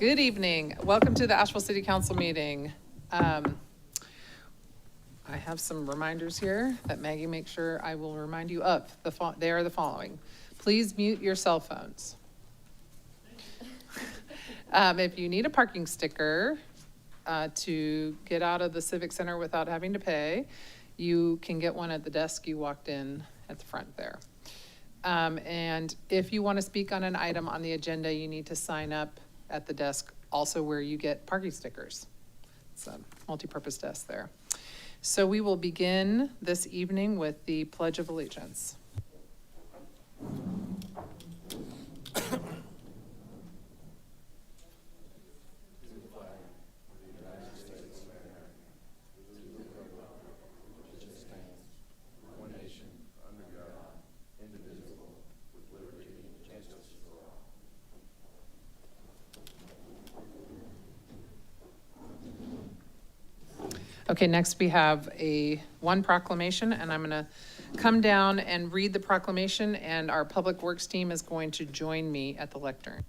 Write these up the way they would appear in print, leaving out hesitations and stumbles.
Good evening. Welcome to the Asheville City Council meeting. I have some reminders here that Maggie makes sure I will remind you of. They are the following. Please mute your cell phones. If you need a parking sticker to get out of the Civic Center without having to pay, you can get one at the desk you walked in at the front there. And if you want to speak on an item on the agenda, you need to sign up at the desk, also where you get parking stickers. It's a multi-purpose desk there. So we will begin this evening with the Pledge of Allegiance. Okay, next we have one proclamation, and I'm going to come down and read the proclamation, and our Public Works team is going to join me at the lectern.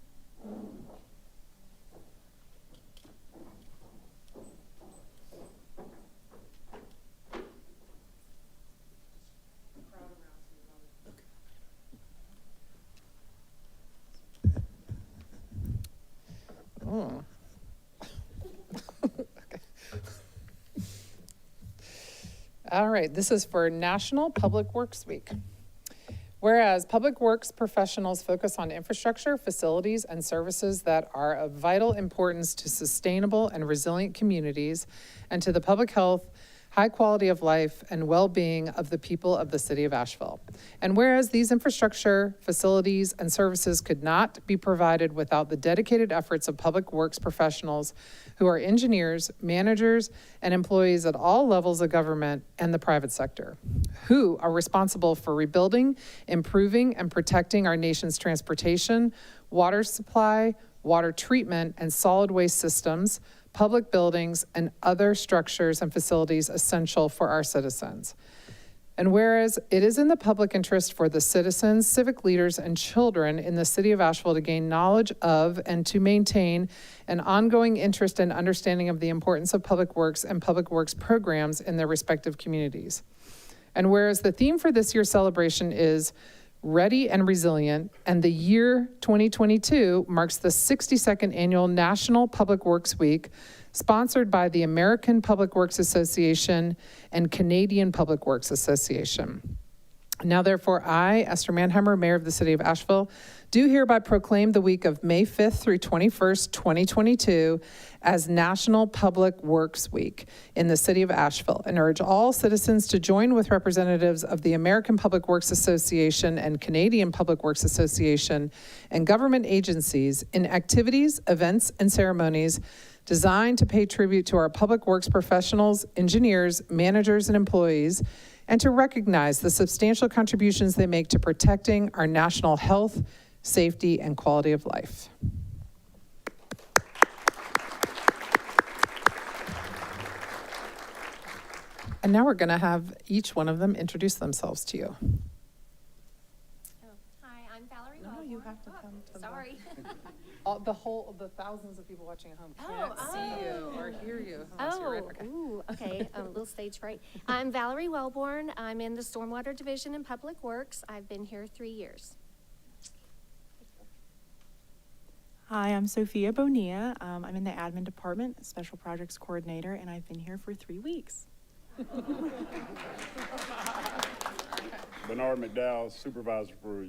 Oh. All right, this is for National Public Works Week. Whereas public works professionals focus on infrastructure, facilities, and services that are of vital importance to sustainable and resilient communities and to the public health, high quality of life, and well-being of the people of the city of Asheville. And whereas these infrastructure, facilities, and services could not be provided without the dedicated efforts of public works professionals who are engineers, managers, and employees at all levels of government and the private sector, who are responsible for rebuilding, improving, and protecting our nation's transportation, water supply, water treatment, and solid waste systems, public buildings, and other structures and facilities essential for our citizens. And whereas it is in the public interest for the citizens, civic leaders, and children in the city of Asheville to gain knowledge of and to maintain an ongoing interest and understanding of the importance of public works and public works programs in their respective communities. And whereas the theme for this year's celebration is Ready and Resilient, and the year 2022 marks the 62nd annual National Public Works Week, sponsored by the American Public Works Association and Canadian Public Works Association. Now, therefore, I, Esther Manheimer, Mayor of the City of Asheville, do hereby proclaim the week of May 5th through 21st, 2022 as National Public Works Week in the City of Asheville, and urge all citizens to join with representatives of the American Public Works Association and Canadian Public Works Association and government agencies in activities, events, and ceremonies designed to pay tribute to our public works professionals, engineers, managers, and employees, and to recognize the substantial contributions they make to protecting our national health, safety, and quality of life. And now we're going to have each one of them introduce themselves to you. Hi, I'm Valerie Wellborn. No, you have to come to Sorry. The thousands of people watching at home can't see you or hear you. Okay, a little stage fright. I'm Valerie Wellborn. I'm in the Stormwater Division in Public Works. I've been here 3 years. Hi, I'm Sophia Bonilla. I'm in the admin department, special projects coordinator, and I've been here for 3 weeks. Bernard McDowell, supervisor for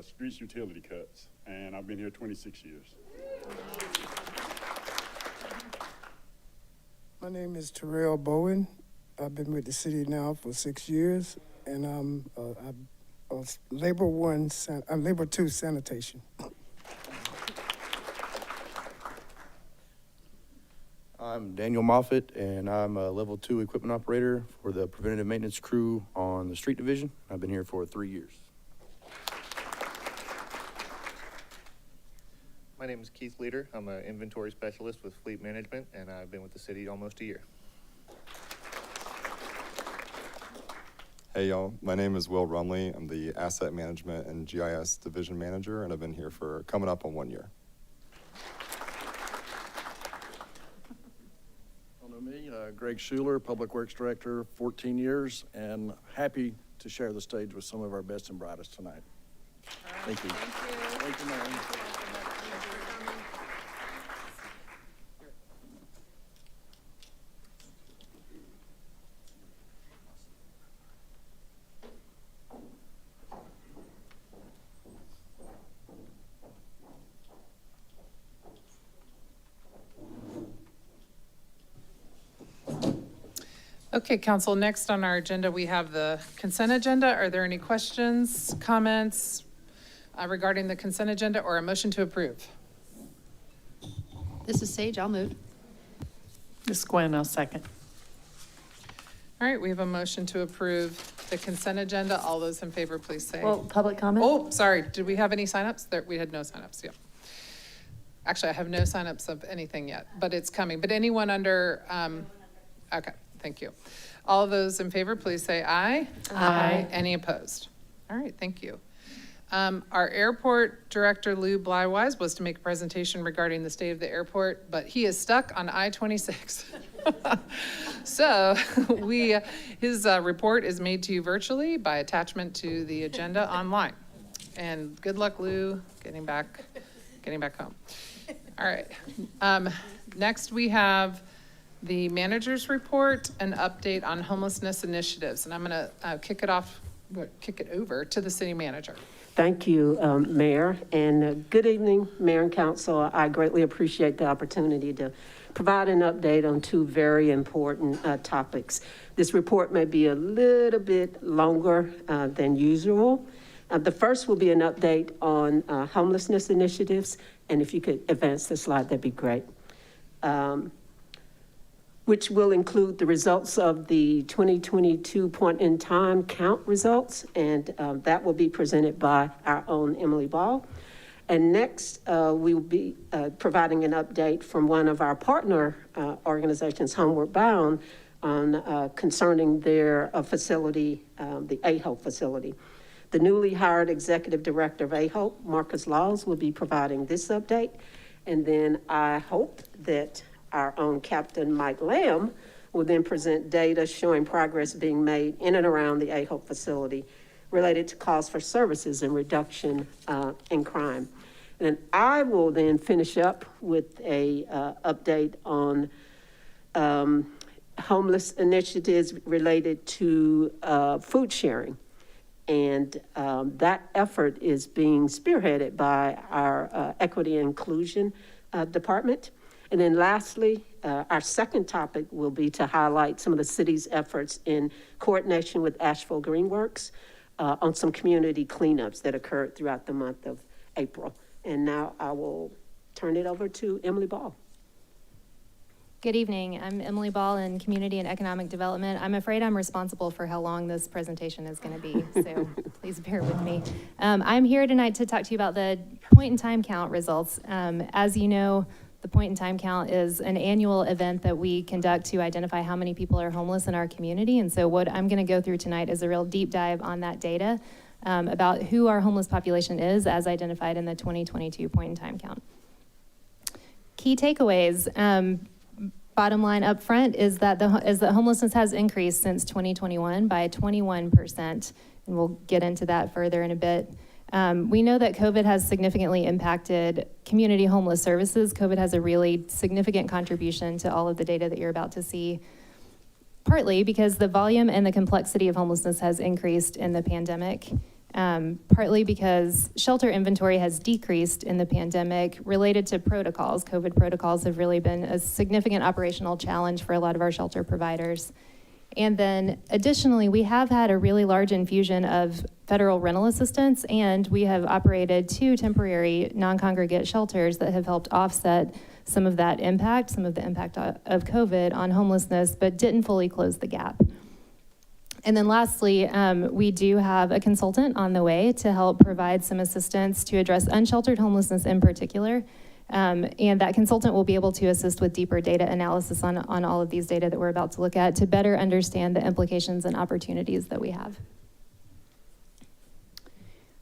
streets utility cuts, and I've been here 26 years. My name is Terrell Bowen. I've been with the city now for 6 years, and I'm Labor 2 sanitation. I'm Daniel Moffitt, and I'm a level 2 equipment operator for the preventative maintenance crew on the street division. I've been here for 3 years. My name is Keith Leader. I'm an inventory specialist with fleet management, and I've been with the city almost a year. Hey y'all, my name is Will Rumley. I'm the Asset Management and GIS Division Manager, and I've been here for coming up on 1 year. Greg Schuler, Public Works Director, 14 years, and happy to share the stage with some of our best and brightest tonight. Thank you. Thank you, Mayor. Okay, council, next on our agenda, we have the consent agenda. Are there any questions, comments regarding the consent agenda or a motion to approve? This is Sage, I'll move. This is Gwen, I'll second. All right, we have a motion to approve the consent agenda. All those in favor, please say. Well, public comment? Oh, sorry, did we have any signups? There, we had no signups, yeah. Actually, I have no signups of anything yet, but it's coming. But anyone under, okay. Thank you. All of those in favor, please say aye. Aye. Any opposed? All right, thank you. Our airport director, Lou Blywise, was to make a presentation regarding the state of the airport, but he is stuck on I-26. So his report is made to you virtually by attachment to the agenda online. And good luck, Lou, getting back home. All right. Next we have the manager's report, an update on homelessness initiatives. And I'm going to kick it over to the city manager. Thank you, Mayor, and good evening, Mayor and Council. I greatly appreciate the opportunity to provide an update on two very important topics. This report may be a little bit longer than usual. The first will be an update on homelessness initiatives, and if you could advance the slide, that'd be great. Which will include the results of the 2022 point-in-time count results, and that will be presented by our own Emily Ball. And next, we will be providing an update from one of our partner organizations, Homerebound, on concerning their facility, the AHOPE facility. The newly hired executive director of AHOPE, Marcus Laws, will be providing this update. And then I hope that our own Captain Mike Lamb will then present data showing progress being made in and around the AHOPE facility related to calls for services and reduction in crime. And then I will then finish up with a update on homeless initiatives related to food sharing. And that effort is being spearheaded by our Equity and Inclusion Department. And then lastly, our second topic will be to highlight some of the city's efforts in coordination with Asheville Greenworks on some community cleanups that occurred throughout the month of April. And now I will turn it over to Emily Ball. Good evening. I'm Emily Ball in Community and Economic Development. I'm afraid I'm responsible for how long this presentation is going to be, so please bear with me. I'm here tonight to talk to you about the point-in-time count results. As you know, the point-in-time count is an annual event that we conduct to identify how many people are homeless in our community. And so what I'm going to go through tonight is a real deep dive on that data about who our homeless population is as identified in the 2022 point-in-time count. Key takeaways. Bottom line up front is that homelessness has increased since 2021 by 21%, and we'll get into that further in a bit. We know that COVID has significantly impacted community homeless services. COVID has a really significant contribution to all of the data that you're about to see, partly because the volume and the complexity of homelessness has increased in the pandemic, partly because shelter inventory has decreased in the pandemic related to protocols. COVID protocols have really been a significant operational challenge for a lot of our shelter providers. And then additionally, we have had a really large infusion of federal rental assistance, and we have operated 2 temporary non-congregate shelters that have helped offset some of that impact, some of the impact of COVID on homelessness, but didn't fully close the gap. And then lastly, we do have a consultant on the way to help provide some assistance to address unsheltered homelessness in particular. And that consultant will be able to assist with deeper data analysis on all of these data that we're about to look at to better understand the implications and opportunities that we have.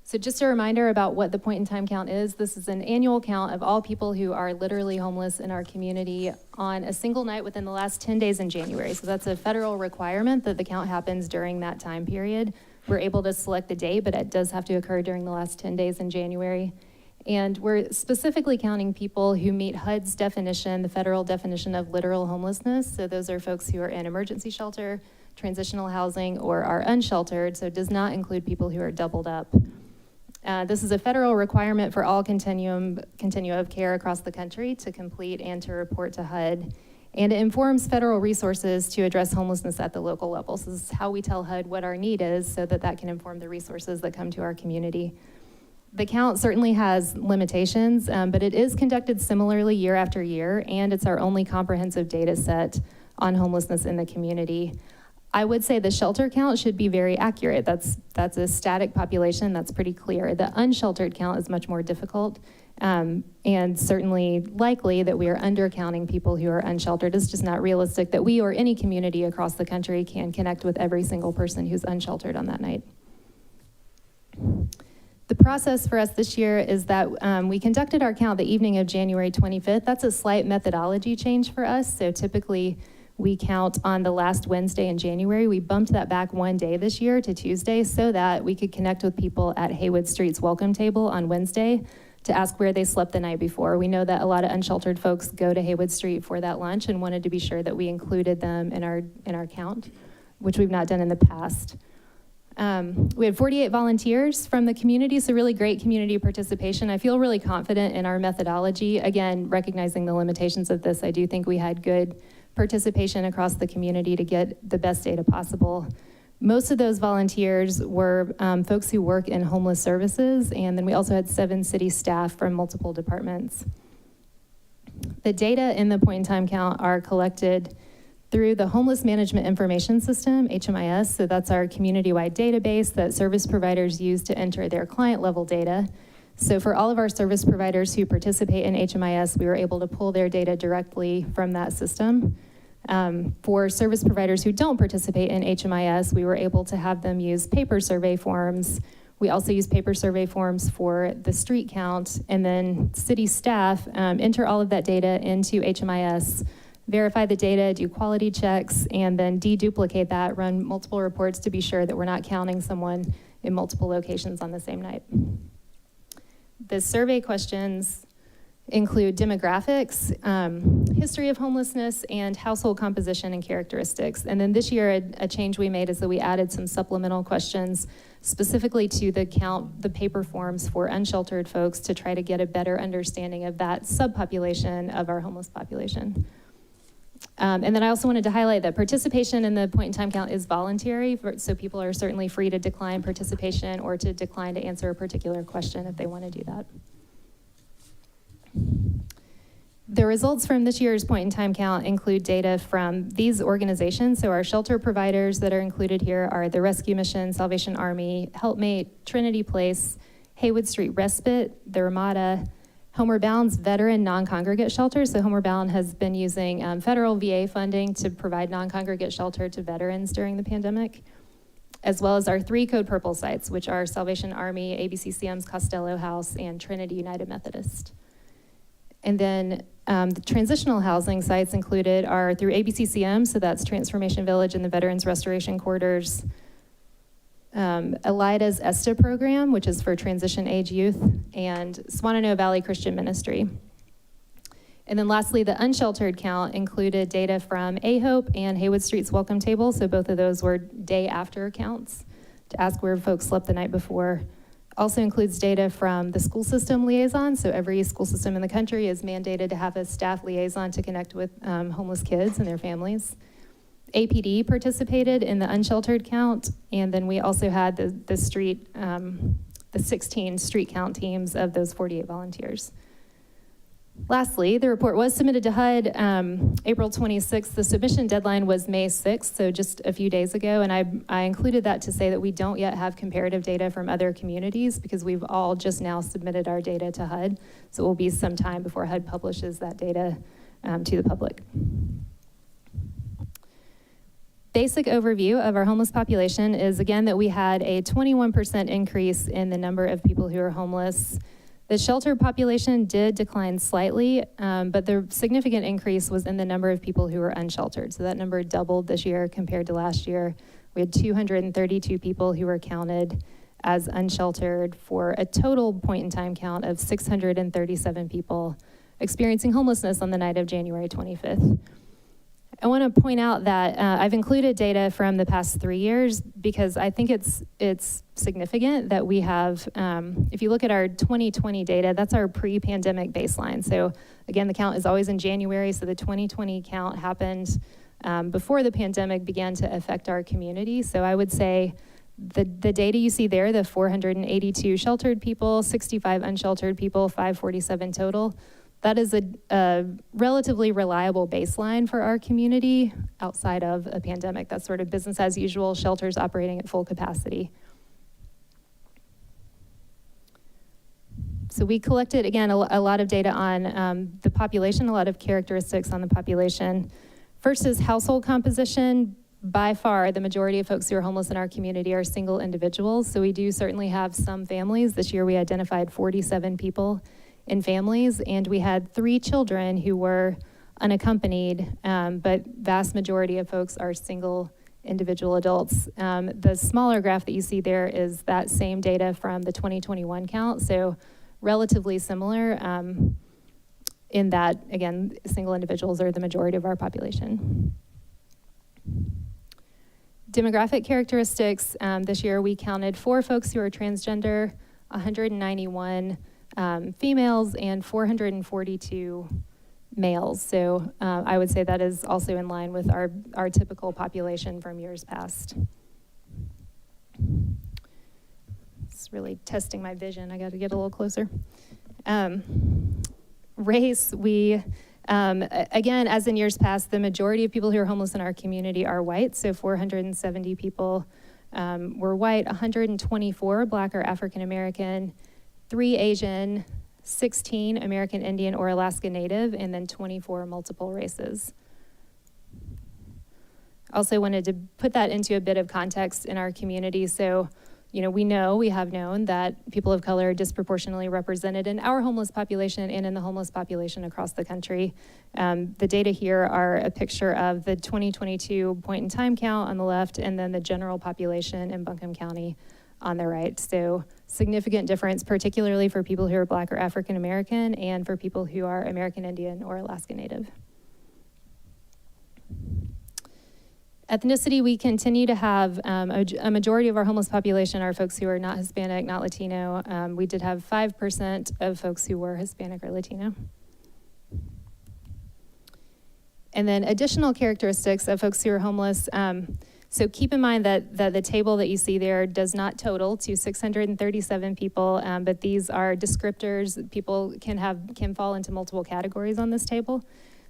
So just a reminder about what the point in time count is. This is an annual count of all people who are literally homeless in our community on a single night within the last 10 days in January. So that's a federal requirement that the count happens during that time period. We're able to select the date, but it does have to occur during the last 10 days in January. And we're specifically counting people who meet HUD's definition, the federal definition of literal homelessness. So those are folks who are in emergency shelter, transitional housing, or are unsheltered. So it does not include people who are doubled up. This is a federal requirement for all continua of care across the country to complete and to report to HUD. And it informs federal resources to address homelessness at the local level. So this is how we tell HUD what our need is so that that can inform the resources that come to our community. The count certainly has limitations, but it is conducted similarly year after year, and it's our only comprehensive data set on homelessness in the community. I would say the shelter count should be very accurate. That's a static population, that's pretty clear. The unsheltered count is much more difficult, and certainly likely that we are undercounting people who are unsheltered. It's just not realistic that we or any community across the country can connect with every single person who's unsheltered on that night. The process for us this year is that we conducted our count the evening of January 25th. That's a slight methodology change for us. So typically we count on the last Wednesday in January. We bumped that back one day this year to Tuesday so that we could connect with people at Haywood Street's welcome table on Wednesday to ask where they slept the night before. We know that a lot of unsheltered folks go to Haywood Street for that lunch and wanted to be sure that we included them in our count, which we've not done in the past. We had 48 volunteers from the community, so really great community participation. I feel really confident in our methodology. Again, recognizing the limitations of this, I do think we had good participation across the community to get the best data possible. Most of those volunteers were folks who work in homeless services, and then we also had 7 city staff from multiple departments. The data in the point in time count are collected through the Homeless Management Information System, HMIS, so that's our community-wide database that service providers use to enter their client-level data. So for all of our service providers who participate in HMIS, we were able to pull their data directly from that system. For service providers who don't participate in HMIS, we were able to have them use paper survey forms. We also use paper survey forms for the street count, and then city staff enter all of that data into HMIS, verify the data, do quality checks, and then deduplicate that, run multiple reports to be sure that we're not counting someone in multiple locations on the same night. The survey questions include demographics, history of homelessness, and household composition and characteristics. And then this year, a change we made is that we added some supplemental questions specifically to the count, the paper forms for unsheltered folks to try to get a better understanding of that subpopulation of our homeless population. And then I also wanted to highlight that participation in the point in time count is voluntary, so people are certainly free to decline participation or to decline to answer a particular question if they want to do that. The results from this year's point in time count include data from these organizations. So our shelter providers that are included here are the Rescue Mission, Salvation Army, Helpmate, Trinity Place, Haywood Street Respite, the Ramada, Homerebound's veteran non-congregate shelter. So Homerebound has been using federal VA funding to provide non-congregate shelter to veterans during the pandemic, as well as our 3 Code Purple sites, which are Salvation Army, ABCCM's Costello House, and Trinity United Methodist. And then the transitional housing sites included are through ABCCM, so that's Transformation Village and the Veterans Restoration Quarters, ELIDA's ESTA program, which is for transition age youth, and Swannanoa Valley Christian Ministry. And then lastly, the unsheltered count included data from A-Hope and Haywood Street's welcome table. So both of those were day after counts to ask where folks slept the night before. Also includes data from the school system liaison. So every school system in the country is mandated to have a staff liaison to connect with homeless kids and their families. APD participated in the unsheltered count, and then we also had the 16 street count teams of those 48 volunteers. Lastly, the report was submitted to HUD April 26th. The submission deadline was May 6th, so just a few days ago, and I included that to say that we don't yet have comparative data from other communities because we've all just now submitted our data to HUD, so it will be some time before HUD publishes that data to the public. basic overview of our homeless population is, again, that we had a 21% increase in the number of people who are homeless. The shelter population did decline slightly, but the significant increase was in the number of people who were unsheltered. So that number doubled this year compared to last year. We had 232 people who were counted as unsheltered for a total point-in-time count of 637 people experiencing homelessness on the night of January 25th. I want to point out that I've included data from the past 3 years because I think it's significant that we have, if you look at our 2020 data, that's our pre-pandemic baseline. So again, the count is always in January, so the 2020 count happened before the pandemic began to affect our community. So I would say the data you see there, the 482 sheltered people, 65 unsheltered people, 547 total, that is a relatively reliable baseline for our community outside of a pandemic. That's sort of business as usual, shelters operating at full capacity. So we collected, again, a lot of data on the population, a lot of characteristics on the population. First is household composition. By far, the majority of folks who are homeless in our community are single individuals. So we do certainly have some families. This year we identified 47 people in families, and we had 3 children who were unaccompanied, but vast majority of folks are single individual adults. The smaller graph that you see there is that same data from the 2021 count, so relatively similar in that, again, single individuals are the majority of our population. Demographic characteristics, this year we counted 4 folks who are transgender, 191 females, and 442 males. So I would say that is also in line with our typical population from years past. It's really testing my vision. I got to get a little closer. Race, we, again, as in years past, the majority of people who are homeless in our community are white. So 470 people were white, 124 Black or African American, 3 Asian, 16 American Indian or Alaska Native, and then 24 multiple races. Also wanted to put that into a bit of context in our community. So, you know, we have known that people of color are disproportionately represented in our homeless population and in the homeless population across the country. The data here are a picture of the 2022 point-in-time count on the left, and then the general population in Buncombe County on the right. So significant difference, particularly for people who are Black or African American and for people who are American Indian or Alaska Native. Ethnicity, we continue to have a majority of our homeless population are folks who are not Hispanic, not Latino. We did have 5% of folks who were Hispanic or Latino. And then additional characteristics of folks who are homeless. So keep in mind that the table that you see there does not total to 637 people, but these are descriptors. People can fall into multiple categories on this table.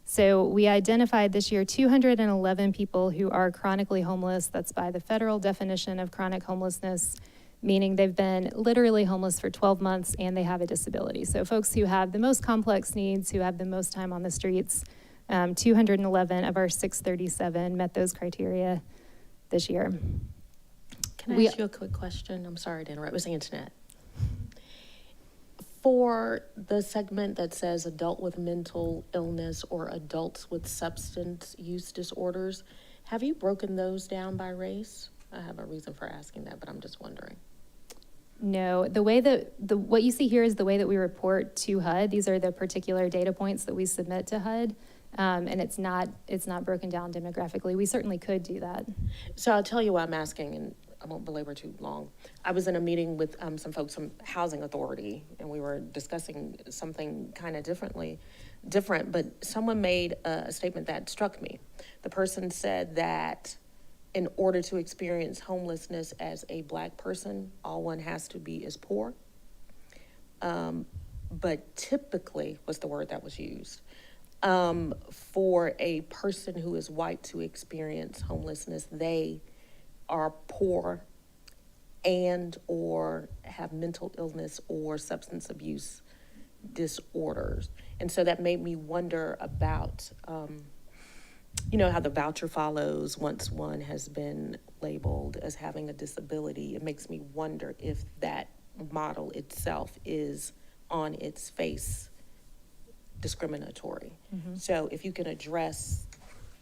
So we identified this year 211 people who are chronically homeless. That's by the federal definition of chronic homelessness, meaning they've been literally homeless for 12 months and they have a disability. So folks who have the most complex needs, who have the most time on the streets, 211 of our 637 met those criteria this year. Can I ask you a quick question? I'm sorry to interrupt. It was the internet. For the segment that says adult with mental illness or adults with substance use disorders, have you broken those down by race? I have a reason for asking that, but I'm just wondering. No, the way that what you see here is the way that we report to HUD. These are the particular data points that we submit to HUD. And it's not broken down demographically. We certainly could do that. So I'll tell you why I'm asking, and I won't belabor too long. I was in a meeting with some folks from Housing Authority, and we were discussing something kind of different, but someone made a statement that struck me. The person said that in order to experience homelessness as a Black person, all one has to be is poor. But typically was the word that was used. For a person who is white to experience homelessness, they are poor and or have mental illness or substance abuse disorders. And so that made me wonder about you know, how the voucher follows once one has been labeled as having a disability. It makes me wonder if that model itself is on its face discriminatory. So if you can address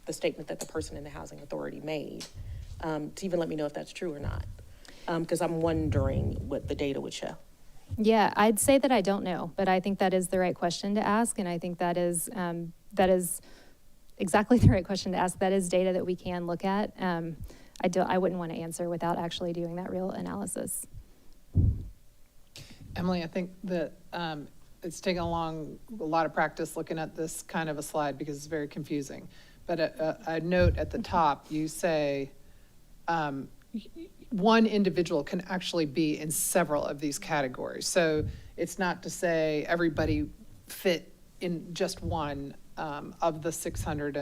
the statement that the person in the housing authority made, to even let me know if that's true or not. Because I'm wondering what the data would show. Yeah, I'd say that I don't know, but I think that is the right question to ask, and I think that is exactly the right question to ask. That is data that we can look at. I wouldn't want to answer without actually doing that real analysis. Emily, I think that it's taken a lot of practice looking at this kind of a slide because it's very confusing. But a note at the top, you say one individual can actually be in several of these categories. So it's not to say everybody fit in just one of the 600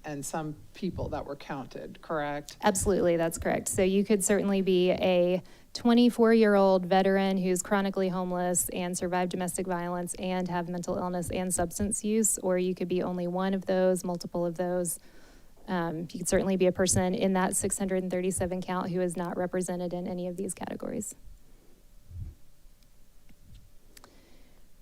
and some people that were counted, correct? Absolutely, that's correct. So you could certainly be a 24-year-old veteran who's chronically homeless and survived domestic violence and have mental illness and substance use, or you could be only one of those, multiple of those. You could certainly be a person in that 637 count who is not represented in any of these categories.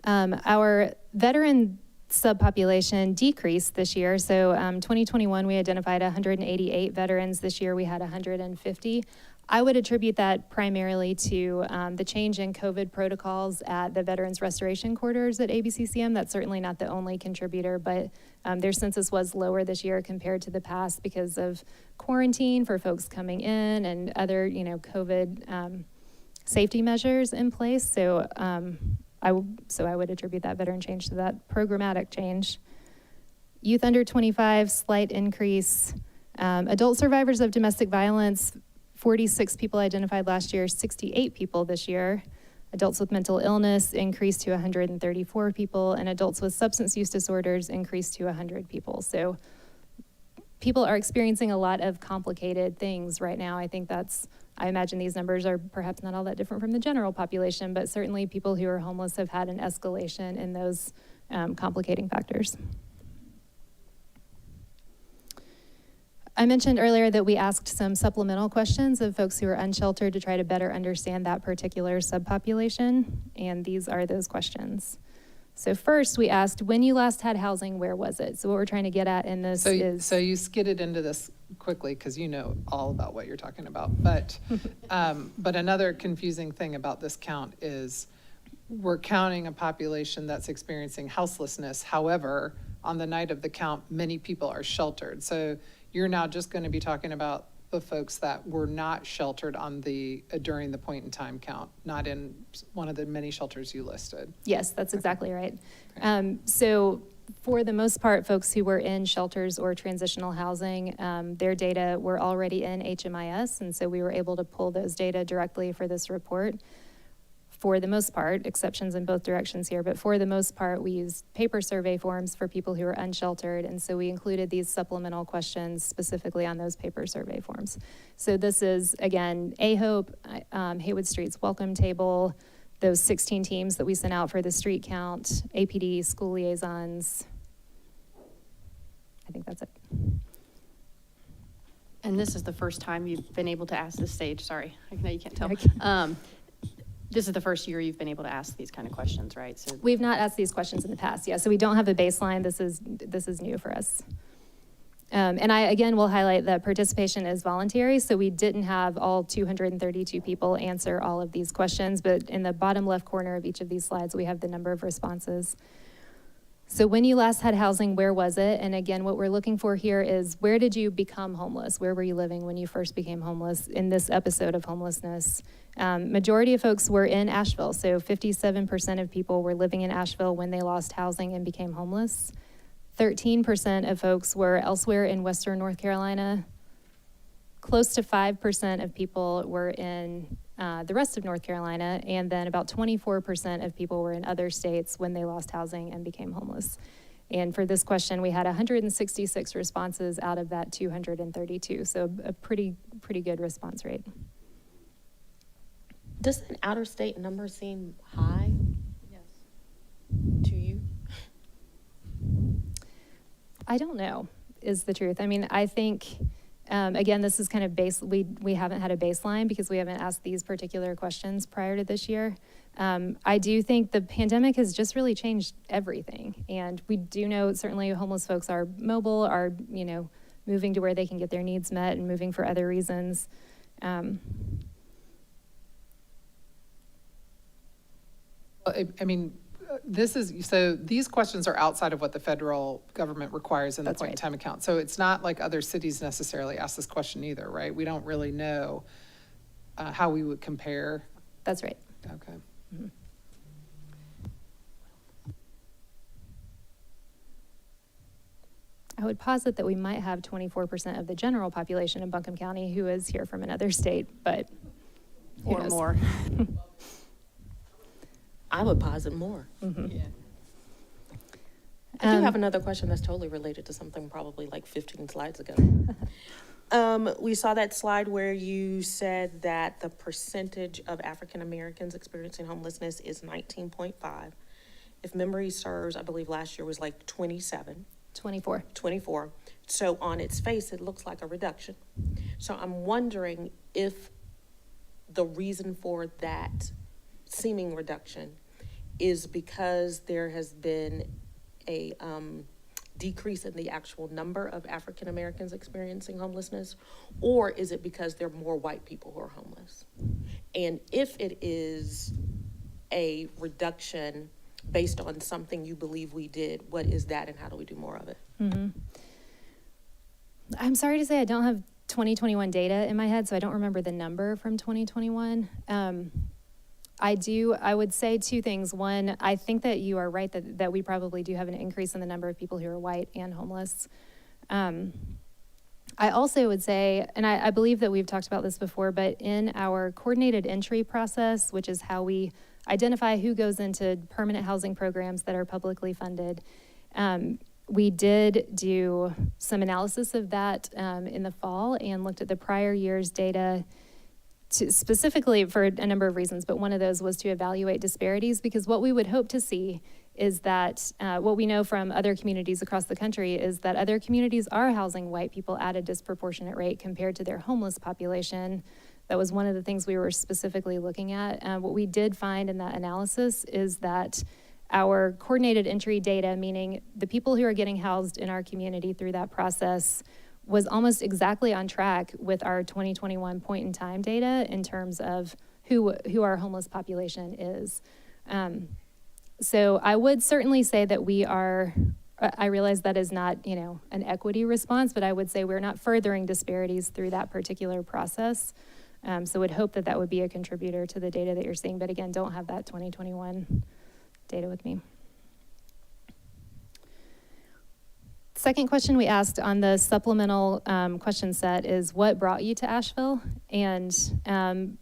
Our veteran subpopulation decreased this year. So 2021, we identified 188 veterans. This year, we had 150. I would attribute that primarily to the change in COVID protocols at the Veterans Restoration Quarters at ABCCM. That's certainly not the only contributor, but their census was lower this year compared to the past because of quarantine for folks coming in and other, COVID safety measures in place. So I would attribute that veteran change to that programmatic change. Youth under 25, slight increase. Adult survivors of domestic violence, 46 people identified last year, 68 people this year. Adults with mental illness increased to 134 people, and adults with substance use disorders increased to 100 people. So people are experiencing a lot of complicated things right now. I imagine these numbers are perhaps not all that different from the general population, but certainly people who are homeless have had an escalation in those complicating factors. I mentioned earlier that we asked some supplemental questions of folks who are unsheltered to try to better understand that particular subpopulation, and these are those questions. So first, we asked, when you last had housing, where was it? So what we're trying to get at in this is... So you skidded into this quickly because you know all about what you're talking about. But another confusing thing about this count is we're counting a population that's experiencing houselessness. However, on the night of the count, many people are sheltered. So you're now just going to be talking about the folks that were not sheltered during the point in time count, not in one of the many shelters you listed. Yes, that's exactly right. So for the most part, folks who were in shelters or transitional housing, their data were already in HMIS, and so we were able to pull those data directly for this report. For the most part, exceptions in both directions here, but for the most part, we used paper survey forms for people who are unsheltered, and so we included these supplemental questions specifically on those paper survey forms. So this is, again, AHOPE, Haywood Street's welcome table, those 16 teams that we sent out for the street count, APD, school liaisons. I think that's it. And this is the first time you've been able to ask this stage, sorry, I know you can't tell. This is the first year you've been able to ask these kind of questions, right? So we've not asked these questions in the past, yeah. So we don't have a baseline. This is new for us. And I, again, will highlight that participation is voluntary. So we didn't have all 232 people answer all of these questions, but in the bottom left corner of each of these slides, we have the number of responses. So when you last had housing, where was it? And again, what we're looking for here is, where did you become homeless? Where were you living when you first became homeless in this episode of homelessness? Majority of folks were in Asheville. So 57% of people were living in Asheville when they lost housing and became homeless. 13% of folks were elsewhere in Western North Carolina. Close to 5% of people were in the rest of North Carolina, and then about 24% of people were in other states when they lost housing and became homeless. And for this question, we had 166 responses out of that 232, so a pretty good response rate. Does an outer state number seem high? Yes. To you? I don't know. is the truth. I mean, I think, again, this is kind of we haven't had a baseline because we haven't asked these particular questions prior to this year. I do think the pandemic has just really changed everything. And we do know certainly homeless folks are mobile, are, moving to where they can get their needs met and moving for other reasons. I mean, these questions are outside of what the federal government requires in the That's point in right. time account. So it's not like other cities necessarily ask this question either, right? We don't really know how we would compare. That's right. Okay. Mhm. I would posit that we might have 24% of the general population in Buncombe County who is here from another state, but who Or knows? more. I would posit more. Mhm. I do have another question that's totally related to something probably like 15 slides ago. We saw that slide where you said that the percentage of African Americans experiencing homelessness is 19.5. If memory serves, I believe last year was like 27. 24. So on its face, it looks like a reduction. So I'm wondering if the reason for that seeming reduction is because there has been a decrease in the actual number of African Americans experiencing homelessness, or is it because there are more white people who are homeless? And if it is a reduction based on something you believe we did, what is that and how do we do more of it? Mhm. I'm sorry to say I don't have 2021 data in my head, so I don't remember the number from 2021. I would say two things. One, I think that you are right that we probably do have an increase in the number of people who are white and homeless. I also would say, and I believe that we've talked about this before, but in our coordinated entry process, which is how we identify who goes into permanent housing programs that are publicly funded, we did do some analysis of that in the fall and looked at the prior year's data specifically for a number of reasons, but one of those was to evaluate disparities, because what we would hope to see is that what we know from other communities across the country is that other communities are housing white people at a disproportionate rate compared to their homeless population. That was one of the things we were specifically looking at. What we did find in that analysis is that our coordinated entry data, meaning the people who are getting housed in our community through that process, was almost exactly on track with our 2021 point in time data in terms of who our homeless population is. So I would certainly say that we are, I realize that is not, an equity response, but I would say we're not furthering disparities through that particular process. So would hope that that would be a contributor to the data that you're seeing, but again, don't have that 2021 data with me. Second question we asked on the supplemental question set is, what brought you to Asheville? And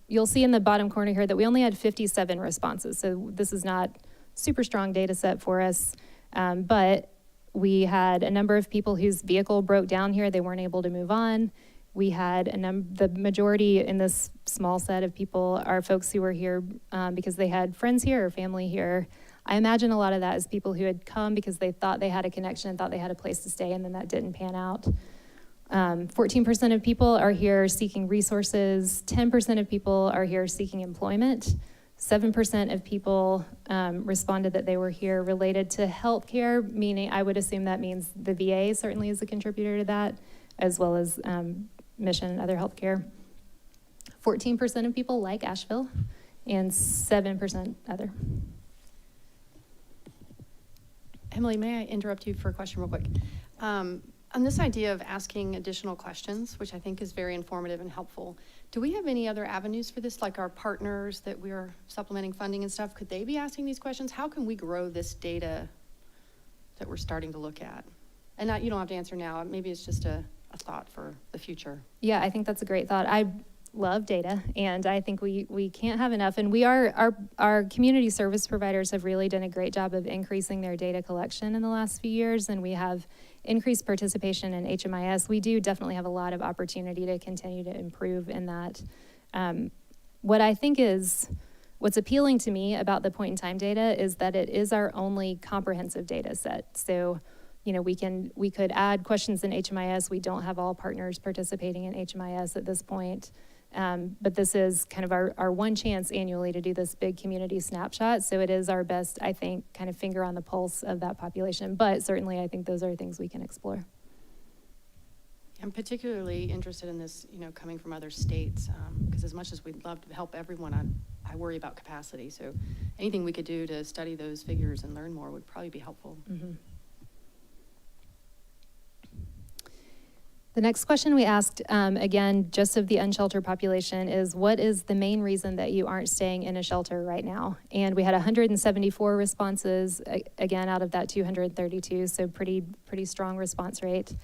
you'll see in the bottom corner here that we only had 57 responses. So this is not super strong data set for us, but we had a number of people whose vehicle broke down here. They weren't able to move on. We had the majority in this small set of people are folks who were here because they had friends here or family here. I imagine a lot of that is people who had come because they thought they had a connection and thought they had a place to stay, and then that didn't pan out. 14% of people are here seeking resources. 10% of people are here seeking employment. 7% of people responded that they were here related to healthcare, meaning I would assume that means the VA certainly is a contributor to that, as well as Mission and other healthcare. 14% of people like Asheville, and 7% other. Emily, may I interrupt you for a question real quick? On this idea of asking additional questions, which I think is very informative and helpful, do we have any other avenues for this, like our partners that we are supplementing funding and stuff? Could they be asking these questions? How can we grow this data that we're starting to look at? And you don't have to answer now. Maybe it's just a thought for the future. Yeah, I think that's a great thought. I love data, and I think we can't have enough. And we are our community service providers have really done a great job of increasing their data collection in the last few years, and we have increased participation in HMIS. We do definitely have a lot of opportunity to continue to improve in that. What I think is what's appealing to me about the point in time data is that it is our only comprehensive data set. So we could add questions in HMIS. We don't have all partners participating in HMIS at this point. But this is kind of our one chance annually to do this big community snapshot. So it is our best, I think, kind of finger on the pulse of that population. But certainly, I think those are things we can explore. I'm particularly interested in this, coming from other states, because as much as we'd love to help everyone, I worry about capacity. So anything we could do to study those figures and learn more would probably be helpful. Mm-hmm. The next question we asked, again, just of the unsheltered population, is what is the main reason that you aren't staying in a shelter right now? And we had 174 responses, again, out of that 232, so pretty strong response rate.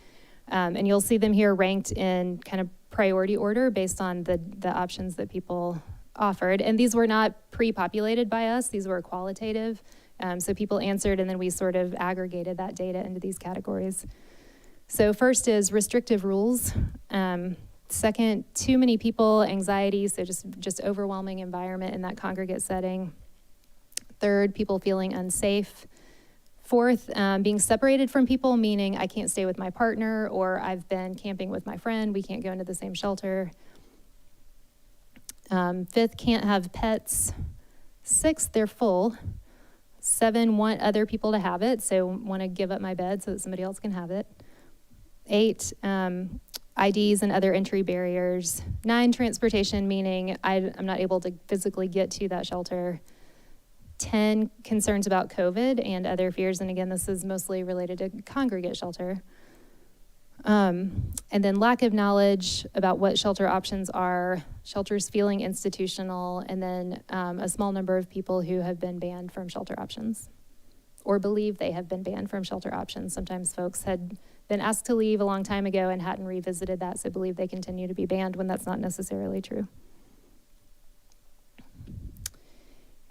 And you'll see them here ranked in kind of priority order based on the options that people offered. And these were not pre-populated by us, these were qualitative. So people answered, and then we sort of aggregated that data into these categories. So first is restrictive rules. Second, too many people, anxiety, so just overwhelming environment in that congregate setting. Third, people feeling unsafe. Fourth, being separated from people, meaning I can't stay with my partner, or I've been camping with my friend, we can't go into the same shelter. Fifth, can't have pets. Sixth, they're full. 7, want other people to have it, so want to give up my bed so that somebody else can have it. 8, IDs and other entry barriers. 9, transportation, meaning I'm not able to physically get to that shelter. 10, concerns about COVID and other fears, and again, this is mostly related to congregate shelter. And then lack of knowledge about what shelter options are, shelters feeling institutional, and then a small number of people who have been banned from shelter options or believe they have been banned from shelter options. Sometimes folks had been asked to leave a long time ago and hadn't revisited that, so believe they continue to be banned when that's not necessarily true.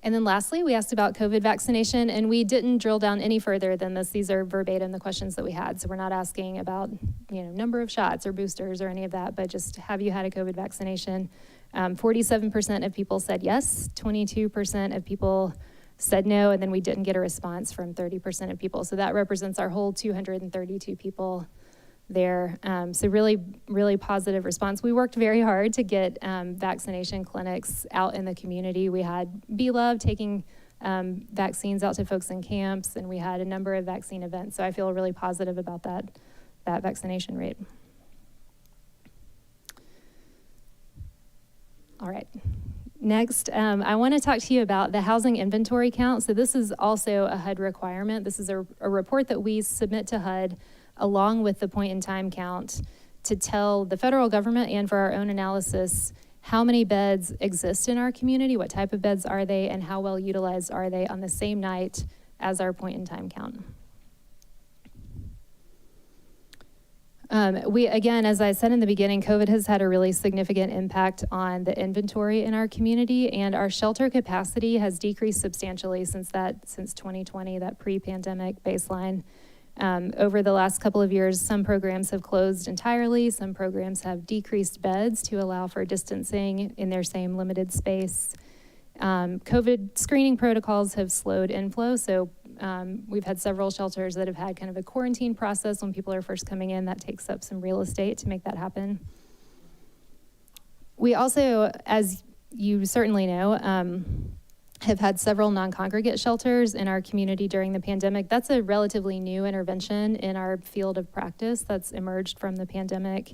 And then lastly, we asked about COVID vaccination, and we didn't drill down any further than this. These are verbatim the questions that we had. So we're not asking about, number of shots or boosters or any of that, but just have you had a COVID vaccination? 47% of people said yes, 22% of people said no, and then we didn't get a response from 30% of people. So that represents our whole 232 people there. So really, really positive response. We worked very hard to get vaccination clinics out in the community. We had Be Love taking vaccines out to folks in camps, and we had a number of vaccine events. So I feel really positive about that vaccination rate. All right. Next, I want to talk to you about the housing inventory count. So this is also a HUD requirement. This is a report that we submit to HUD along with the point in time count to tell the federal government and for our own analysis how many beds exist in our community, what type of beds are they, and how well utilized are they on the same night as our point in time count. Again, as I said in the beginning, COVID has had a really significant impact on the inventory in our community, and our shelter capacity has decreased substantially since 2020, that pre-pandemic baseline. Over the last couple of years, some programs have closed entirely, some programs have decreased beds to allow for distancing in their same limited space. COVID screening protocols have slowed inflow, so we've had several shelters that have had kind of a quarantine process when people are first coming in. That takes up some real estate to make that happen. We also, as you certainly know, have had several non-congregate shelters in our community during the pandemic. That's a relatively new intervention in our field of practice that's emerged from the pandemic.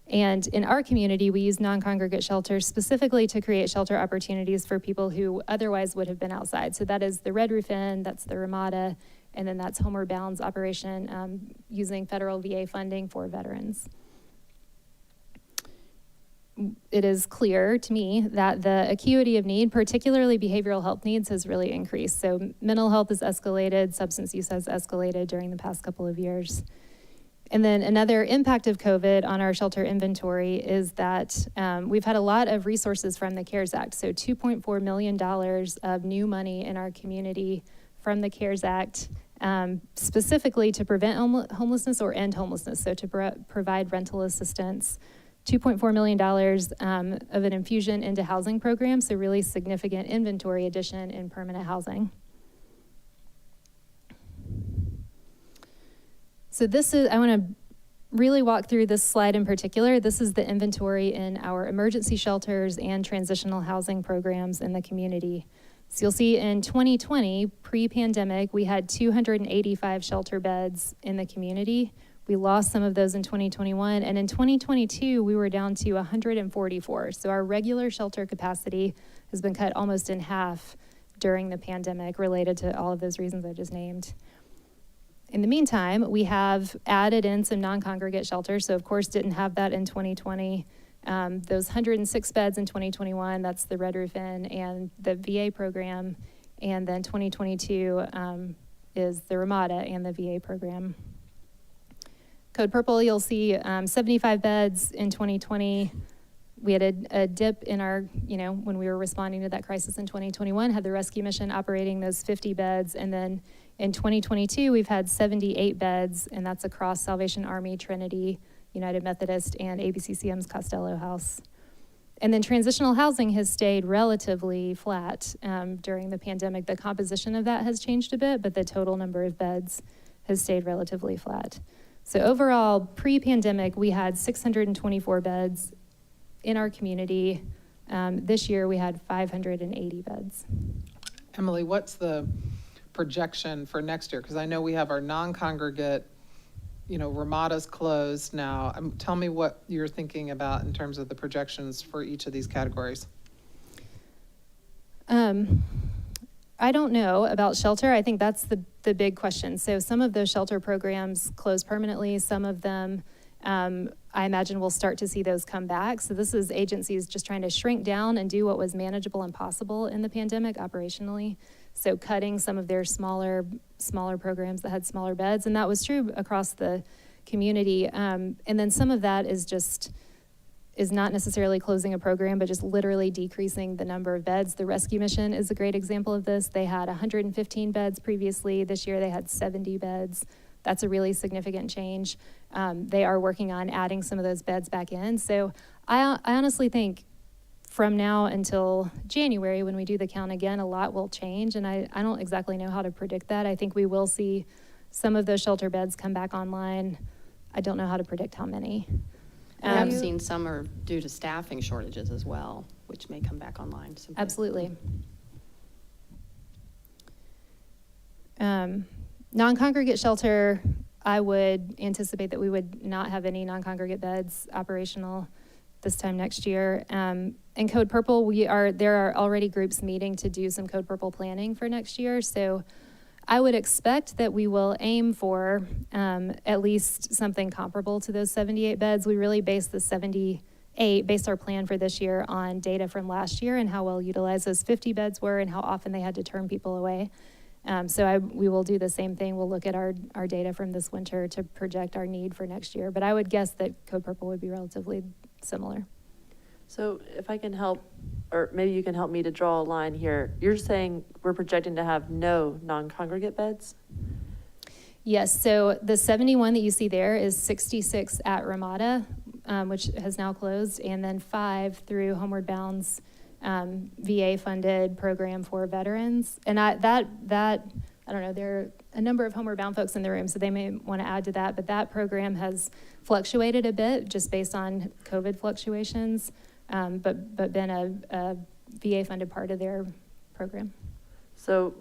And in our community, we use non-congregate shelters specifically to create shelter opportunities for people who otherwise would have been outside. So that is the Red Roof Inn, that's the Ramada, and then that's Homerebound's operation using federal VA funding for veterans. It is clear to me that the acuity of need, particularly behavioral health needs, has really increased. So mental health has escalated, substance use has escalated during the past couple of years. And then another impact of COVID on our shelter inventory is that we've had a lot of resources from the CARES Act. So $2.4 million of new money in our community from the CARES Act, specifically to prevent homelessness or end homelessness. So to provide rental assistance. $2.4 million of an infusion into housing programs, so really significant inventory addition in permanent housing. So this is, I want to really walk through this slide in particular. This is the inventory in our emergency shelters and transitional housing programs in the community. So you'll see in 2020, pre-pandemic, we had 285 shelter beds in the community. We lost some of those in 2021, and in 2022, we were down to 144. So our regular shelter capacity has been cut almost in half during the pandemic, related to all of those reasons I just named. In the meantime, we have added in some non-congregate shelters, so of course didn't have that in 2020. Those 106 beds in 2021, that's the Red Roof Inn and the VA program, and then 2022 is the Ramada and the VA program. Code Purple, you'll see 75 beds in 2020. We had a dip in our, when we were responding to that crisis in 2021, had the rescue mission operating those 50 beds. And then in 2022, we've had 78 beds, and that's across Salvation Army, Trinity, United Methodist, and ABCCM's Costello House. And then transitional housing has stayed relatively flat during the pandemic. The composition of that has changed a bit, but the total number of beds has stayed relatively flat. So overall, pre-pandemic, we had 624 beds in our community. This year, we had 580 beds. Emily, what's the projection for next year? Because I know we have our non-congregate, Ramada's closed now. Tell me what you're thinking about in terms of the projections for each of these categories. I don't know about shelter. I think that's the big question. So some of those shelter programs close permanently. Some of them, I imagine we'll start to see those come back. So this is agencies just trying to shrink down and do what was manageable and possible in the pandemic operationally. So cutting some of their smaller programs that had smaller beds. And that was true across the community. And then some of that is not necessarily closing a program, but just literally decreasing the number of beds. The rescue mission is a great example of this. They had 115 beds previously. This year they had 70 beds. That's a really significant change. They are working on adding some of those beds back in. So I honestly think from now until January, when we do the count again, a lot will change. And I don't exactly know how to predict that. I think we will see some of those shelter beds come back online. I don't know how to predict how many. I've seen some are due to staffing shortages as well, which may come back online. Simply. Absolutely. Non-congregate shelter, I would anticipate that we would not have any non-congregate beds operational this time next year. In Code Purple, there are already groups meeting to do some Code Purple planning for next year. So I would expect that we will aim for at least something comparable to those 78 beds. We really based our plan for this year on data from last year and how well utilized those 50 beds were and how often they had to turn people away. We will do the same thing. We'll look at our data from this winter to project our need for next year. But I would guess that Code Purple would be relatively similar. So if I can help, or maybe you can help me to draw a line here. You're saying we're projecting to have no non-congregate beds? Yes, so the 71 that you see there is 66 at Ramada, which has now closed, and then 5 through Homerebound's VA-funded program for veterans. And I don't know, there are a number of Homerebound folks in the room, so they may want to add to that, but that program has fluctuated a bit just based on COVID fluctuations, but been a VA-funded part of their program. So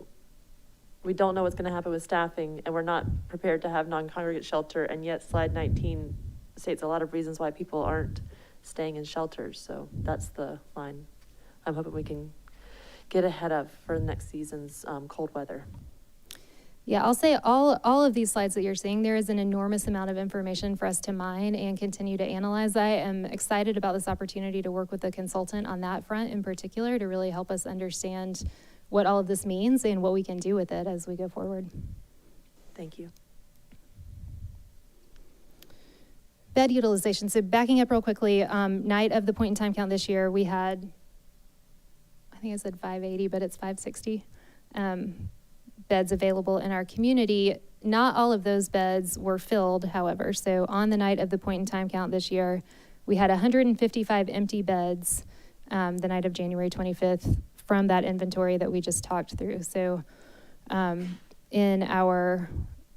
we don't know what's going to happen with staffing, and we're not prepared to have non-congregate shelter, and yet slide 19 states a lot of reasons why people aren't staying in shelters. So that's the line I'm hoping we can get ahead of for next season's cold weather. Yeah, I'll say all of these slides that you're seeing, there is an enormous amount of information for us to mine and continue to analyze. I am excited about this opportunity to work with a consultant on that front in particular to really help us understand what all of this means and what we can do with it as we go forward. Thank you. Bed utilization. So backing up real quickly, night of the point in time count this year, we had, I think I said 580, but it's 560 beds available in our community. Not all of those beds were filled, however. So on the night of the point in time count this year, we had 155 empty beds the night of January 25th from that inventory that we just talked through. So in our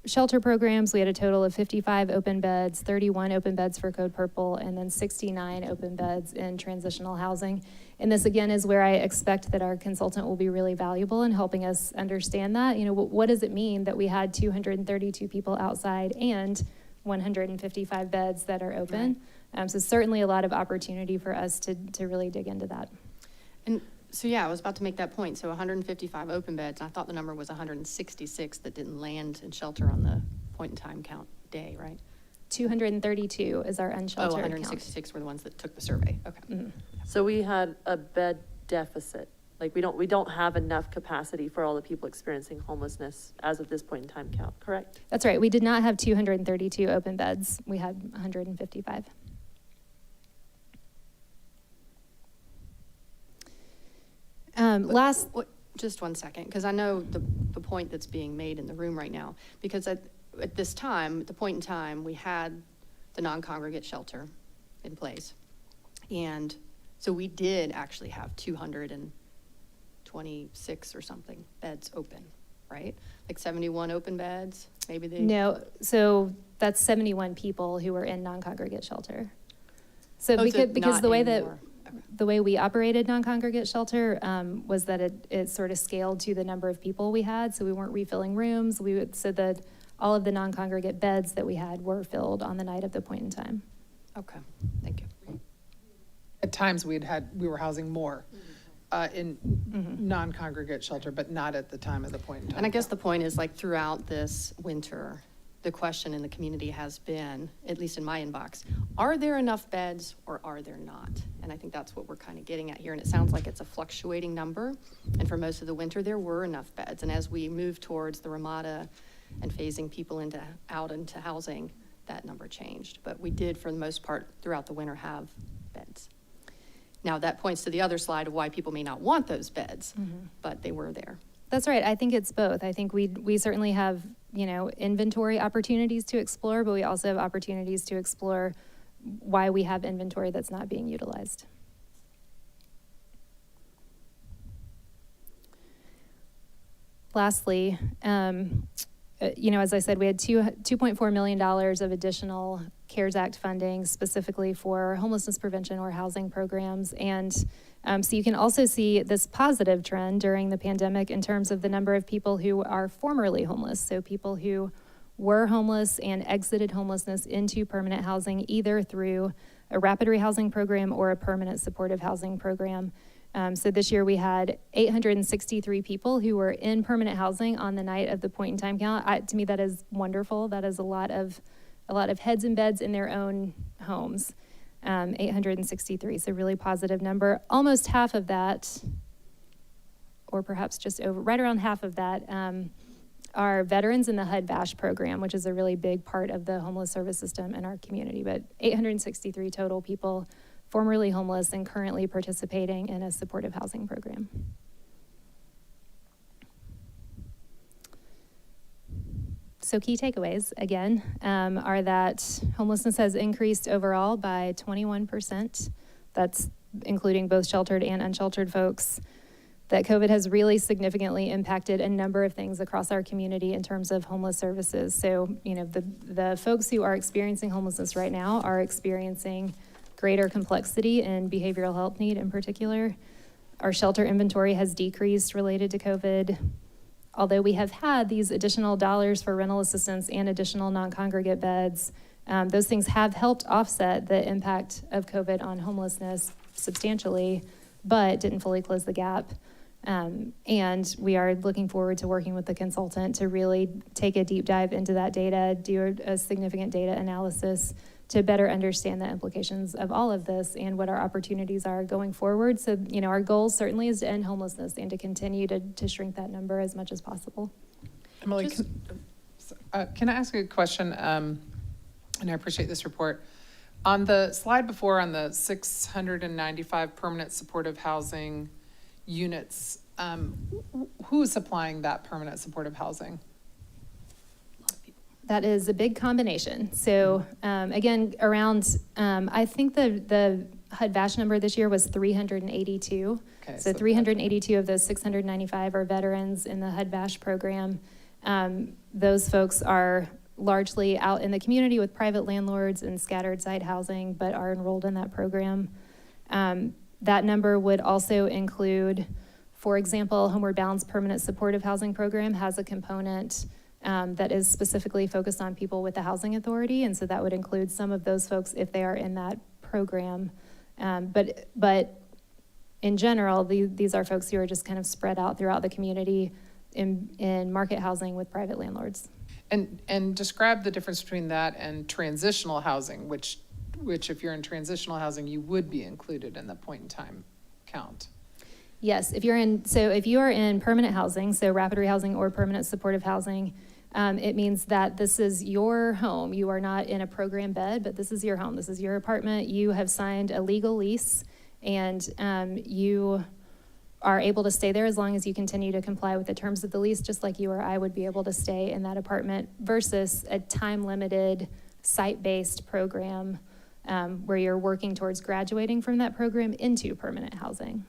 shelter programs, we had a total of 55 open beds, 31 open beds for Code Purple, and then 69 open beds in transitional housing. And this, again, is where I expect that our consultant will be really valuable in helping us understand that. You know, what does it mean that we had 232 people outside and 155 beds that are open? Right. So certainly a lot of opportunity for us to really dig into that. And so, yeah, I was about to make that point. So 155 open beds. I thought the number was 166 that didn't land in shelter on the point in time count day, right? 232 is our unsheltered 166 were the ones that took the survey. Okay. Mm-hmm. So we had a bed deficit. Like we don't have enough capacity for all the people experiencing homelessness as of this point in time count, correct? That's right. We did not have 232 open beds. We had 155. Just 1 second, because I know the point that's being made in the room right now, because at this time, at the point in time, we had the non-congregate shelter in place. And so we did actually have 226 or something beds open, right? Like 71 open beds, maybe they. No, so that's 71 people who were in non-congregate shelter. So because the way anymore. the way we operated non-congregate shelter was that it sort of scaled to the number of people we had. So we weren't refilling rooms. So that all of the non-congregate beds that we had were filled on the night of the point in time. Okay, thank you. At times we were housing more in non-congregate shelter, but not at the time of the point in time. And I guess the point is, like, throughout this winter, the question in the community has been, at least in my inbox, are there enough beds or are there not? And I think that's what we're kind of getting at here. And it sounds like it's a fluctuating number. And for most of the winter, there were enough beds. And as we move towards the Ramada and phasing people out into housing, that number changed. But we did, for the most part, throughout the winter, have beds. Now, that points to the other slide of why people may not want those beds, but they were there. That's right. I think it's both. I think we certainly have, inventory opportunities to explore, but we also have opportunities to explore why we have inventory that's not being utilized. Lastly, as I said, we had $2.4 million of additional CARES Act funding specifically for homelessness prevention or housing programs. And so you can also see this positive trend during the pandemic in terms of the number of people who are formerly homeless. So people who were homeless and exited homelessness into permanent housing, either through a rapid rehousing program or a permanent supportive housing program. So this year we had 863 people who were in permanent housing on the night of the point in time count. To me, that is wonderful. That is a lot of heads and beds in their own homes. 863, so really positive number. Almost half of that, or perhaps just right around half of that, are veterans in the HUD-VASH program, which is a really big part of the homeless service system in our community. But 863 total people formerly homeless and currently participating in a supportive housing program. So key takeaways, again, are that homelessness has increased overall by 21%. That's including both sheltered and unsheltered folks. That COVID has really significantly impacted a number of things across our community in terms of homeless services. So, the folks who are experiencing homelessness right now are experiencing greater complexity in behavioral health need in particular. Our shelter inventory has decreased related to COVID. Although we have had these additional dollars for rental assistance and additional non-congregate beds, those things have helped offset the impact of COVID on homelessness substantially, but didn't fully close the gap. And we are looking forward to working with the consultant to really take a deep dive into that data, do a significant data analysis to better understand the implications of all of this and what our opportunities are going forward. So, our goal certainly is to end homelessness and to continue to shrink that number as much as possible. Emily, can I ask a question? And I appreciate this report. On the slide before, on the 695 permanent supportive housing units, who's supplying that permanent supportive housing? That is a big combination. So again, around, I think the HUD-VASH number this year was 382. Okay, so 382 of those 695 are veterans in the HUD-VASH program. Those folks are largely out in the community with private landlords and scattered site housing, but are enrolled in that program. That number would also include, for example, Homeward-Bound's permanent supportive housing program has a component that is specifically focused on people with the housing authority, and so that would include some of those folks if they are in that program. But in general, these are folks who are just kind of spread out throughout the community in market housing with private landlords. And describe the difference between that and transitional housing, which if you're in transitional housing, you would be included in the point in time count. Yes, if you are in permanent housing, so rapid rehousing or permanent supportive housing, it means that this is your home. You are not in a program bed, but this is your home. This is your apartment. You have signed a legal lease, and you are able to stay there as long as you continue to comply with the terms of the lease, just like you or I would be able to stay in that apartment, versus a time-limited, site-based program where you're working towards graduating from that program into permanent housing.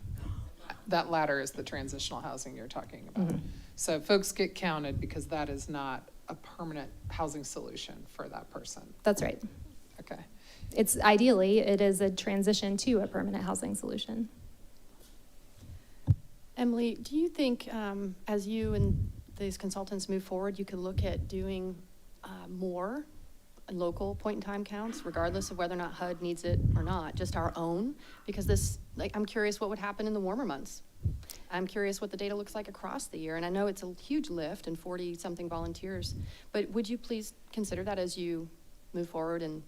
That latter is the transitional housing you're talking about. Mm-hmm. So folks get counted because that is not a permanent housing solution for that person. That's right. Okay. Ideally, it is a transition to a permanent housing solution. Emily, do you think as you and these consultants move forward, you could look at doing more local point-in-time counts, regardless of whether or not HUD needs it or not, just our own? Because I'm curious what would happen in the warmer months. I'm curious what the data looks like across the year, and I know it's a huge lift and 40-something volunteers, but would you please consider that as you move forward and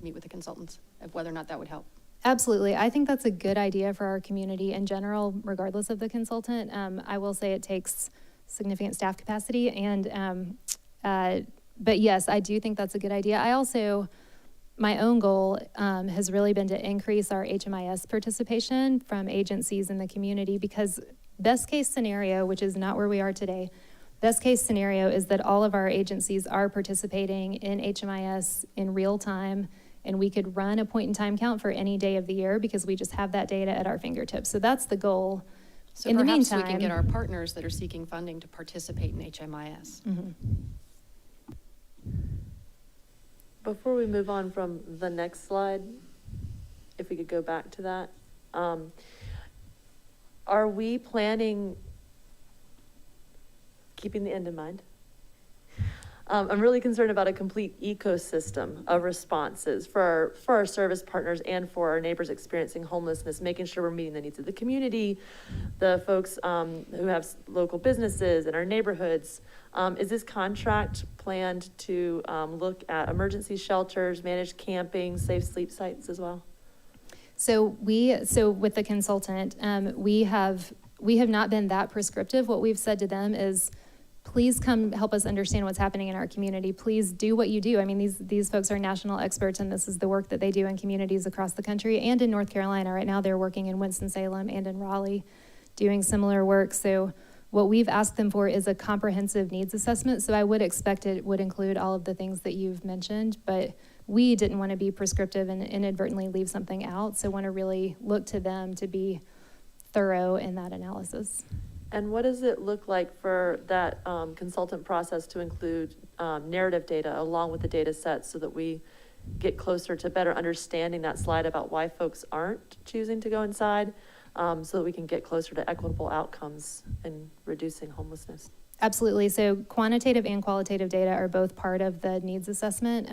meet with the consultants, of whether or not that would help? Absolutely. I think that's a good idea for our community in general, regardless of the consultant. I will say it takes significant staff capacity, but yes, I do think that's a good idea. I also, my own goal has really been to increase our HMIS participation from agencies in the community, because best case scenario, which is not where we are today, best case scenario is that all of our agencies are participating in HMIS in real time, and we could run a point in time count for any day of the year because we just have that data at our fingertips. So that's the goal. So in the perhaps meantime, we can get our partners that are seeking funding to participate in HMIS. Mm-hmm. Before we move on from the next slide, if we could go back to that, are we planning, keeping the end in mind? I'm really concerned about a complete ecosystem of responses for our service partners and for our neighbors experiencing homelessness, making sure we're meeting the needs of the community, the folks who have local businesses in our neighborhoods. Is this contract planned to look at emergency shelters, managed camping, safe sleep sites as well? So with the consultant, we have not been that prescriptive. What we've said to them is, please come help us understand what's happening in our community. Please do what you do. I mean, these folks are national experts, and this is the work that they do in communities across the country and in North Carolina. Right now, they're working in Winston-Salem and in Raleigh doing similar work. So what we've asked them for is a comprehensive needs assessment. So I would expect it would include all of the things that you've mentioned, but we didn't want to be prescriptive and inadvertently leave something out. So want to really look to them to be thorough in that analysis. And what does it look like for that consultant process to include narrative data along with the data sets, so that we get closer to better understanding that slide about why folks aren't choosing to go inside, so that we can get closer to equitable outcomes in reducing homelessness? Absolutely. So quantitative and qualitative data are both part of the needs assessment.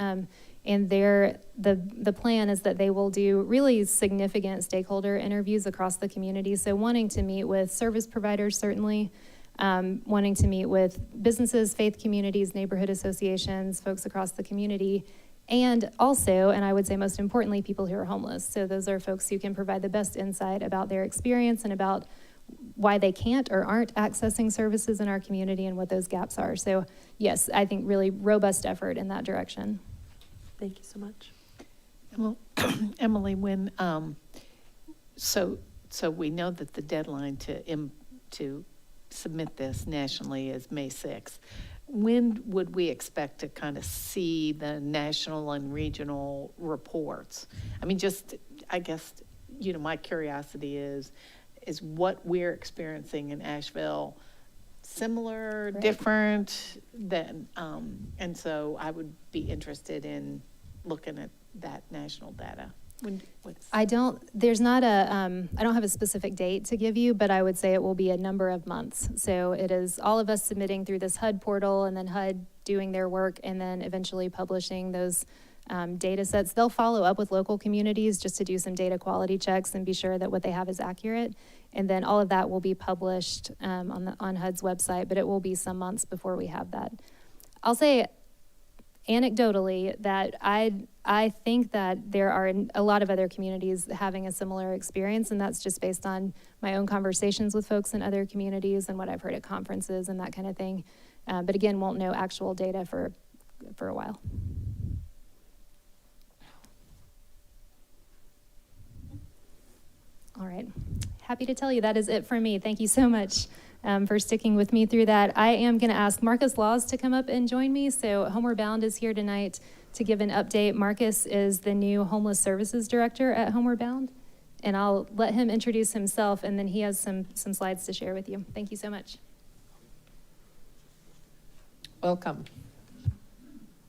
And the plan is that they will do really significant stakeholder interviews across the community. So wanting to meet with service providers, certainly, wanting to meet with businesses, faith communities, neighborhood associations, folks across the community, and also, and I would say most importantly, people who are homeless. So those are folks who can provide the best insight about their experience and about why they can't or aren't accessing services in our community and what those gaps are. So yes, I think really robust effort in that direction. Thank you so much. Well, Emily, when so we know that the deadline to submit this nationally is May 6th. When would we expect to kind of see the national and regional reports? I mean, just, I guess, my curiosity is what we're experiencing in Asheville similar, different than, and so I would be interested in looking at that national data. I don't have a specific date to give you, but I would say it will be a number of months. So it is all of us submitting through this HUD portal and then HUD doing their work and then eventually publishing those data sets. They'll follow up with local communities just to do some data quality checks and be sure that what they have is accurate. And then all of that will be published on HUD's website, but it will be some months before we have that. I'll say anecdotally that I think that there are a lot of other communities having a similar experience, and that's just based on my own conversations with folks in other communities and what I've heard at conferences and that kind of thing. But again, won't know actual data for a while. All right, happy to tell you that is it for me. Thank you so much for sticking with me through that. I am going to ask Marcus Laws to come up and join me. So Homerebound is here tonight to give an update. Marcus is the new Homeless Services Director at Homerebound, and I'll let him introduce himself, and then he has some slides to share with you. Thank you so much. Welcome.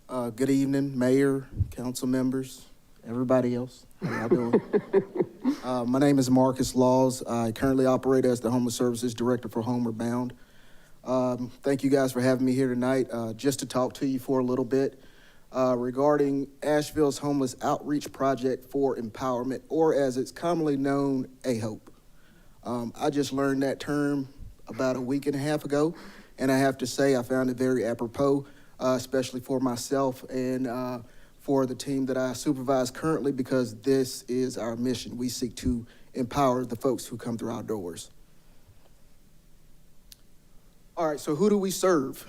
Good evening, Mayor, council members, everybody else. How y'all doing? My name is Marcus Laws. I currently operate as the Homeless Services Director for Homerebound. Thank you guys for having me here tonight. Just to talk to you for a little bit regarding Asheville's Homeless Outreach Project for Empowerment, or as it's commonly known, AHOPE. I just learned that term about a week and a half ago, and I have to say I found it very apropos, especially for myself and for the team that I supervise currently, because this is our mission. We seek to empower the folks who come through our doors. All right, so who do we serve?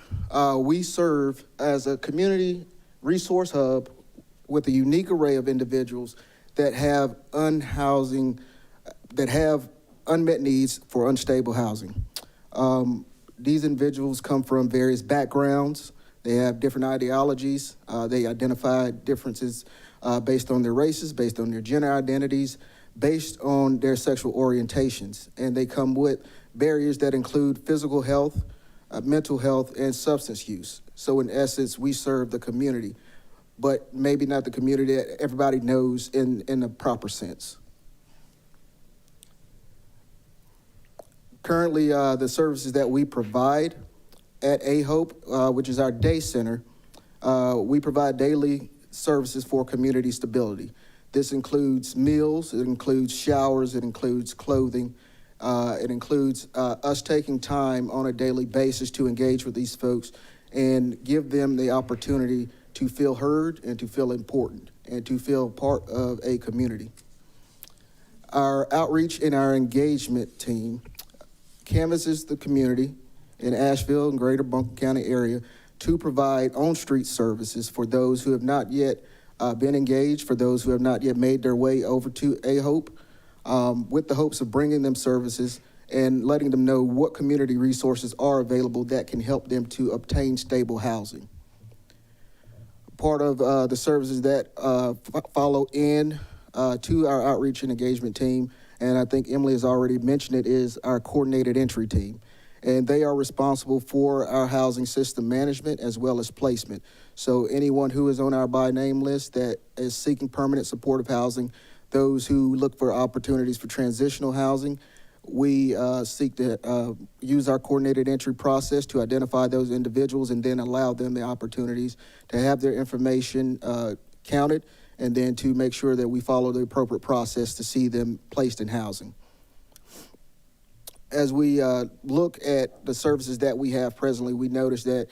We serve as a community resource hub with a unique array of individuals that have unmet needs for unstable housing. These individuals come from various backgrounds. They have different ideologies. They identify differences based on their races, based on their gender identities, based on their sexual orientations. And they come with barriers that include physical health, mental health, and substance use. So in essence, we serve the community, but maybe not the community that everybody knows in the proper sense. Currently, the services that we provide at AHOPE, which is our day center, we provide daily services for community stability. This includes meals, it includes showers, it includes clothing, it includes us taking time on a daily basis to engage with these folks and give them the opportunity to feel heard and to feel important and to feel part of a community. Our outreach and our engagement team canvasses the community in Asheville and greater Buncombe County area to provide on-street services for those who have not yet been engaged, for those who have not yet made their way over to AHOPE, with the hopes of bringing them services and letting them know what community resources are available that can help them to obtain stable housing. Part of the services that follow in to our outreach and engagement team, and I think Emily has already mentioned it, is our coordinated entry team. And they are responsible for our housing system management as well as placement. So anyone who is on our by name list that is seeking permanent supportive housing, those who look for opportunities for transitional housing, we seek to use our coordinated entry process to identify those individuals and then allow them the opportunities to have their information counted, and then to make sure that we follow the appropriate process to see them placed in housing. As we look at the services that we have presently, we notice that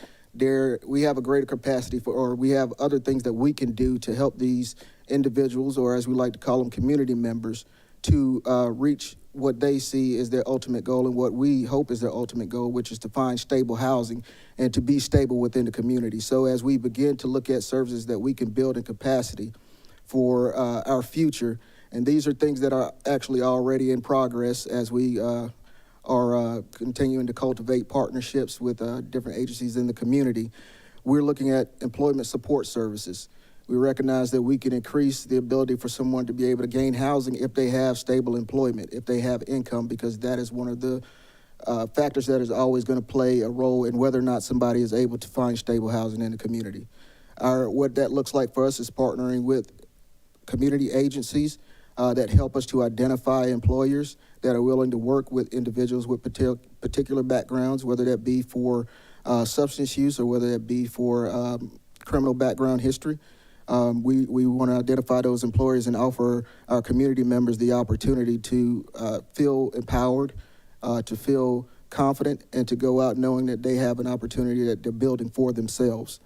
we have a greater capacity for, or we have other things that we can do to help these individuals, or as we like to call them, community members, to reach what they see as their ultimate goal and what we hope is their ultimate goal, which is to find stable housing and to be stable within the community. So as we begin to look at services that we can build in capacity for our future, and these are things that are actually already in progress as we are continuing to cultivate partnerships with different agencies in the community. We're looking at employment support services. We recognize that we can increase the ability for someone to be able to gain housing if they have stable employment, if they have income, because that is one of the factors that is always going to play a role in whether or not somebody is able to find stable housing in the community. What that looks like for us is partnering with community agencies that help us to identify employers that are willing to work with individuals with particular backgrounds, whether that be for substance use or whether that be for criminal background history. We want to identify those employers and offer our community members the opportunity to feel empowered, to feel confident, and to go out knowing that they have an opportunity that they're building for themselves.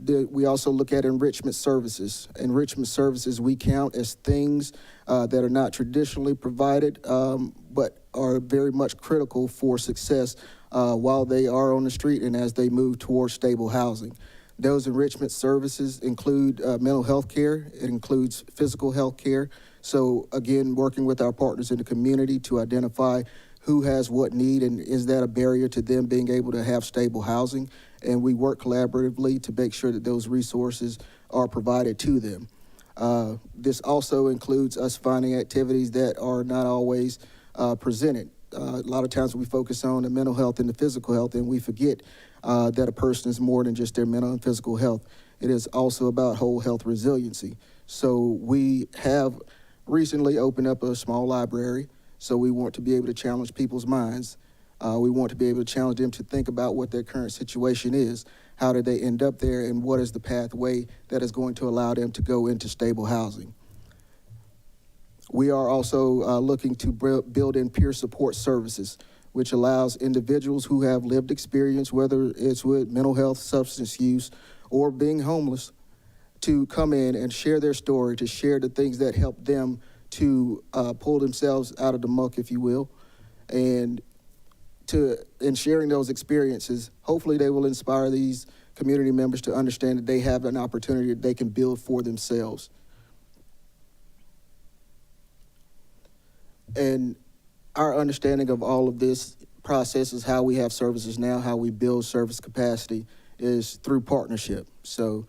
We also look at enrichment services. Enrichment services we count as things that are not traditionally provided, but are very much critical for success while they are on the street and as they move towards stable housing. Those enrichment services include mental health care. It includes physical health care. So again, working with our partners in the community to identify who has what need and is that a barrier to them being able to have stable housing. And we work collaboratively to make sure that those resources are provided to them. This also includes us finding activities that are not always presented. A lot of times we focus on the mental health and the physical health, and we forget that a person is more than just their mental and physical health. It is also about whole health resiliency. So we have recently opened up a small library, so we want to be able to challenge people's minds. We want to be able to challenge them to think about what their current situation is. How did they end up there, and what is the pathway that is going to allow them to go into stable housing? We are also looking to build in peer support services, which allows individuals who have lived experience, whether it's with mental health, substance use, or being homeless, to come in and share their story, to share the things that help them to pull themselves out of the muck, if you will. And in sharing those experiences, hopefully they will inspire these community members to understand that they have an opportunity that they can build for themselves. And our understanding of all of this process is how we have services now, how we build service capacity is through partnership. So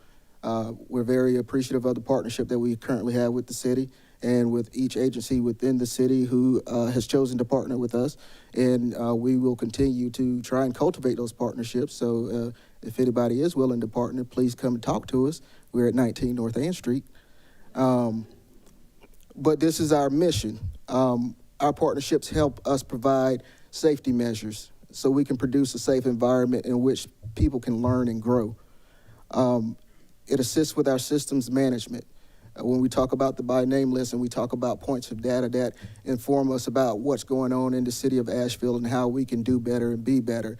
we're very appreciative of the partnership that we currently have with the city and with each agency within the city who has chosen to partner with us. And we will continue to try and cultivate those partnerships. So if anybody is willing to partner, please come and talk to us. We're at 19 North Ann Street. But this is our mission. Our partnerships help us provide safety measures so we can produce a safe environment in which people can learn and grow. It assists with our systems management. When we talk about the by name list and we talk about points of data that inform us about what's going on in the city of Asheville and how we can do better and be better,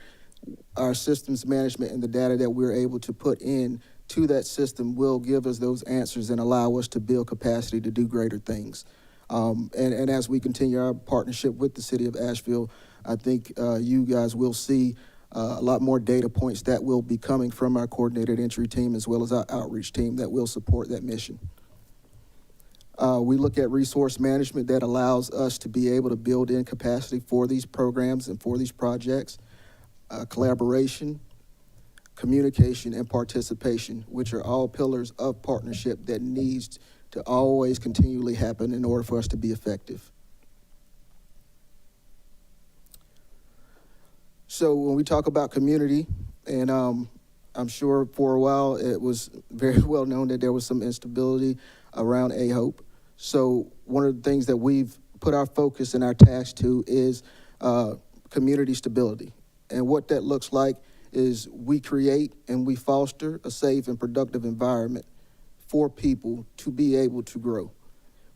our systems management and the data that we're able to put in to that system will give us those answers and allow us to build capacity to do greater things. And as we continue our partnership with the city of Asheville, I think you guys will see a lot more data points that will be coming from our coordinated entry team as well as our outreach team that will support that mission. We look at resource management that allows us to be able to build in capacity for these programs and for these projects, collaboration, communication, and participation, which are all pillars of partnership that needs to always continually happen in order for us to be effective. So when we talk about community, and I'm sure for a while it was very well known that there was some instability around A-Hope. So one of the things that we've put our focus and our task to is community stability. And what that looks like is we create and we foster a safe and productive environment for people to be able to grow.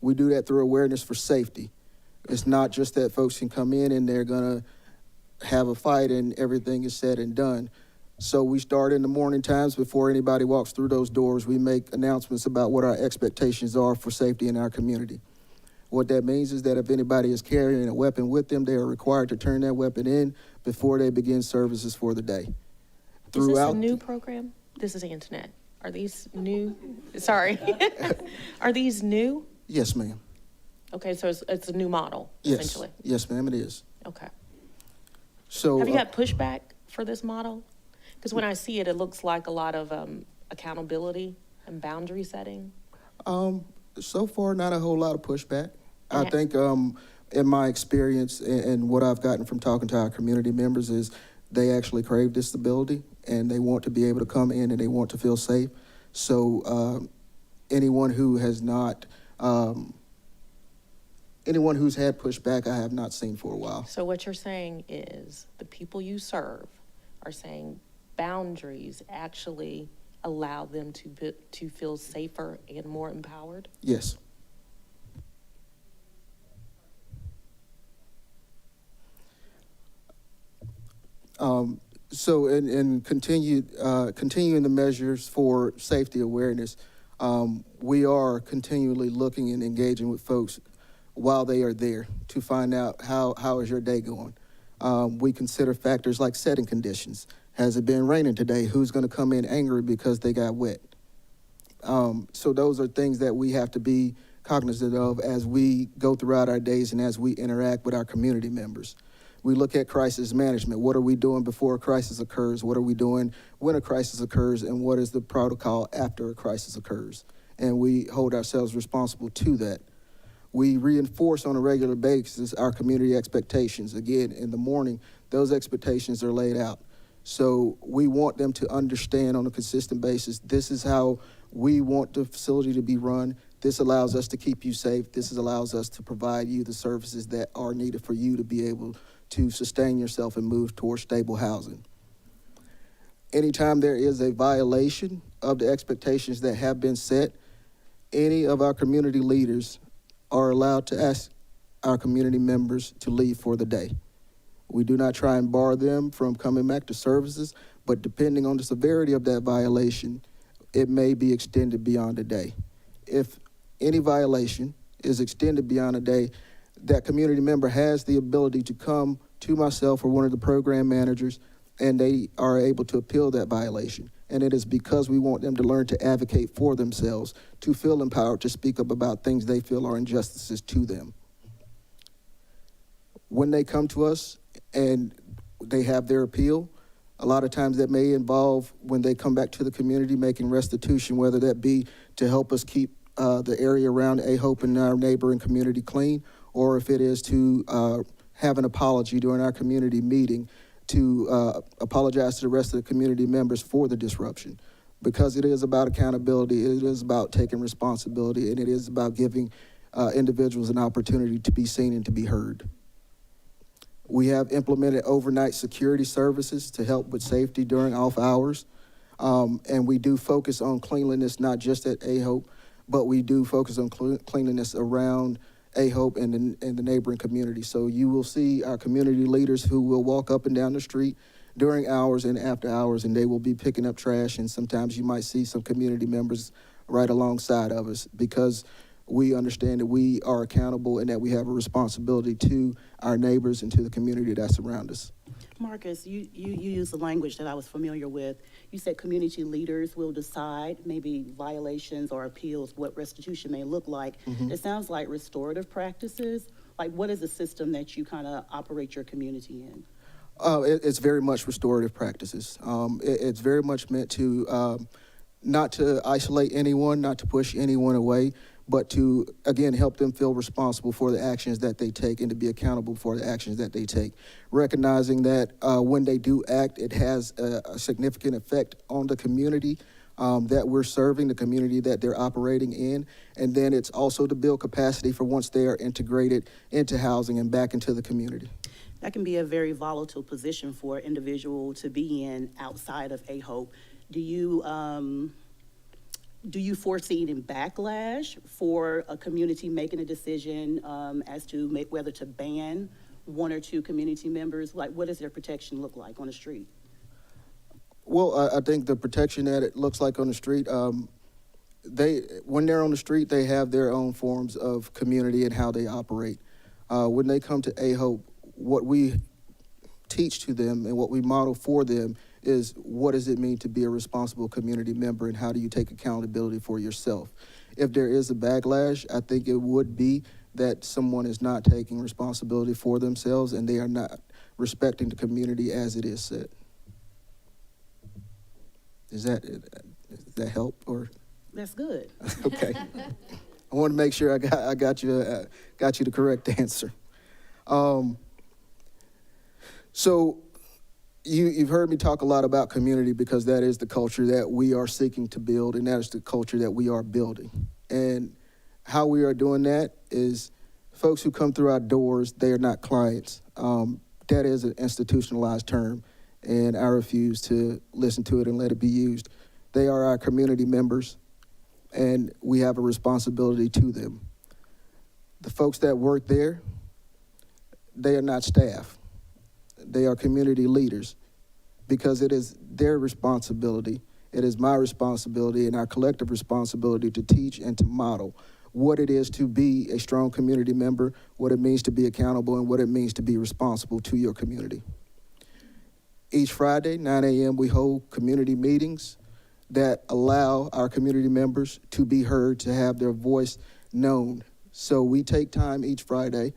We do that through awareness for safety. It's not just that folks can come in and they're gonna have a fight and everything is said and done. So we start in the morning times before anybody walks through those doors. We make announcements about what our expectations are for safety in our community. What that means is that if anybody is carrying a weapon with them, they are required to turn that weapon in before they begin services for the day. Is this a new program? This is Antoinette. Are these new? Sorry. Are these new? Yes, ma'am. Okay, so it's a new model, Yes. essentially. Yes, ma'am, it is. Okay. So Have you got pushback for this model? Because when I see it, it looks like a lot of accountability and boundary setting. So far, not a whole lot of pushback. I think in my experience and what I've gotten from talking to our community members is they actually crave this stability and they want to be able to come in and they want to feel safe. So anyone who has not, anyone who's had pushback, I have not seen for a while. So what you're saying is the people you serve are saying boundaries actually allow them to feel safer and more empowered? Yes. So in continuing the measures for safety awareness, we are continually looking and engaging with folks while they are there to find out how is your day going. We consider factors like setting conditions. Has it been raining today? Who's going to come in angry because they got wet? So those are things that we have to be cognizant of as we go throughout our days and as we interact with our community members. We look at crisis management. What are we doing before a crisis occurs? What are we doing when a crisis occurs? And what is the protocol after a crisis occurs? And we hold ourselves responsible to that. We reinforce on a regular basis our community expectations. Again, in the morning, those expectations are laid out. So we want them to understand on a consistent basis, this is how we want the facility to be run. This allows us to keep you safe. This allows us to provide you the services that are needed for you to be able to sustain yourself and move towards stable housing. Anytime there is a violation of the expectations that have been set, any of our community leaders are allowed to ask our community members to leave for the day. We do not try and bar them from coming back to services, but depending on the severity of that violation, it may be extended beyond a day. If any violation is extended beyond a day, that community member has the ability to come to myself or one of the program managers, and they are able to appeal that violation. And it is because we want them to learn to advocate for themselves, to feel empowered to speak up about things they feel are injustices to them. When they come to us and they have their appeal, a lot of times that may involve, when they come back to the community, making restitution, whether that be to help us keep the area around A-Hope and our neighboring community clean, or if it is to have an apology during our community meeting to apologize to the rest of the community members for the disruption. Because it is about accountability, it is about taking responsibility, and it is about giving individuals an opportunity to be seen and to be heard. We have implemented overnight security services to help with safety during off hours. And we do focus on cleanliness, not just at A-Hope, but we do focus on cleanliness around A-Hope and the neighboring community. So you will see our community leaders who will walk up and down the street during hours and after hours, and they will be picking up trash. And sometimes you might see some community members right alongside of us, because we understand that we are accountable and that we have a responsibility to our neighbors and to the community that surrounds us. Marcus, you used the language that I was familiar with. You said community leaders will decide maybe violations or appeals, what restitution may look like. Mm-hmm. It sounds like restorative practices. Like, what is the system that you kind of operate your community in? It's very much restorative practices. It's very much meant to not to isolate anyone, not to push anyone away, but to, again, help them feel responsible for the actions that they take and to be accountable for the actions that they take. Recognizing that when they do act, it has a significant effect on the community that we're serving, the community that they're operating in. And then it's also to build capacity for once they are integrated into housing and back into the community. That can be a very volatile position for an individual to be in outside of A-Hope. Do you foresee any backlash for a community making a decision as to whether to ban one or two community members? Like, what does their protection look like on the street? Well, I think the protection that it looks like on the street, when they're on the street, they have their own forms of community and how they operate. When they come to A-Hope, what we teach to them and what we model for them is what does it mean to be a responsible community member and how do you take accountability for yourself. If there is a backlash, I think it would be that someone is not taking responsibility for themselves and they are not respecting the community as it is set. Does that help or? That's good. Okay. I want to make sure I got you the correct answer. So you've heard me talk a lot about community because that is the culture that we are seeking to build, and that is the culture that we are building. And how we are doing that is folks who come through our doors, they are not clients. That is an institutionalized term, and I refuse to listen to it and let it be used. They are our community members, and we have a responsibility to them. The folks that work there, they are not staff. They are community leaders, because it is their responsibility, it is my responsibility and our collective responsibility to teach and to model what it is to be a strong community member, what it means to be accountable, and what it means to be responsible to your community. Each Friday, 9 a.m., we hold community meetings that allow our community members to be heard, to have their voice known. So we take time each Friday.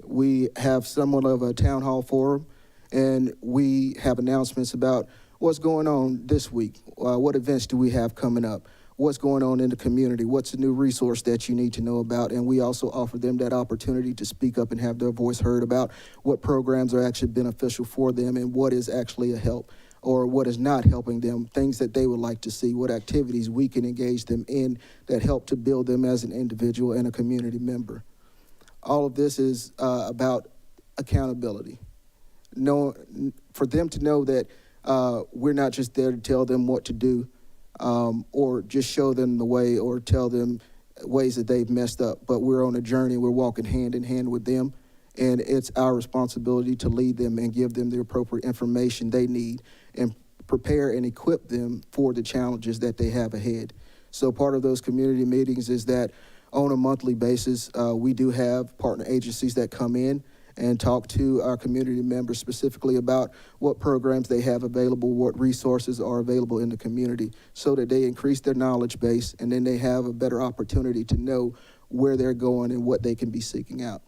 We have somewhat of a town hall forum, and we have announcements about what's going on this week. What events do we have coming up? What's going on in the community? What's a new resource that you need to know about? And we also offer them that opportunity to speak up and have their voice heard about what programs are actually beneficial for them and what is actually a help or what is not helping them, things that they would like to see, what activities we can engage them in that help to build them as an individual and a community member. All of this is about accountability. For them to know that we're not just there to tell them what to do or just show them the way or tell them ways that they've messed up, but we're on a journey, we're walking hand in hand with them, and it's our responsibility to lead them and give them the appropriate information they need and prepare and equip them for the challenges that they have ahead. So part of those community meetings is that on a monthly basis, we do have partner agencies that come in and talk to our community members specifically about what programs they have available, what resources are available in the community, so that they increase their knowledge base and then they have a better opportunity to know where they're going and what they can be seeking out.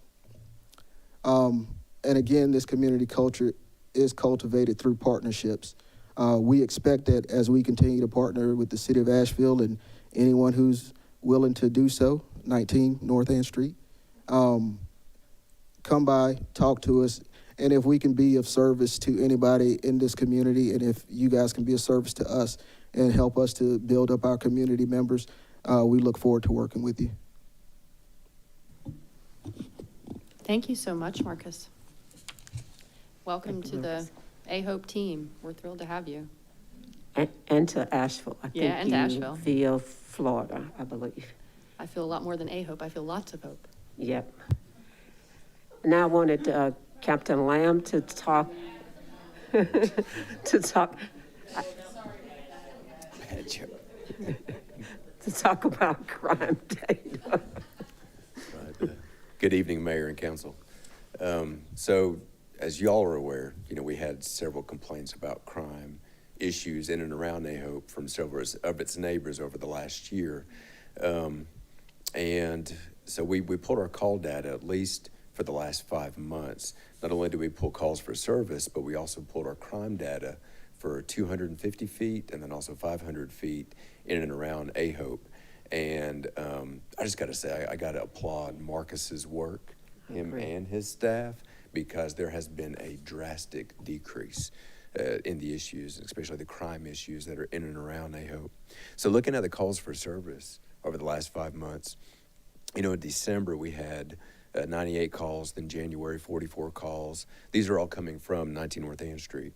And again, this community culture is cultivated through partnerships. We expect that as we continue to partner with the city of Asheville and anyone who's willing to do so, 19 North End Street, come by, talk to us, and if we can be of service to anybody in this community, and if you guys can be of service to us and help us to build up our community members, we look forward to working with you. Thank you so much, Marcus. Welcome to the A-Hope team. We're thrilled to have you. And to Asheville. I Yeah, think and to you Asheville. via Florida, I believe. I feel a lot more than A-Hope. I feel lots of hope. Yep. Now I wanted Captain Lamb to talk, to talk about crime data. Good evening, Mayor and Council. So, as y'all are aware, we had several complaints about crime issues in and around A-Hope from several of its neighbors over the last year. And so we pulled our call data at least for the last 5 months. Not only did we pull calls for service, but we also pulled our crime data for 250 feet and then also 500 feet in and around A-Hope. And I just got to say, I got to applaud Marcus's work, him and his staff, because there has been a drastic decrease in the issues, especially the crime issues that are in and around A-Hope. So looking at the calls for service over the last 5 months, in December we had 98 calls, then January 44 calls. These are all coming from 19 North End Street.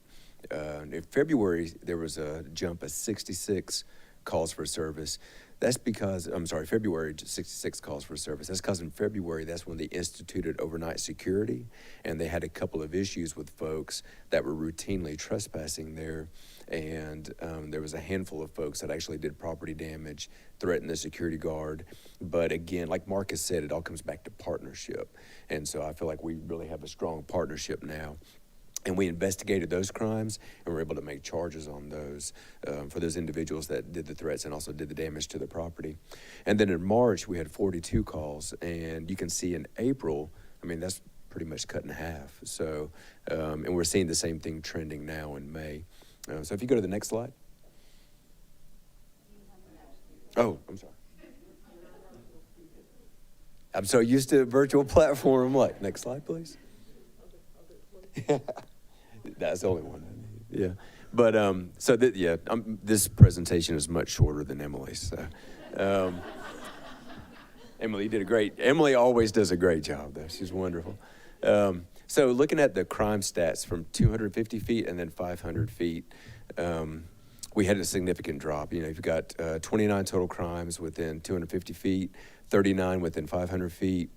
In February, there was a jump of 66 calls for service. That's because, February, 66 calls for service. That's because in February, that's when they instituted overnight security, and they had a couple of issues with folks that were routinely trespassing there, and there was a handful of folks that actually did property damage, threatened the security guard. But again, like Marcus said, it all comes back to partnership, and so I feel like we really have a strong partnership now. And we investigated those crimes and were able to make charges on those for those individuals that did the threats and also did the damage to the property. And then in March, we had 42 calls. And you can see in April, that's pretty much cut in half. So, and we're seeing the same thing trending now in May. So if you go to the next slide. Oh, I'm sorry. I'm so used to a virtual platform. Next slide, please. That's the only one. Yeah. But, this presentation is much shorter than Emily's. So, Emily always does a great job, though. She's wonderful. So looking at the crime stats from 250 feet and then 500 feet, we had a significant drop. You know, you've got 29 total crimes within 250 feet, 39 within 500 feet,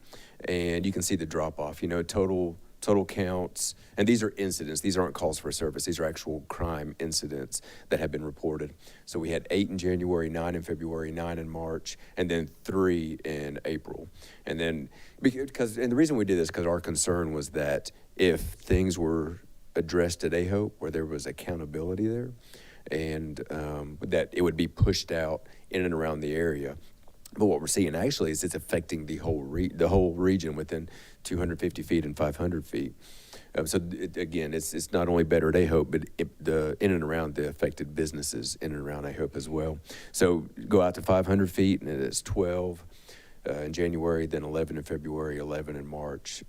and you can see the drop off. You know, total counts, and these are incidents. These aren't calls for service. These are actual crime incidents that have been reported. So we had 8 in January, 9 in February, 9 in March, and then 3 in April. And then, and the reason we did this, because our concern was that if things were addressed at AHOPE, where there was accountability there, and that it would be pushed out in and around the area. But what we're seeing actually is it's affecting the whole region within 250 feet and 500 feet. Again, it's not only better at AHOPE, but in and around the affected businesses in and around AHOPE as well. So go out to 500 feet, and it's 12 in January, then 11 in February, 11 in March,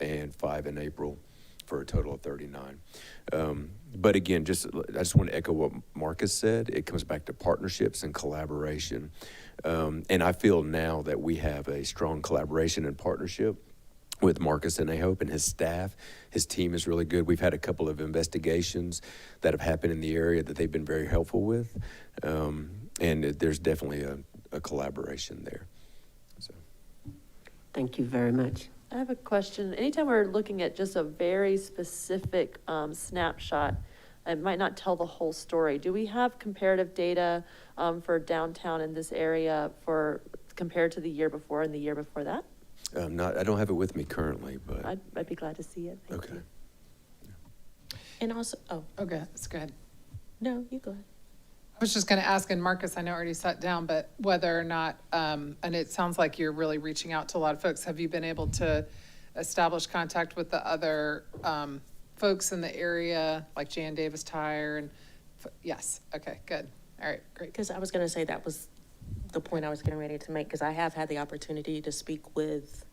and 5 in April, for a total of 39. But again, I just want to echo what Marcus said. It comes back to partnerships and collaboration. And I feel now that we have a strong collaboration and partnership with Marcus and AHOPE and his staff. His team is really good. We've had a couple of investigations that have happened in the area that they've been very helpful with. And there's definitely a collaboration there. So. Thank you very much. I have a question. Anytime we're looking at just a very specific snapshot, it might not tell the whole story. Do we have comparative data for downtown in this area compared to the year before and the year before that? I don't have it with me currently, but I'd be glad to see it. Thank you. And also, Okay, that's good. no, you go ahead. I was just going to ask, and Marcus, I know already sat down, but whether or not, and it sounds like you're really reaching out to a lot of folks. Have you been able to establish contact with the other folks in the area, like Jan Davis Tire? And yes, okay, good. All right, great. Because I was going to say that was the point I was getting ready to make, because I have had the opportunity to speak with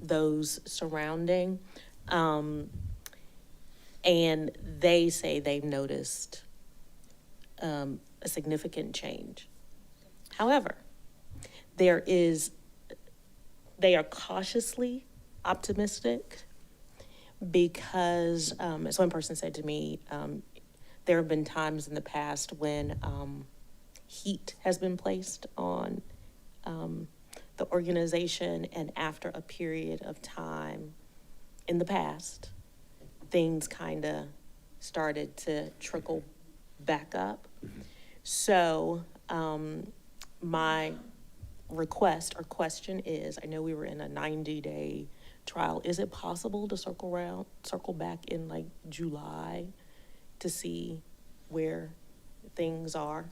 those surrounding, and they say they've noticed a significant change. However, they are cautiously optimistic because, as one person said to me, there have been times in the past when heat has been placed on the organization, and after a period of time in the past, things kind of started to trickle back up. So my request or question is, I know we were in a 90-day trial. Is it possible to circle back in like July to see where things are?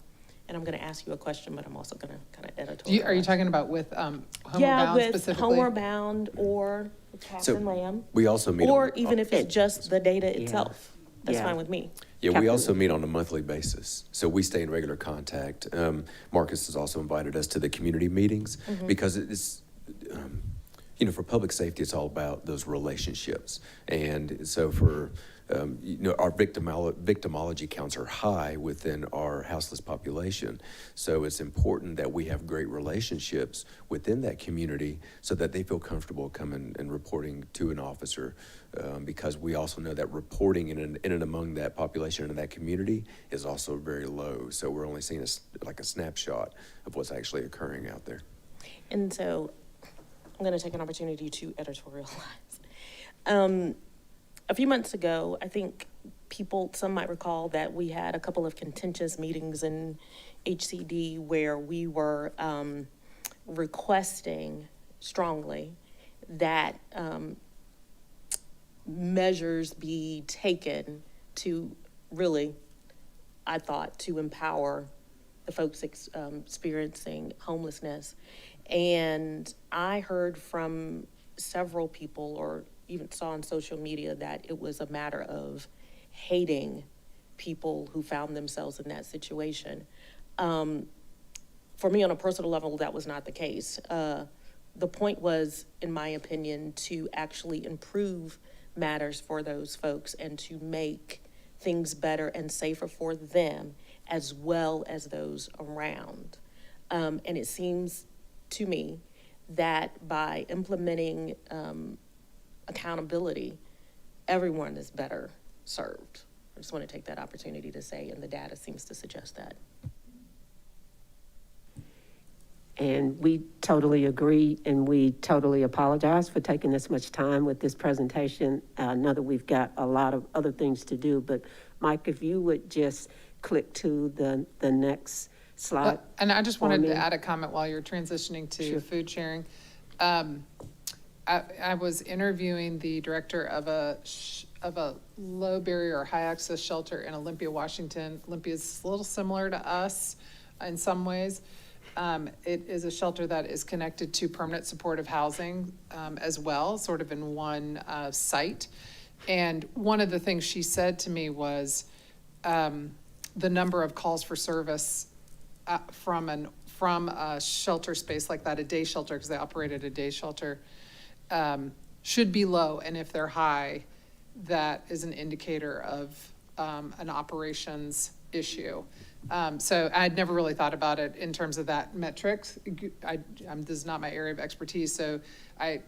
And I'm going to ask you a question, but I'm also going to kind of editorialize. Are you talking about with Homerebound yeah, with specifically? Homeward or Captain Lamb. We also meet or even if it's just the data itself. That's fine with me. Yeah, we also meet on a monthly basis. So we stay in regular contact. Marcus has also invited us to the community meetings because it's, for public safety, it's all about those relationships. And so for, our victimology counts are high within our houseless population. So it's important that we have great relationships within that community so that they feel comfortable coming and reporting to an officer, because we also know that reporting in and among that population and that community is also very low. So we're only seeing a snapshot of what's actually occurring out there. And so I'm going to take an opportunity to editorialize. A few months ago, I think some might recall that we had a couple of contentious meetings in HCD where we were requesting strongly that measures be taken to really, I thought, to empower the folks experiencing homelessness. And I heard from several people, or even saw on social media, that it was a matter of hating people who found themselves in that situation. For me, on a personal level, that was not the case. The point was, in my opinion, to actually improve matters for those folks and to make things better and safer for them as well as those around. And it seems to me that by implementing accountability, everyone is better served. I just want to take that opportunity to say, and the data seems to suggest that. And we totally agree, and we totally apologize for taking this much time with this presentation. I know that we've got a lot of other things to do, but Mike, if you would just click to the next slide. And I just wanted for me. to add a comment while you're transitioning to Sure. food sharing. I was interviewing the director of a low barrier or high access shelter in Olympia, Washington. Olympia is a little similar to us in some ways. It is a shelter that is connected to permanent supportive housing as well, sort of in one site. And one of the things she said to me was the number of calls for service from a shelter space like that, a day shelter, because they operated a day shelter, should be low. And if they're high, that is an indicator of an operations issue. So I'd never really thought about it in terms of that metrics. This is not my area of expertise, so I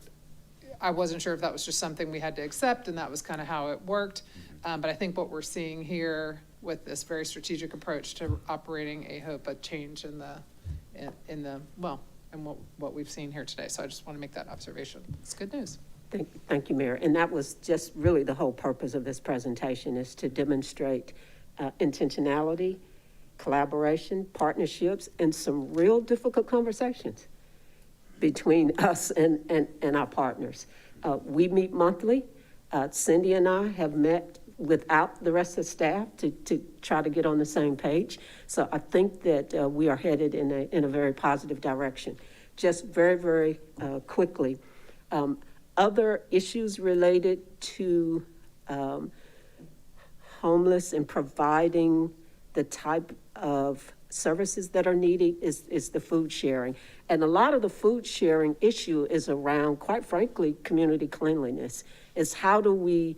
wasn't sure if that was just something we had to accept, and that was kind of how it worked. But I think what we're seeing here with this very strategic approach to operating AHOPE, a change in what we've seen here today. So I just want to make that observation. It's good news. Thank you, Mayor. And that was just really the whole purpose of this presentation, is to demonstrate intentionality, collaboration, partnerships, and some real difficult conversations between us and our partners. We meet monthly. Cindy and I have met without the rest of the staff to try to get on the same page. So I think that we are headed in a very positive direction. Just very, very quickly, other issues related to homeless and providing the type of services that are needed is the food sharing. And a lot of the food sharing issue is around, quite frankly, community cleanliness. Is how do we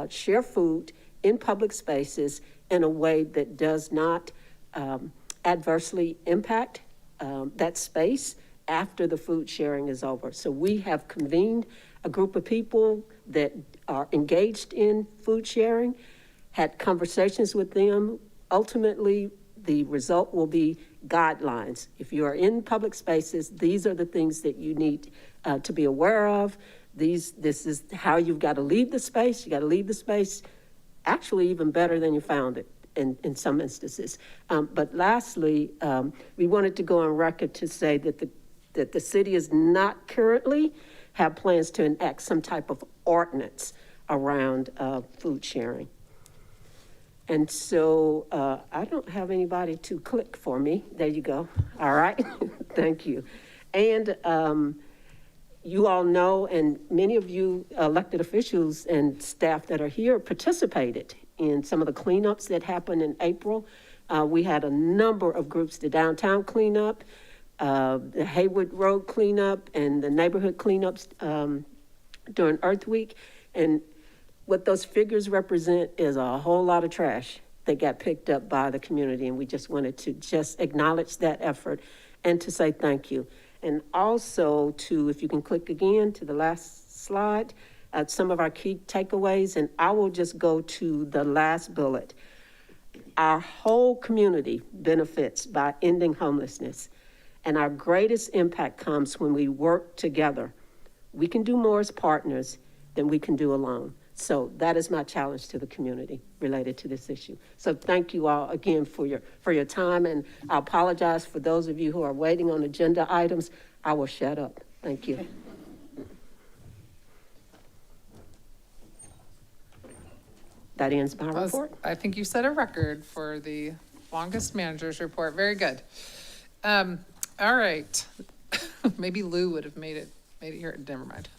share food in public spaces in a way that does not adversely impact that space after the food sharing is over. So we have convened a group of people that are engaged in food sharing, had conversations with them. Ultimately, the result will be guidelines. If you are in public spaces, these are the things that you need to be aware of. This is how you've got to leave the space. You got to leave the space actually even better than you found it in some instances. But lastly, we wanted to go on record to say that the city is not currently have plans to enact some type of ordinance around food sharing. And so I don't have anybody to click for me. There you go. All right. Thank you. And you all know, and many of you elected officials and staff that are here participated in some of the cleanups that happened in April. We had a number of groups, the downtown cleanup, the Haywood Road cleanup, and the neighborhood cleanups during Earth Week. And what those figures represent is a whole lot of trash that got picked up by the community. And we just wanted to just acknowledge that effort and to say thank you. And also to, if you can click again to the last slide, some of our key takeaways, and I will just go to the last bullet. Our whole community benefits by ending homelessness, and our greatest impact comes when we work together. We can do more as partners than we can do alone. So that is my challenge to the community related to this issue. So thank you all again for your time, and I apologize for those of you who are waiting on agenda items. I will shut up. Thank you. That ends my report. I think you set a record for the longest manager's report. Very good. All right. Maybe Lou would have made it here. Never mind.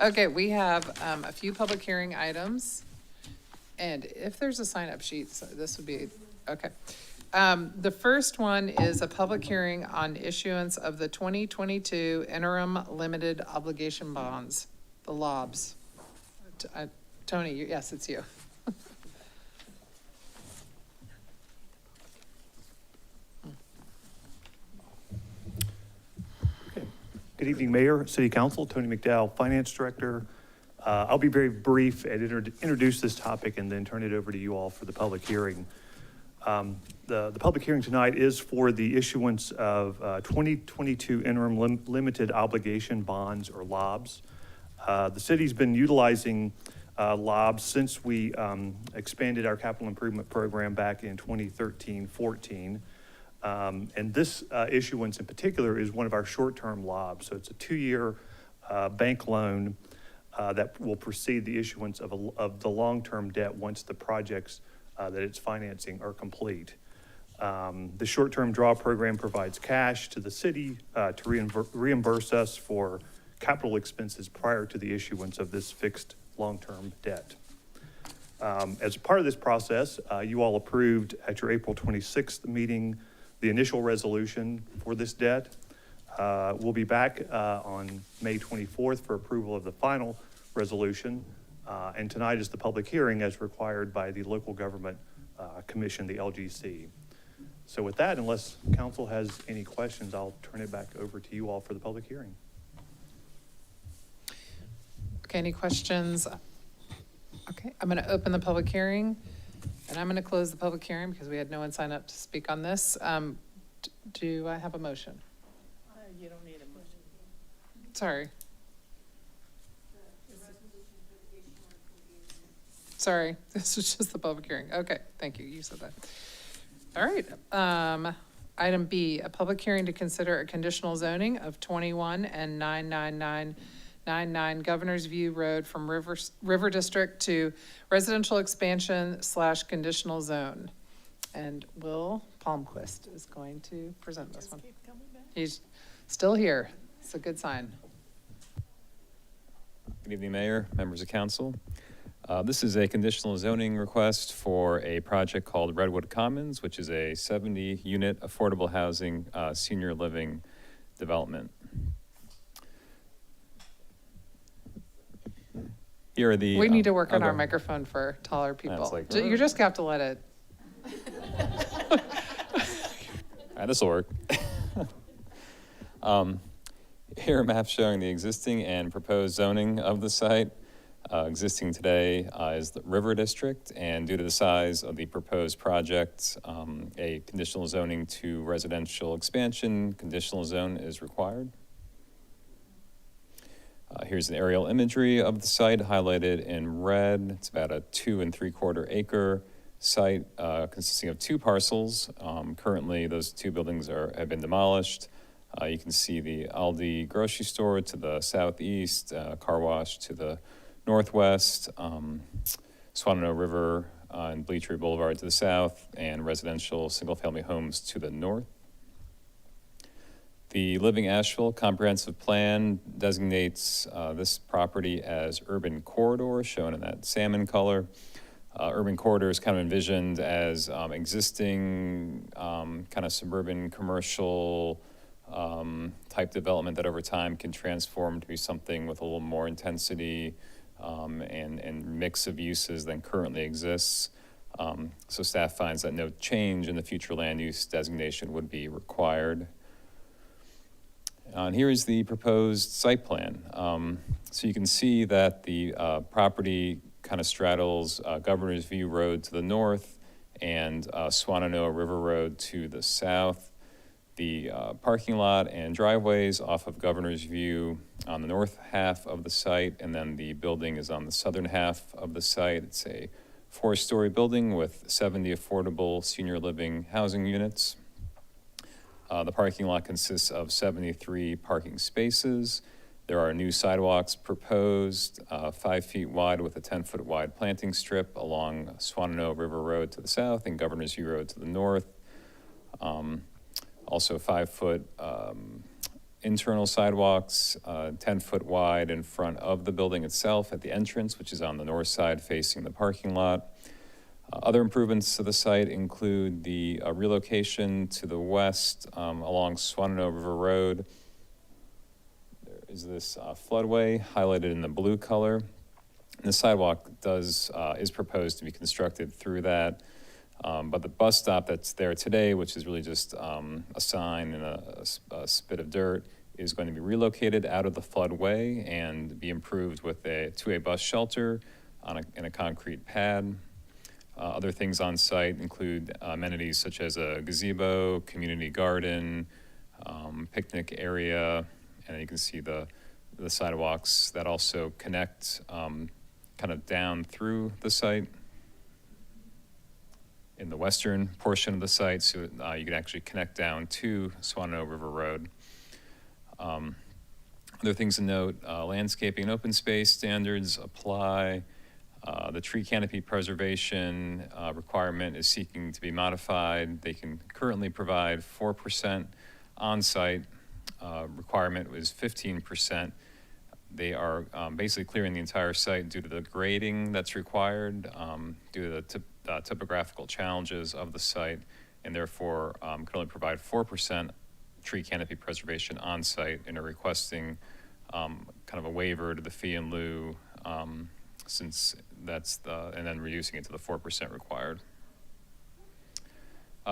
Okay, we have a few public hearing items. And if there's a sign-up sheet, so this would be, okay. The first one is a public hearing on issuance of the 2022 Interim Limited Obligation Bonds, the Lobs. Tony, yes, it's you. Good evening, Mayor, City Council, Tony McDowell, Finance Director. I'll be very brief and introduce this topic and then turn it over to you all for the public hearing. The public hearing tonight is for the issuance of 2022 interim limited obligation bonds, or Lobs. The city's been utilizing Lobs since we expanded our capital improvement program back in 2013-14. And this issuance in particular is one of our short-term Lobs. So it's a 2-year bank loan that will precede the issuance of the long-term debt once the projects that it's financing are complete. The short-term draw program provides cash to the city to reimburse us for capital expenses prior to the issuance of this fixed long-term debt. As a part of this process, you all approved at your April 26th meeting the initial resolution for this debt. We'll be back on May 24th for approval of the final resolution. And tonight is the public hearing as required by the local government commission, the LGC. So with that, unless council has any questions, I'll turn it back over to you all for the public hearing. Okay, any questions? Okay, I'm going to open the public hearing, and I'm going to close the public hearing because we had no one sign up to speak on this. Do I have a motion? You don't need a motion. Sorry. Sorry, this was just the public hearing. Okay, thank you, you said that. All right, item B, a public hearing to consider a conditional zoning of 21 and 99999 Governor's View Road from River District to residential expansion / conditional zone. And Will Palmquist is going to present this one. He's still here. It's a good sign. Good evening, Mayor, members of council. This is a conditional zoning request for a project called Redwood Commons, which is a 70-unit affordable housing senior living development. Here are the. We need to work on our microphone for taller people. Like, You just have to let it. This will work. Here are maps showing the existing and proposed zoning of the site. Existing today is the River District, and due to the size of the proposed project, a conditional zoning to residential expansion conditional zone is required. Here's an aerial imagery of the site highlighted in red. It's about a 2 3/4 acre site consisting of 2 parcels. Currently, those 2 buildings have been demolished. You can see the Aldi grocery store to the southeast, car wash to the northwest, Swannanoa River and Bleachery Boulevard to the south, and residential single-family homes to the north. The Living Asheville Comprehensive Plan designates this property as urban corridor, shown in that salmon color. Urban corridor is kind of envisioned as existing kind of suburban commercial type development that over time can transform to be something with a little more intensity and mix of uses than currently exists. So staff finds that no change in the future land use designation would be required. And here is the proposed site plan. So you can see that the property kind of straddles Governor's View Road to the north and Swannanoa River Road to the south. The parking lot and driveways off of Governor's View on the north half of the site, and then the building is on the southern half of the site. It's a 4-story building with 70 affordable senior living housing units. The parking lot consists of 73 parking spaces. There are new sidewalks proposed, 5 feet wide with a 10-foot wide planting strip along Swannanoa River Road to the south and Governor's View Road to the north. Also 5-foot internal sidewalks, 10-foot wide in front of the building itself at the entrance, which is on the north side facing the parking lot. Other improvements to the site include the relocation to the west along Swannanoa River Road. There is this floodway highlighted in the blue color. The sidewalk is proposed to be constructed through that. But the bus stop that's there today, which is really just a sign and a spit of dirt, is going to be relocated out of the floodway and be improved to a bus shelter in a concrete pad. Other things on site include amenities such as a gazebo, community garden, picnic area, and you can see the sidewalks that also connect kind of down through the site in the western portion of the site, so you can actually connect down to Swannanoa River Road. Other things to note, landscaping and open space standards apply. The tree canopy preservation requirement is seeking to be modified. They can currently provide 4% on-site. Requirement was 15%. They are basically clearing the entire site due to the grading that's required, due to the topographical challenges of the site, and therefore can only provide 4% tree canopy preservation on site, and are requesting kind of a waiver to the fee in lieu, since and then reducing it to the 4% required.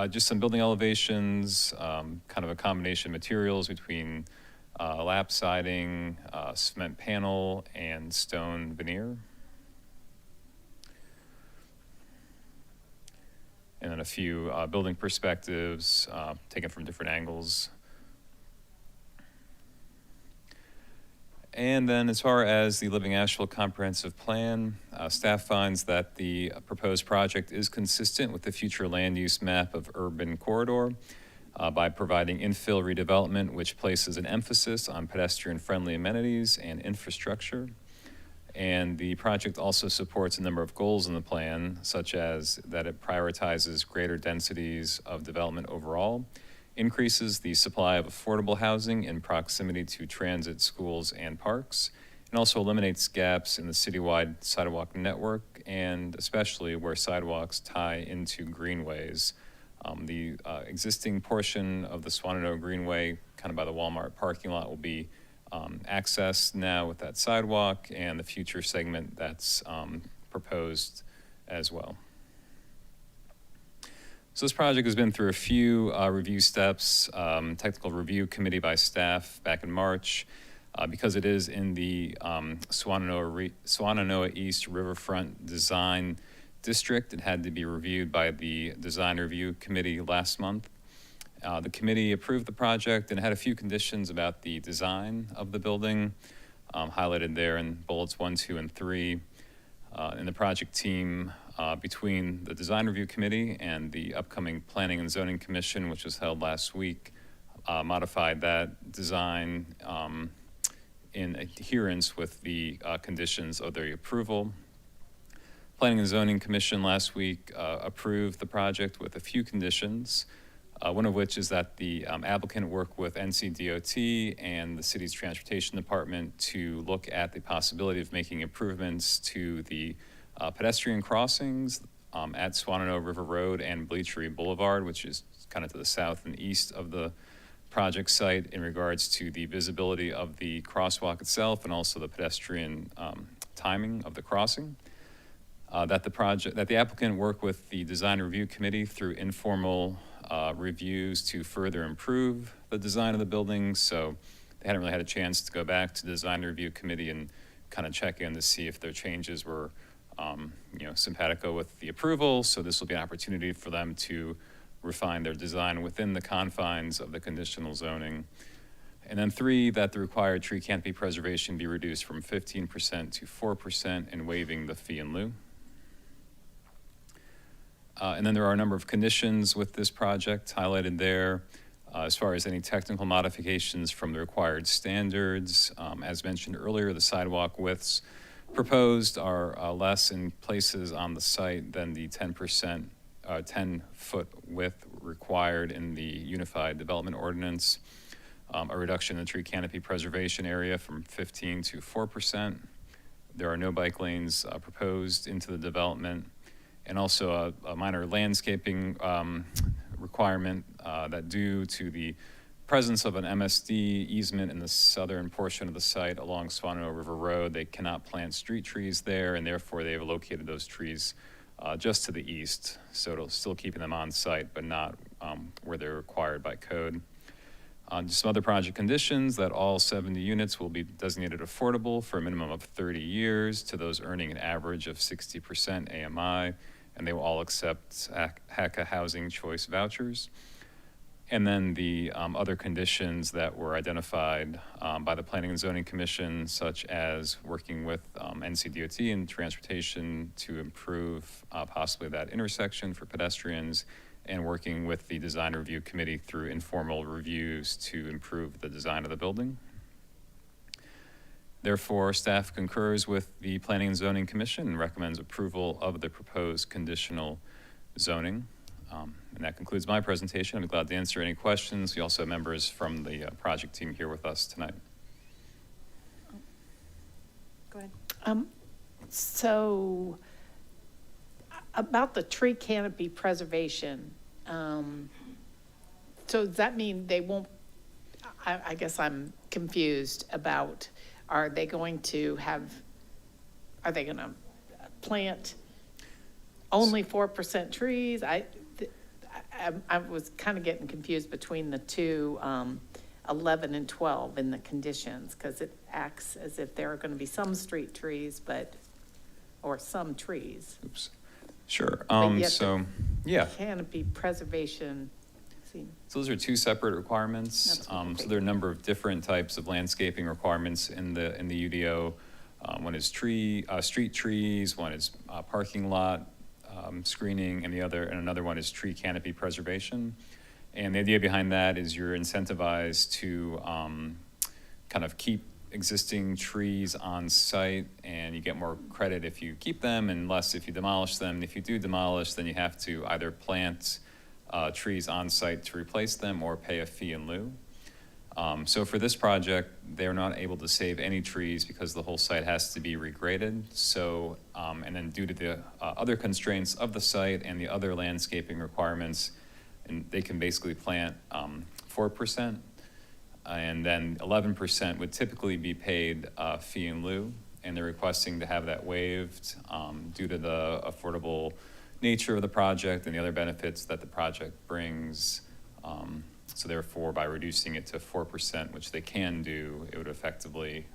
Just some building elevations, kind of a combination of materials between lap siding, cement panel, and stone veneer. And then a few building perspectives taken from different angles. And then as far as the Living Asheville Comprehensive Plan, staff finds that the proposed project is consistent with the future land use map of urban corridor by providing infill redevelopment, which places an emphasis on pedestrian-friendly amenities and infrastructure. And the project also supports a number of goals in the plan, such as that it prioritizes greater densities of development overall, increases the supply of affordable housing in proximity to transit, schools, and parks, and also eliminates gaps in the citywide sidewalk network, and especially where sidewalks tie into greenways. The existing portion of the Swannanoa Greenway, kind of by the Walmart parking lot, will be accessed now with that sidewalk, and the future segment that's proposed as well. So this project has been through a few review steps, technical review committee by staff back in March. Because it is in the Swannanoa East Riverfront Design District, it had to be reviewed by the Design Review Committee last month. The committee approved the project and had a few conditions about the design of the building, highlighted there in bullets 1, 2, and 3. And the project team, between the Design Review Committee and the upcoming Planning and Zoning Commission, which was held last week, modified that design in adherence with the conditions of their approval. Planning and Zoning Commission last week approved the project with a few conditions, one of which is that the applicant work with NCDOT and the city's transportation department to look at the possibility of making improvements to the pedestrian crossings at Swannanoa River Road and Bleachery Boulevard, which is kind of to the south and east of the project site, in regards to the visibility of the crosswalk itself and also the pedestrian timing of the crossing. That the applicant work with the Design Review Committee through informal reviews to further improve the design of the building. So they hadn't really had a chance to go back to the Design Review Committee and kind of check in to see if their changes were simpatico with the approval. So this will be an opportunity for them to refine their design within the confines of the conditional zoning. And then 3, that the required tree canopy preservation be reduced from 15% to 4%, and waiving the fee in lieu. And then there are a number of conditions with this project highlighted there, as far as any technical modifications from the required standards. As mentioned earlier, the sidewalk widths proposed are less in places on the site than the 10-foot width required in the Unified Development Ordinance. A reduction in the tree canopy preservation area from 15% to 4%. There are no bike lanes proposed into the development, and also a minor landscaping requirement that due to the presence of an MSD easement in the southern portion of the site along Swanano River Road, they cannot plant street trees there, and therefore they have located those trees just to the east, so it'll still keeping them on site, but not where they're required by code. Just some other project conditions: that all 70 units will be designated affordable for a minimum of 30 years to those earning an average of 60% AMI, and they will all accept HACA housing choice vouchers. And then the other conditions that were identified by the Planning and Zoning Commission, such as working with NCDOT and transportation to improve possibly that intersection for pedestrians, and working with the Design Review Committee through informal reviews to improve the design of the building. Therefore, staff concurs with the Planning and Zoning Commission and recommends approval of the proposed conditional zoning. And that concludes my presentation. I'm glad to answer any questions. We also have members from the project team here with us tonight. Go ahead. So about the tree canopy preservation, so does that mean they won't, I guess I'm confused about, are they going to plant only 4% trees? I was kind of getting confused between the two, 11 and 12 in the conditions, because it acts as if there are going to be some street trees, or some trees. Oops. Sure. But yet So, the yeah. canopy preservation. So those are two separate requirements. So there are a number of different types of landscaping requirements in the UDO. One is street trees, one is parking lot screening, and another one is tree canopy preservation. And the idea behind that is you're incentivized to kind of keep existing trees on site, and you get more credit if you keep them and less if you demolish them. And if you do demolish, then you have to either plant trees on site to replace them or pay a fee in lieu. So for this project, they're not able to save any trees because the whole site has to be regraded. So, and then due to the other constraints of the site and the other landscaping requirements, and they can basically plant 4%, and then 11% would typically be paid fee in lieu, and they're requesting to have that waived due to the affordable nature of the project and the other benefits that the project brings. So therefore, by reducing it to 4%, which they can do, it would effectively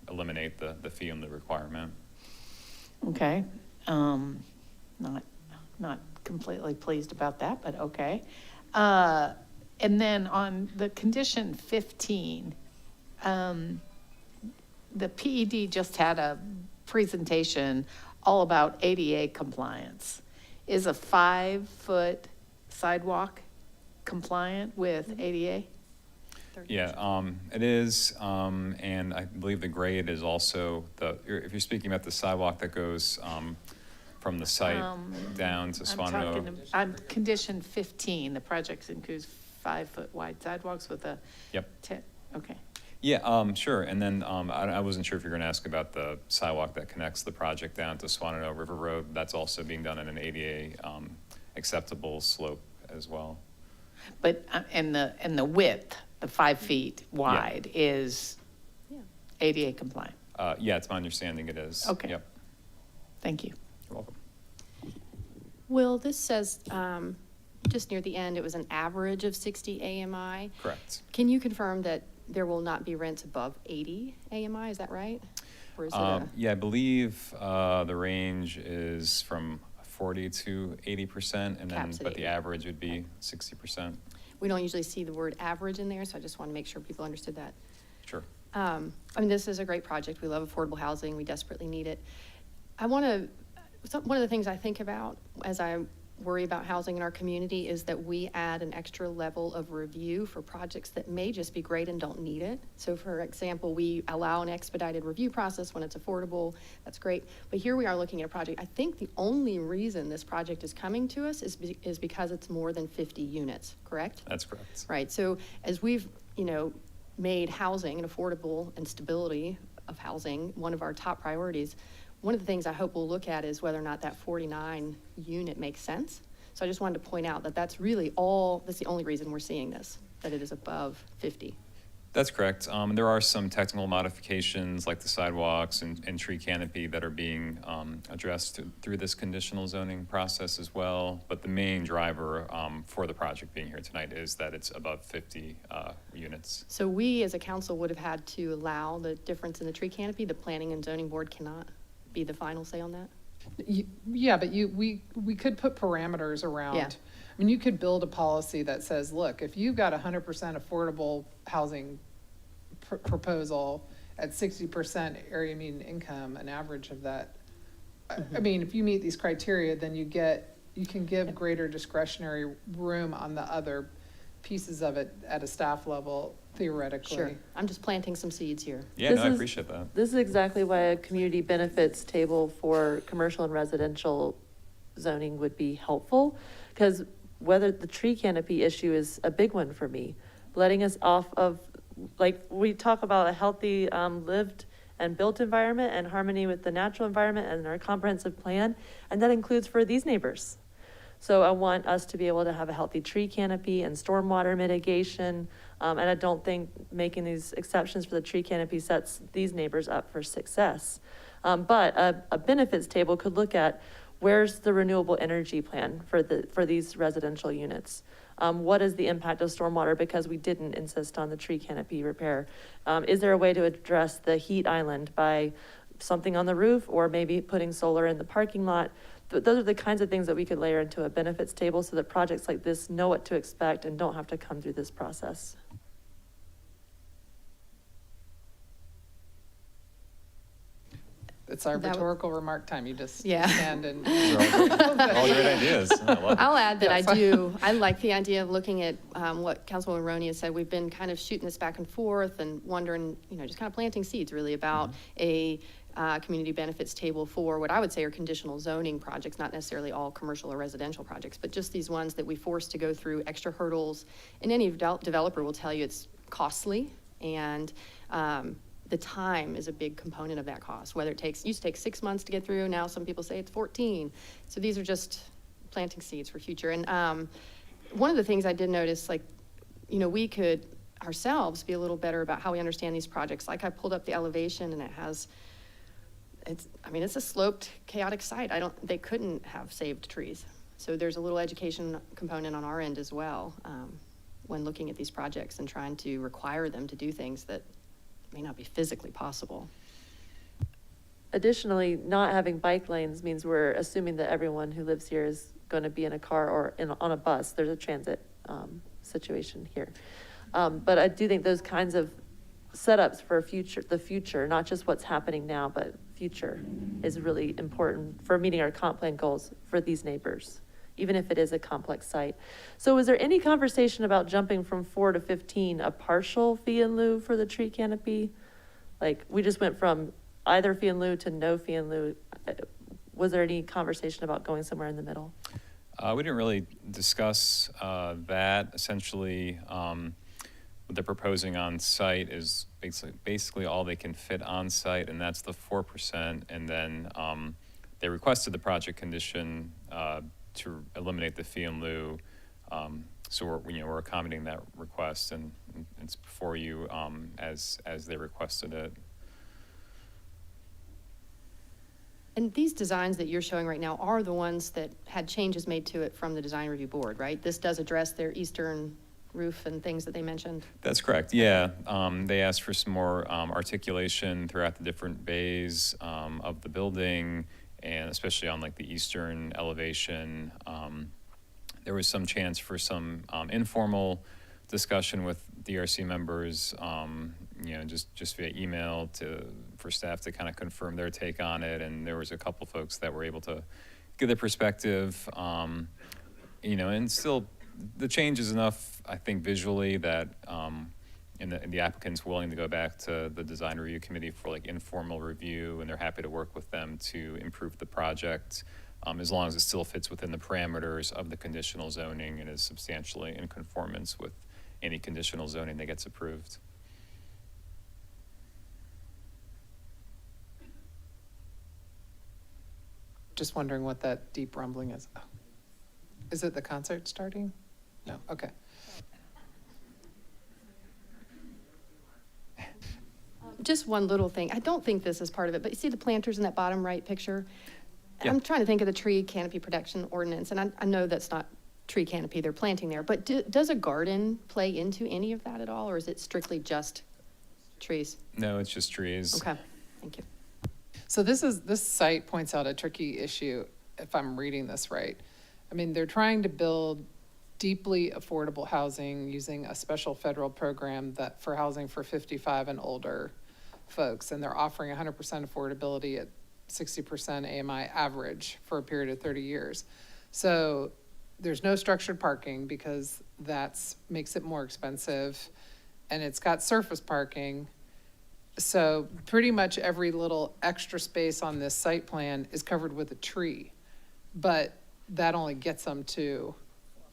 eliminate the fee in lieu requirement. Okay. Not completely pleased about that, but okay. And then on the condition 15, the PED just had a presentation all about ADA compliance. Is a 5-foot sidewalk compliant with ADA? Yeah, it is, and I believe the grade is also if you're speaking about the sidewalk that goes from the site down to Swanano. I'm condition 15, the project includes 5-foot wide sidewalks with a. Yep. Okay. Yeah, sure, and then I wasn't sure if you're gonna ask about the sidewalk that connects the project down to Swanano River Road. That's also being done in an ADA acceptable slope as well. But, and the width, the 5 feet wide is ADA compliant? Yeah, it's my understanding it is. Okay. Yep. Thank you. You're welcome. Will, this says, just near the end, it was an average of 60 AMI. Correct. Can you confirm that there will not be rents above 80 AMI, is that right? Or is it Yeah, I believe the range is from 40 to 80%, and then, but the average would be 60%. We don't usually see the word average in there, so I just want to make sure people understood that. Sure. I mean, this is a great project. We love affordable housing. We desperately need it. One of the things I think about as I worry about housing in our community is that we add an extra level of review for projects that may just be great and don't need it. So for example, we allow an expedited review process when it's affordable. That's great. But here we are looking at a project. I think the only reason this project is coming to us is because it's more than 50 units, correct? That's correct. Right. So as we've, made housing and affordable and stability of housing one of our top priorities, one of the things I hope we'll look at is whether or not that 49 unit makes sense. So I just wanted to point out that that's the only reason we're seeing this. that it is above 50. That's correct. There are some technical modifications like the sidewalks and tree canopy that are being addressed through this conditional zoning process as well. But the main driver for the project being here tonight is that it's above 50 units. So we, as a council, would have had to allow the difference in the tree canopy. The planning and zoning board cannot be the final say on that? Yeah, but we could put parameters around. Yeah. I mean, you could build a policy that says, look, if you've got 100% affordable housing proposal at 60% area median income, an average of that. I mean, if you meet these criteria, then you can give greater discretionary room on the other pieces of it at a staff level, theoretically. Sure. I'm just planting some seeds here. Yeah, no, I appreciate that. This is exactly why a community benefits table for commercial and residential zoning would be helpful, because whether the tree canopy issue is a big one for me, letting us off of, like, we talk about a healthy lived and built environment and harmony with the natural environment and our comprehensive plan, and that includes for these neighbors. So I want us to be able to have a healthy tree canopy and stormwater mitigation, and I don't think making these exceptions for the tree canopy sets these neighbors up for success. But a benefits table could look at where's the renewable energy plan for these residential units? What is the impact of stormwater because we didn't insist on the tree canopy repair? Is there a way to address the heat island by something on the roof or maybe putting solar in the parking lot? Those are the kinds of things that we could layer into a benefits table so that projects like this know what to expect and don't have to come through this process. It's our That rhetorical remark time. You just Yeah. stand and. All great ideas. I love it. I'll add that Yeah, I like the idea of looking at what Councilwoman Roney has said. We've been kind of shooting this back and forth and wondering, just kind of planting seeds really about a community benefits table for what I would say are conditional zoning projects, not necessarily all commercial or residential projects, but just these ones that we force to go through extra hurdles. And any developer will tell you it's costly, and the time is a big component of that cost. Whether it used to take 6 months to get through, now some people say it's 14. So these are just planting seeds for future. And one of the things I did notice, we could ourselves be a little better about how we understand these projects. Like I pulled up the elevation and it's a sloped, chaotic site. They couldn't have saved trees. So there's a little education component on our end as well when looking at these projects and trying to require them to do things that may not be physically possible. Additionally, not having bike lanes means we're assuming that everyone who lives here is going to be in a car or on a bus. There's a transit situation here. But I do think those kinds of setups for the future, not just what's happening now, but future, is really important for meeting our comp plan goals for these neighbors, even if it is a complex site. So was there any conversation about jumping from 4 to 15, a partial fee in lieu for the tree canopy? Like we just went from either fee in lieu to no fee in lieu. Was there any conversation about going somewhere in the middle? We didn't really discuss that. Essentially, what they're proposing on site is basically all they can fit on site, and that's the 4%. And then they requested the project condition to eliminate the fee in lieu. So we're accommodating that request, and it's before you as they requested it. And these designs that you're showing right now are the ones that had changes made to it from the design review board, right? This does address their eastern roof and things that they mentioned. That's correct, yeah. They asked for some more articulation throughout the different bays of the building, and especially on like the eastern elevation. There was some chance for some informal discussion with DRC members, just via email for staff to kind of confirm their take on it. And there was a couple folks that were able to give their perspective, and still the change is enough, I think, visually that and the applicant's willing to go back to the design review committee for like informal review, and they're happy to work with them to improve the project as long as it still fits within the parameters of the conditional zoning and is substantially in conformance with any conditional zoning that gets approved. Just wondering what that deep rumbling is. Oh. Is it the concert starting? No, okay. Just one little thing. I don't think this is part of it, but you see the planters in that bottom right picture? Yeah. I'm trying to think of the tree canopy protection ordinance, and I know that's not tree canopy they're planting there, but does a garden play into any of that at all, or is it strictly just trees? No, it's just trees. Okay, thank you. So this site points out a tricky issue, if I'm reading this right. I mean, they're trying to build deeply affordable housing using a special federal program that for housing for 55 and older folks, and they're offering 100% affordability at 60% AMI average for a period of 30 years. So there's no structured parking because that's makes it more expensive, and it's got surface parking. So pretty much every little extra space on this site plan is covered with a tree, but that only gets them to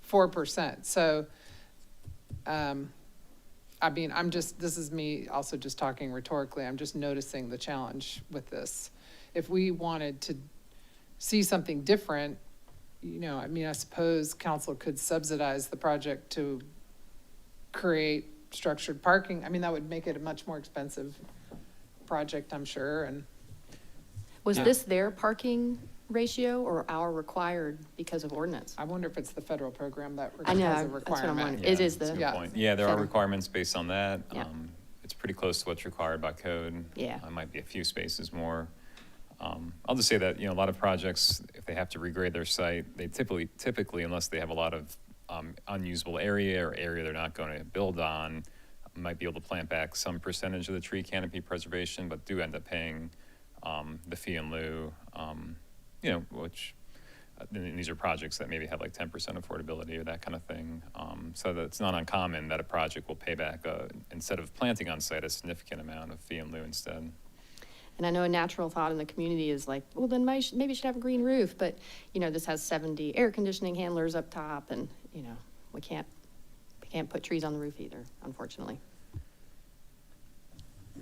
4%. So, I mean, this is me also just talking rhetorically. I'm just noticing the challenge with this. If we wanted to see something different, you know, I mean, I suppose council could subsidize the project to create structured parking. I mean, that would make it a much more expensive project, I'm sure. And Was this their parking ratio or our required because of ordinance? I wonder if it's the federal program that I know, has a that's what I'm requirement. wondering. It is That's a the, good point. Yeah, there are federal. requirements based on that. Yeah. It's pretty close to what's required by code. Yeah. It might be a few spaces more. I'll just say that, you know, a lot of projects, if they have to regrade their site, they typically, unless they have a lot of unusable area or area they're not going to build on, might be able to plant back some percentage of the tree canopy preservation, but do end up paying the fee in lieu, you know, which and these are projects that maybe have like 10% affordability or that kind of thing. So that it's not uncommon that a project will pay back, instead of planting on site, a significant amount of fee in lieu instead. and I know a natural thought in the community is like, well, then maybe it should have a green roof, but, you know, this has 70 air conditioning handlers up top, and, you know, we can't put trees on the roof either, unfortunately.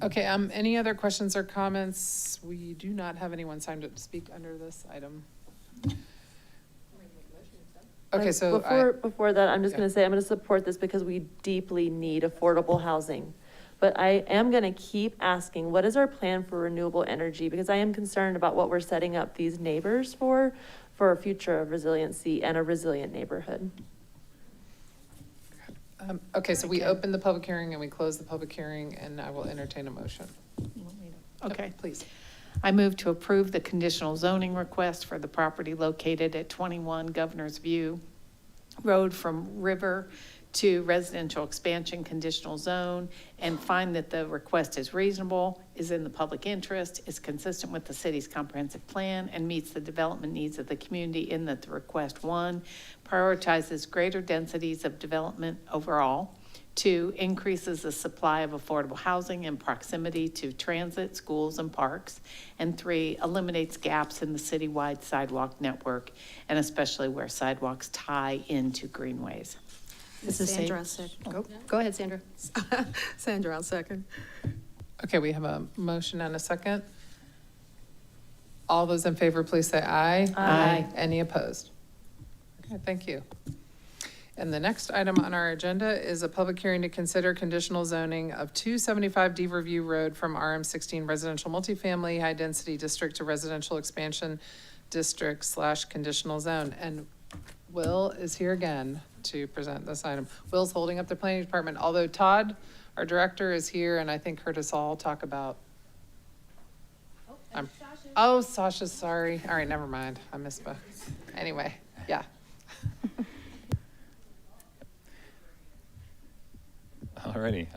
Okay, any other questions or comments? We do not have anyone signed up to speak under this item. Okay, so Before that, I'm just yeah. gonna say, I'm gonna support this because we deeply need affordable housing. But I am gonna keep asking, what is our plan for renewable energy? Because I am concerned about what we're setting up these neighbors for a future of resiliency and a resilient neighborhood. Okay, so we opened the public hearing and we closed the public hearing, and I will entertain a motion. Okay. Yep, please. I move to approve the conditional zoning request for the property located at 21 Governor's View Road from river to residential expansion conditional zone, and find that the request is reasonable, is in the public interest, is consistent with the city's comprehensive plan, and meets the development needs of the community in that the request, 1, prioritizes greater densities of development overall, 2, increases the supply of affordable housing in proximity to transit, schools, and parks, and 3, eliminates gaps in the citywide sidewalk network, and especially where sidewalks tie into greenways. This is Sandra, Sa- second. Go ahead, Sandra. Sandra, I'll second. Okay, we have a motion and a second. All those in favor, please say aye. Aye. Any opposed? Okay, thank you. And the next item on our agenda is a public hearing to consider conditional zoning of 275 Diva View Road from RM16 residential multifamily high density district to residential expansion district / conditional zone. And Will is here again to present this item. Will's holding up the planning department, although Todd, our director, is here and I think heard us all talk about. Oh, Sasha's sorry. All right, never mind. I misspoke. Anyway, yeah. Alrighty.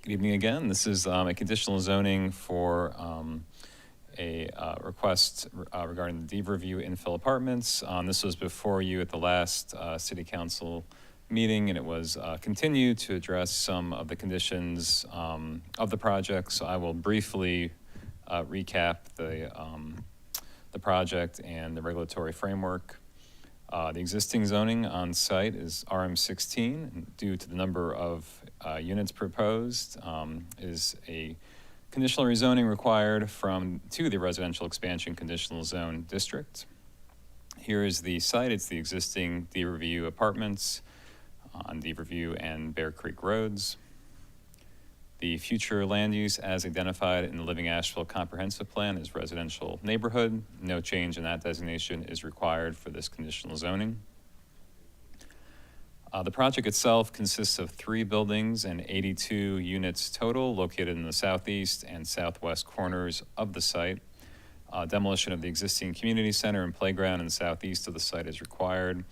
Good evening again. This is a conditional zoning for a request regarding the Diva View infill apartments. This was before you at the last city council meeting, and it was continued to address some of the conditions of the project. So I will briefly recap the project and the regulatory framework. The existing zoning on site is RM16. Due to the number of units proposed, is a conditional rezoning required to the residential expansion conditional zone district. Here is the site. It's the existing Diva View apartments on Diva View and Bear Creek Roads. The future land use as identified in the Living Asheville Comprehensive Plan is residential neighborhood. No change in that designation is required for this conditional zoning. The project itself consists of 3 buildings and 82 units total located in the southeast and southwest corners of the site. Demolition of the existing community center and playground in the southeast of the site is required.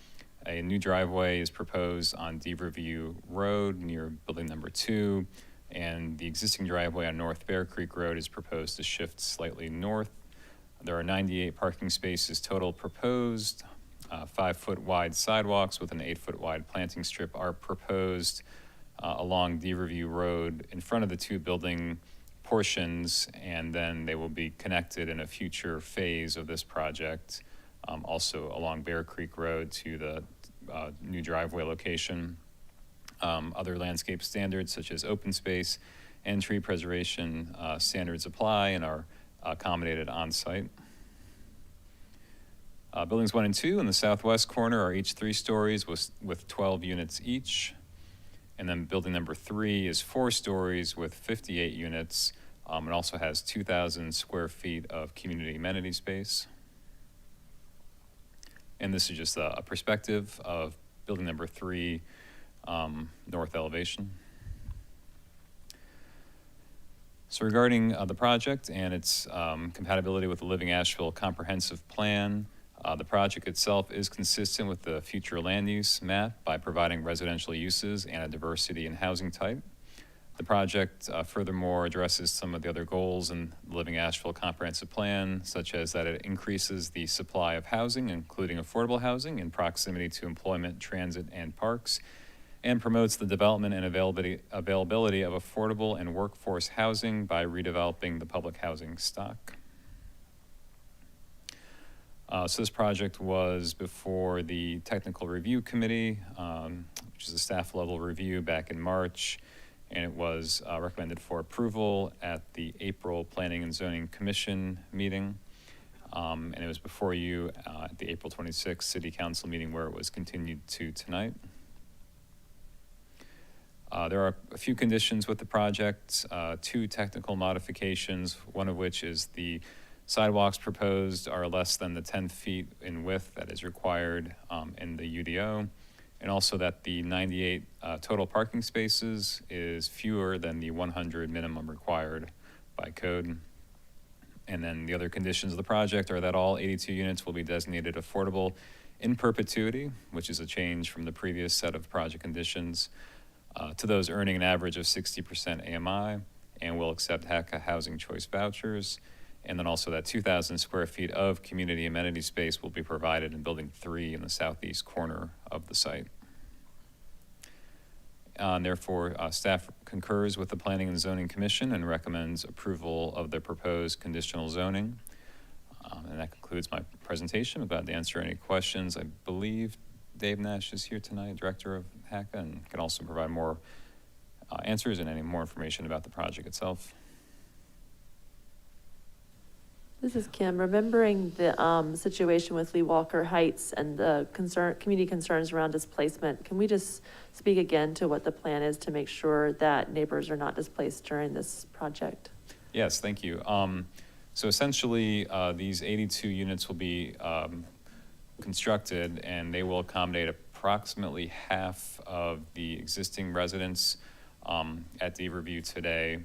A new driveway is proposed on Diva Road near building number 2, and the existing driveway on North Bear Creek Road is proposed to shift slightly north. There are 98 parking spaces total proposed. 5-foot wide sidewalks with an 8-foot wide planting strip are proposed along Diva Road in front of the 2 building portions, and then they will be connected in a future phase of this project, also along Bear Creek Road to the new driveway location. Other landscape standards such as open space and tree preservation standards apply and are accommodated on site. Buildings 1 and 2 in the southwest corner are each 3 stories with 12 units each. And then building number 3 is 4 stories with 58 units. It also has 2,000 square feet of community amenity space. And this is just a perspective of building number 3 north elevation. So regarding the project and its compatibility with the Living Asheville Comprehensive Plan, the project itself is consistent with the future land use map by providing residential uses and a diversity in housing type. The project furthermore addresses some of the other goals in the Living Asheville Comprehensive Plan, such as that it increases the supply of housing, including affordable housing in proximity to employment, transit, and parks, and promotes the development and availability of affordable and workforce housing by redeveloping the public housing stock. So this project was before the Technical Review Committee, which is a staff level review back in March, and it was recommended for approval at the April Planning and Zoning Commission meeting. And it was before you at the April 26th City Council meeting where it was continued to tonight. There are a few conditions with the project, 2 technical modifications, one of which is the sidewalks proposed are less than the 10 feet in width that is required in the UDO, and also that the 98 total parking spaces is fewer than the 100 minimum required by code. And then the other conditions of the project are that all 82 units will be designated affordable in perpetuity, which is a change from the previous set of project conditions, to those earning an average of 60% AMI, and will accept HECA housing choice vouchers. And then also that 2,000 square feet of community amenity space will be provided in building 3 in the southeast corner of the site. And therefore, staff concurs with the Planning and Zoning Commission and recommends approval of the proposed conditional zoning. And that concludes my presentation. I'm glad to answer any questions. I believe Dave Nash is here tonight, Director of HECA, and can also provide more answers and any more information about the project itself. This is Kim. Remembering the situation with Lee Walker Heights and the community concerns around displacement, can we just speak again to what the plan is to make sure that neighbors are not displaced during this project? Yes, thank you. So essentially, these 82 units will be constructed, and they will accommodate approximately half of the existing residents at Diva today.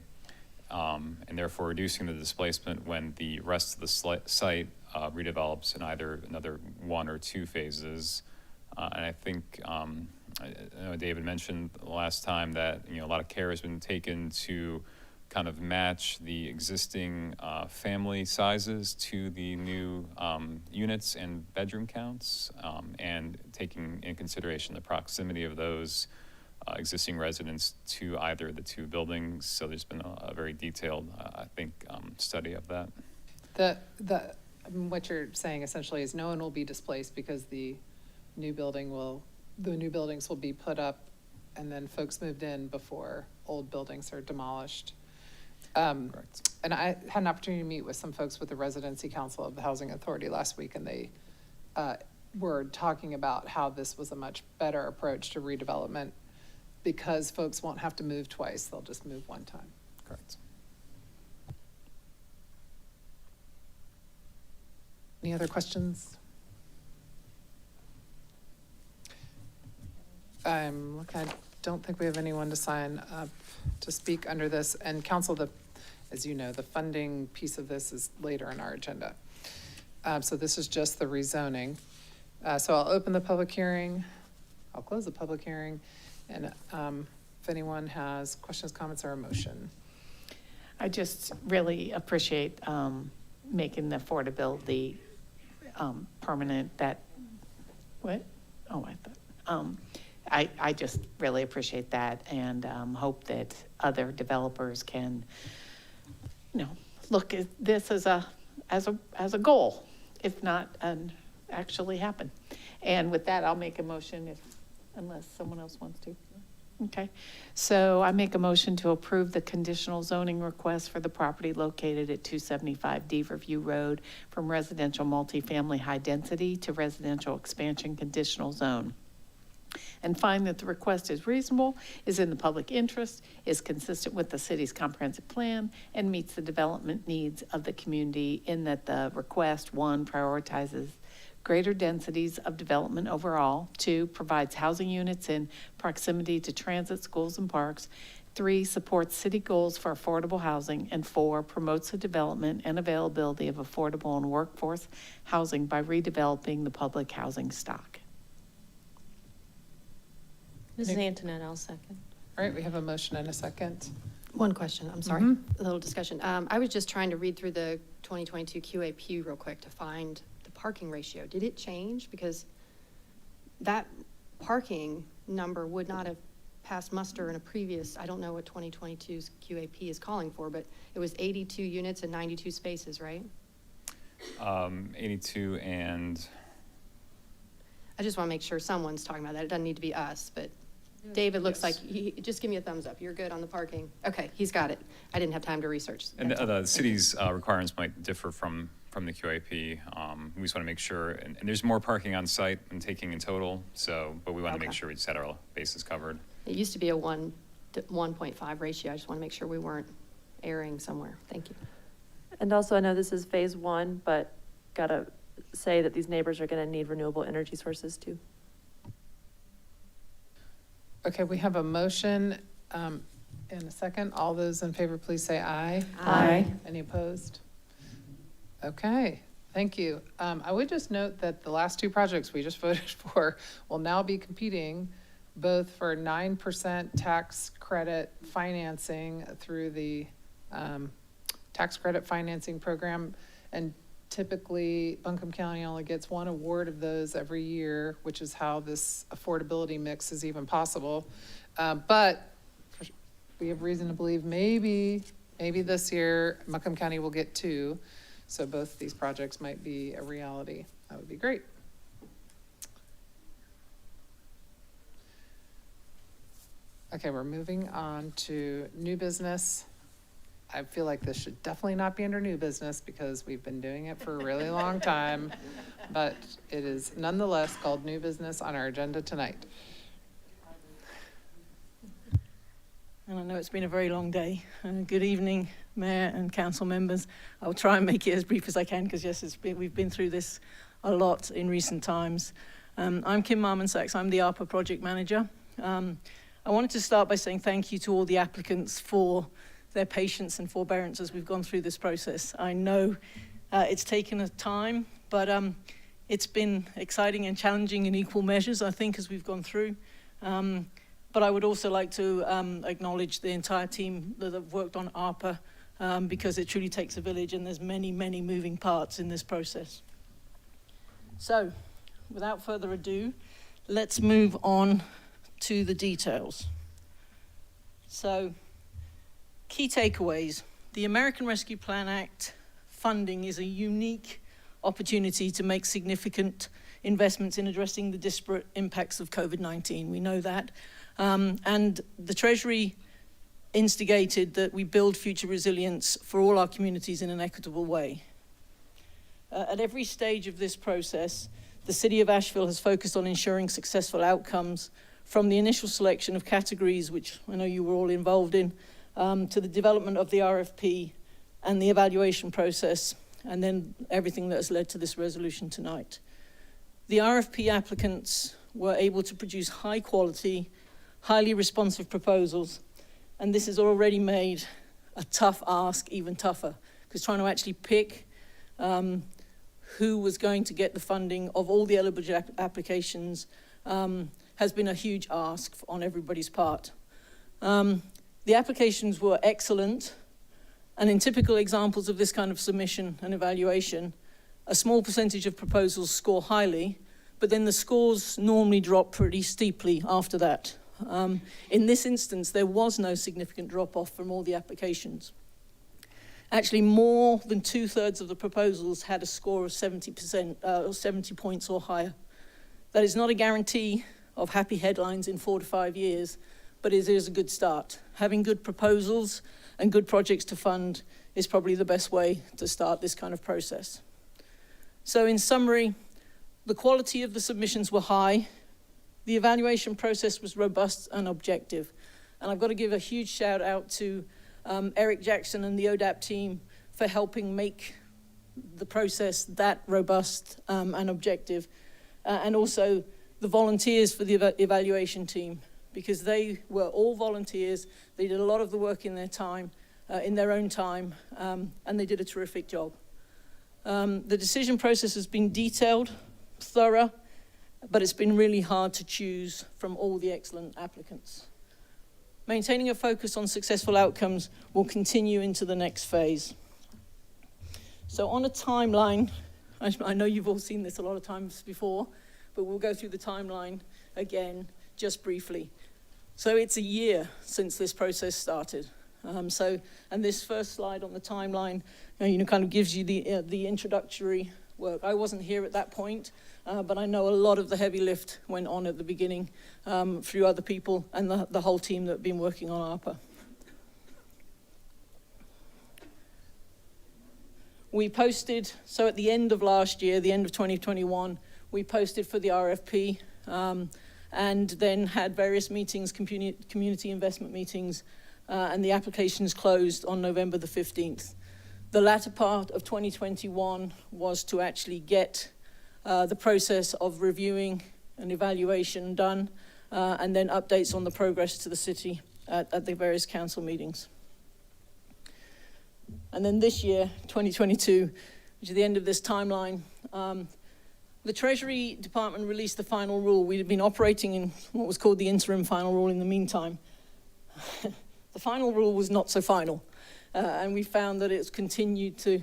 And therefore reducing the displacement when the rest of the site redevelops in either another 1 or 2 phases. And I think, I know David mentioned last time that, a lot of care has been taken to kind of match the existing family sizes to the new units and bedroom counts, and taking in consideration the proximity of those existing residents to either of the 2 buildings. So there's been a very detailed, I think, study of that. What you're saying essentially is no one will be displaced because the new buildings will be put up and then folks moved in before old buildings are demolished. Correct. And I had an opportunity to meet with some folks with the Residency Council of the Housing Authority last week, and they were talking about how this was a much better approach to redevelopment because folks won't have to move twice, they'll just move one time. Correct. Any other questions? I don't think we have anyone to sign up to speak under this. And council, as you know, the funding piece of this is later in our agenda. So this is just the rezoning. So I'll open the public hearing. I'll close the public hearing. And if anyone has questions, comments, or a motion. I just really appreciate making the affordability permanent. I just really appreciate that, and hope that other developers can, look at this as a goal, if not actually happen. And with that, I'll make a motion unless someone else wants to. Okay, so I make a motion to approve the conditional zoning request for the property located at 275 Diva View Road from residential multifamily high density to residential expansion conditional zone. And find that the request is reasonable, is in the public interest, is consistent with the city's comprehensive plan, and meets the development needs of the community in that the request, 1, prioritizes greater densities of development overall, 2, provides housing units in proximity to transit, schools, and parks, 3, supports city goals for affordable housing, and 4, promotes the development and availability of affordable and workforce housing by redeveloping the public housing stock. Mrs. Antoinette, I'll second. All right, we have a motion and a second. One question, I'm sorry, a little discussion. I was just trying to read through the 2022 QAP real quick to find the parking ratio. Did it change? Because that parking number would not have passed muster in a previous, I don't know what 2022's QAP is calling for, but it was 82 units and 92 spaces, right? 82 and... I just want to make sure someone's talking about that. It doesn't need to be us, but David looks like, just give me a thumbs up. You're good on the parking. Okay, he's got it. I didn't have time to research. And the city's requirements might differ from the QAP. We just want to make sure, and there's more parking on site and taking in total, but we want to make sure we just had our bases covered. It used to be a 1.5 ratio. I just want to make sure we weren't erring somewhere. Thank you. And also, I know this is phase 1, but gotta say that these neighbors are going to need renewable energy sources too. Okay, we have a motion and a second. All those in favor, please say aye. Aye. Any opposed? Okay, thank you. I would just note that the last 2 projects we just voted for will now be competing both for 9% tax credit financing through the tax credit financing program. And typically, Buncombe County only gets 1 award of those every year, which is how this affordability mix is even possible. But we have reason to believe maybe this year, Buncombe County will get 2. So both these projects might be a reality. That would be great. Okay, we're moving on to new business. I feel like this should definitely not be under new business because we've been doing it for a really long time, but it is nonetheless called new business on our agenda tonight. And I know it's been a very long day. Good evening, Mayor and council members. I'll try and make it as brief as I can because yes, we've been through this a lot in recent times. I'm Kim Marmon-Sachs. I'm the ARPA project manager. I wanted to start by saying thank you to all the applicants for their patience and forbearance as we've gone through this process. I know it's taken a time, but it's been exciting and challenging in equal measures, I think, as we've gone through. But I would also like to acknowledge the entire team that have worked on ARPA because it truly takes a village and there's many, many moving parts in this process. So, without further ado, let's move on to the details. So, key takeaways. The American Rescue Plan Act funding is a unique opportunity to make significant investments in addressing the disparate impacts of COVID-19. We know that. And the Treasury instigated that we build future resilience for all our communities in an equitable way. At every stage of this process, the City of Asheville has focused on ensuring successful outcomes from the initial selection of categories, which I know you were all involved in, to the development of the RFP and the evaluation process, and then everything that has led to this resolution tonight. The RFP applicants were able to produce high quality, highly responsive proposals, and this has already made a tough ask even tougher, because trying to actually pick who was going to get the funding of all the eligible applications has been a huge ask on everybody's part. The applications were excellent, and in typical examples of this kind of submission and evaluation, a small percentage of proposals score highly, but then the scores normally drop pretty steeply after that. In this instance, there was no significant drop-off from all the applications. Actually, more than 2/3 of the proposals had a score of 70%, or 70 points or higher. That is not a guarantee of happy headlines in 4 to 5 years, but it is a good start. Having good proposals and good projects to fund is probably the best way to start this kind of process. So in summary, the quality of the submissions were high, the evaluation process was robust and objective, and I've got to give a huge shout out to Eric Jackson and the ODAP team for helping make the process that robust and objective, and also the volunteers for the evaluation team, because they were all volunteers. They did a lot of the work in their time, in their own time, and they did a terrific job. The decision process has been detailed, thorough, but it's been really hard to choose from all the excellent applicants. Maintaining a focus on successful outcomes will continue into the next phase. So on a timeline, I know you've all seen this a lot of times before, but we'll go through the timeline again, just briefly. So it's a year since this process started. And this first slide on the timeline, kind of gives you the introductory work. I wasn't here at that point, but I know a lot of the heavy lift went on at the beginning through other people and the whole team that have been working on ARPA. We posted, so at the end of last year, the end of 2021, we posted for the RFP and then had various meetings, community investment meetings, and the applications closed on November the 15th. The latter part of 2021 was to actually get the process of reviewing and evaluation done, and then updates on the progress to the city at the various council meetings. And then this year, 2022, which is the end of this timeline, the Treasury Department released the final rule. We had been operating in what was called the interim final rule in the meantime. The final rule was not so final, and we found that it's continued to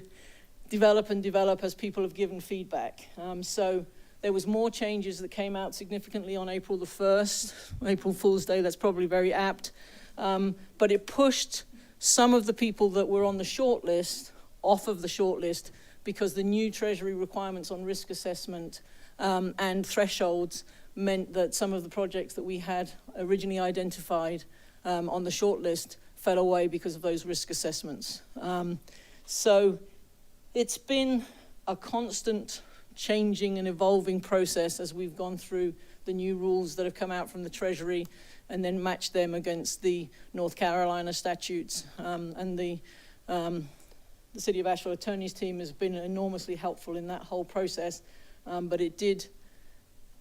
develop and develop as people have given feedback. So there was more changes that came out significantly on April the 1st, April Fool's Day, that's probably very apt, but it pushed some of the people that were on the short list off of the short list because the new Treasury requirements on risk assessment and thresholds meant that some of the projects that we had originally identified on the short list fell away because of those risk assessments. So it's been a constant changing and evolving process as we've gone through the new rules that have come out from the Treasury and then matched them against the North Carolina statutes. And the City of Asheville Attorney's team has been enormously helpful in that whole process, but it did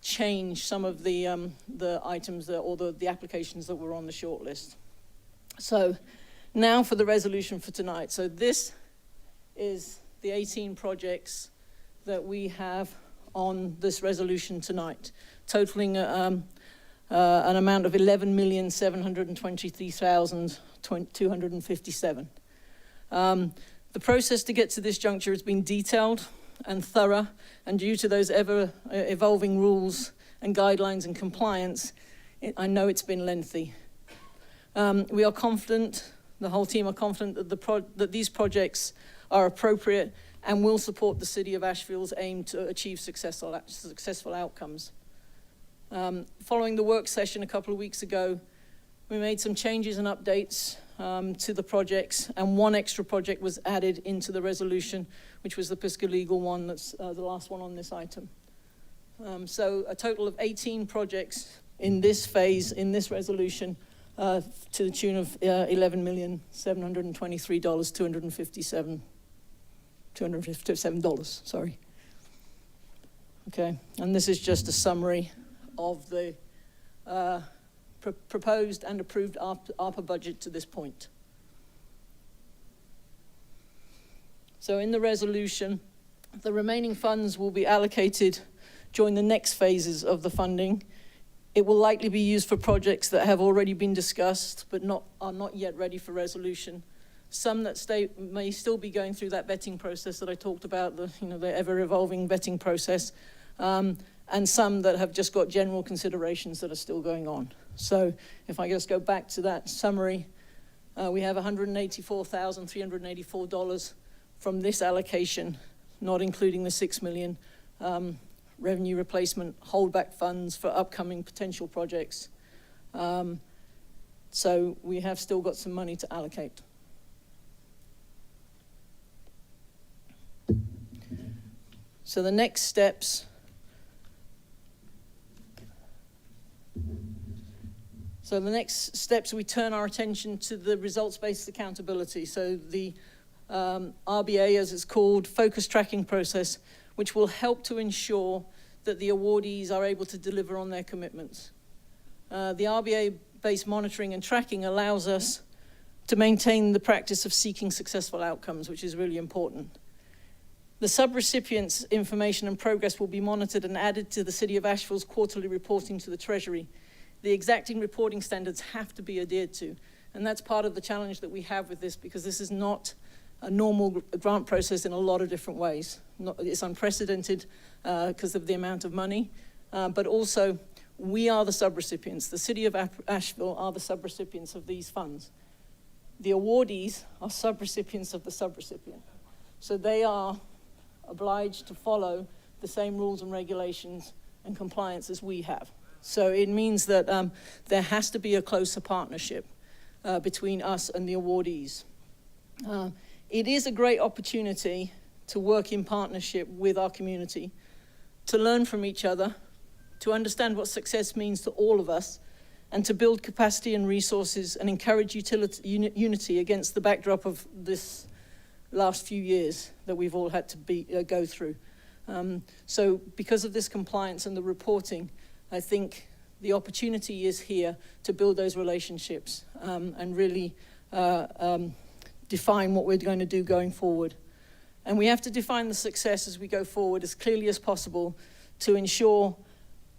change some of the items or the applications that were on the short list. So now for the resolution for tonight. So this is the 18 projects that we have on this resolution tonight, totaling an amount of $11,723,257. The process to get to this juncture has been detailed and thorough, and due to those ever evolving rules and guidelines and compliance, I know it's been lengthy. We are confident, the whole team are confident that these projects are appropriate and will support the City of Asheville's aim to achieve successful outcomes. Following the work session a couple of weeks ago, we made some changes and updates to the projects, and one extra project was added into the resolution, which was the Piscataway one, that's the last one on this item. So a total of 18 projects in this phase, in this resolution, to the tune of $11,723,257, sorry. Okay, and this is just a summary of the proposed and approved ARPA budget to this point. So in the resolution, the remaining funds will be allocated during the next phases of the funding. It will likely be used for projects that have already been discussed but are not yet ready for resolution. Some that may still be going through that vetting process that I talked about, the ever-evolving vetting process, and some that have just got general considerations that are still going on. So if I just go back to that summary, we have $184,384 from this allocation, not including the $6 million revenue replacement holdback funds for upcoming potential projects. So we have still got some money to allocate. So the next steps. So the next steps, we turn our attention to the results-based accountability. So the RBA, as it's called, focus tracking process, which will help to ensure that the awardees are able to deliver on their commitments. The RBA-based monitoring and tracking allows us to maintain the practice of seeking successful outcomes, which is really important. The subrecipients' information and progress will be monitored and added to the City of Asheville's quarterly reporting to the Treasury. The exacting reporting standards have to be adhered to, and that's part of the challenge that we have with this, because this is not a normal grant process in a lot of different ways. It's unprecedented because of the amount of money, but also we are the subrecipients. The City of Asheville are the subrecipients of these funds. The awardees are subrecipients of the subrecipient. So they are obliged to follow the same rules and regulations and compliance as we have. So it means that there has to be a closer partnership between us and the awardees. It is a great opportunity to work in partnership with our community, to learn from each other, to understand what success means to all of us, and to build capacity and resources and encourage unity against the backdrop of this last few years that we've all had to go through. So because of this compliance and the reporting, I think the opportunity is here to build those relationships and really define what we're going to do going forward. And we have to define the success as we go forward as clearly as possible to ensure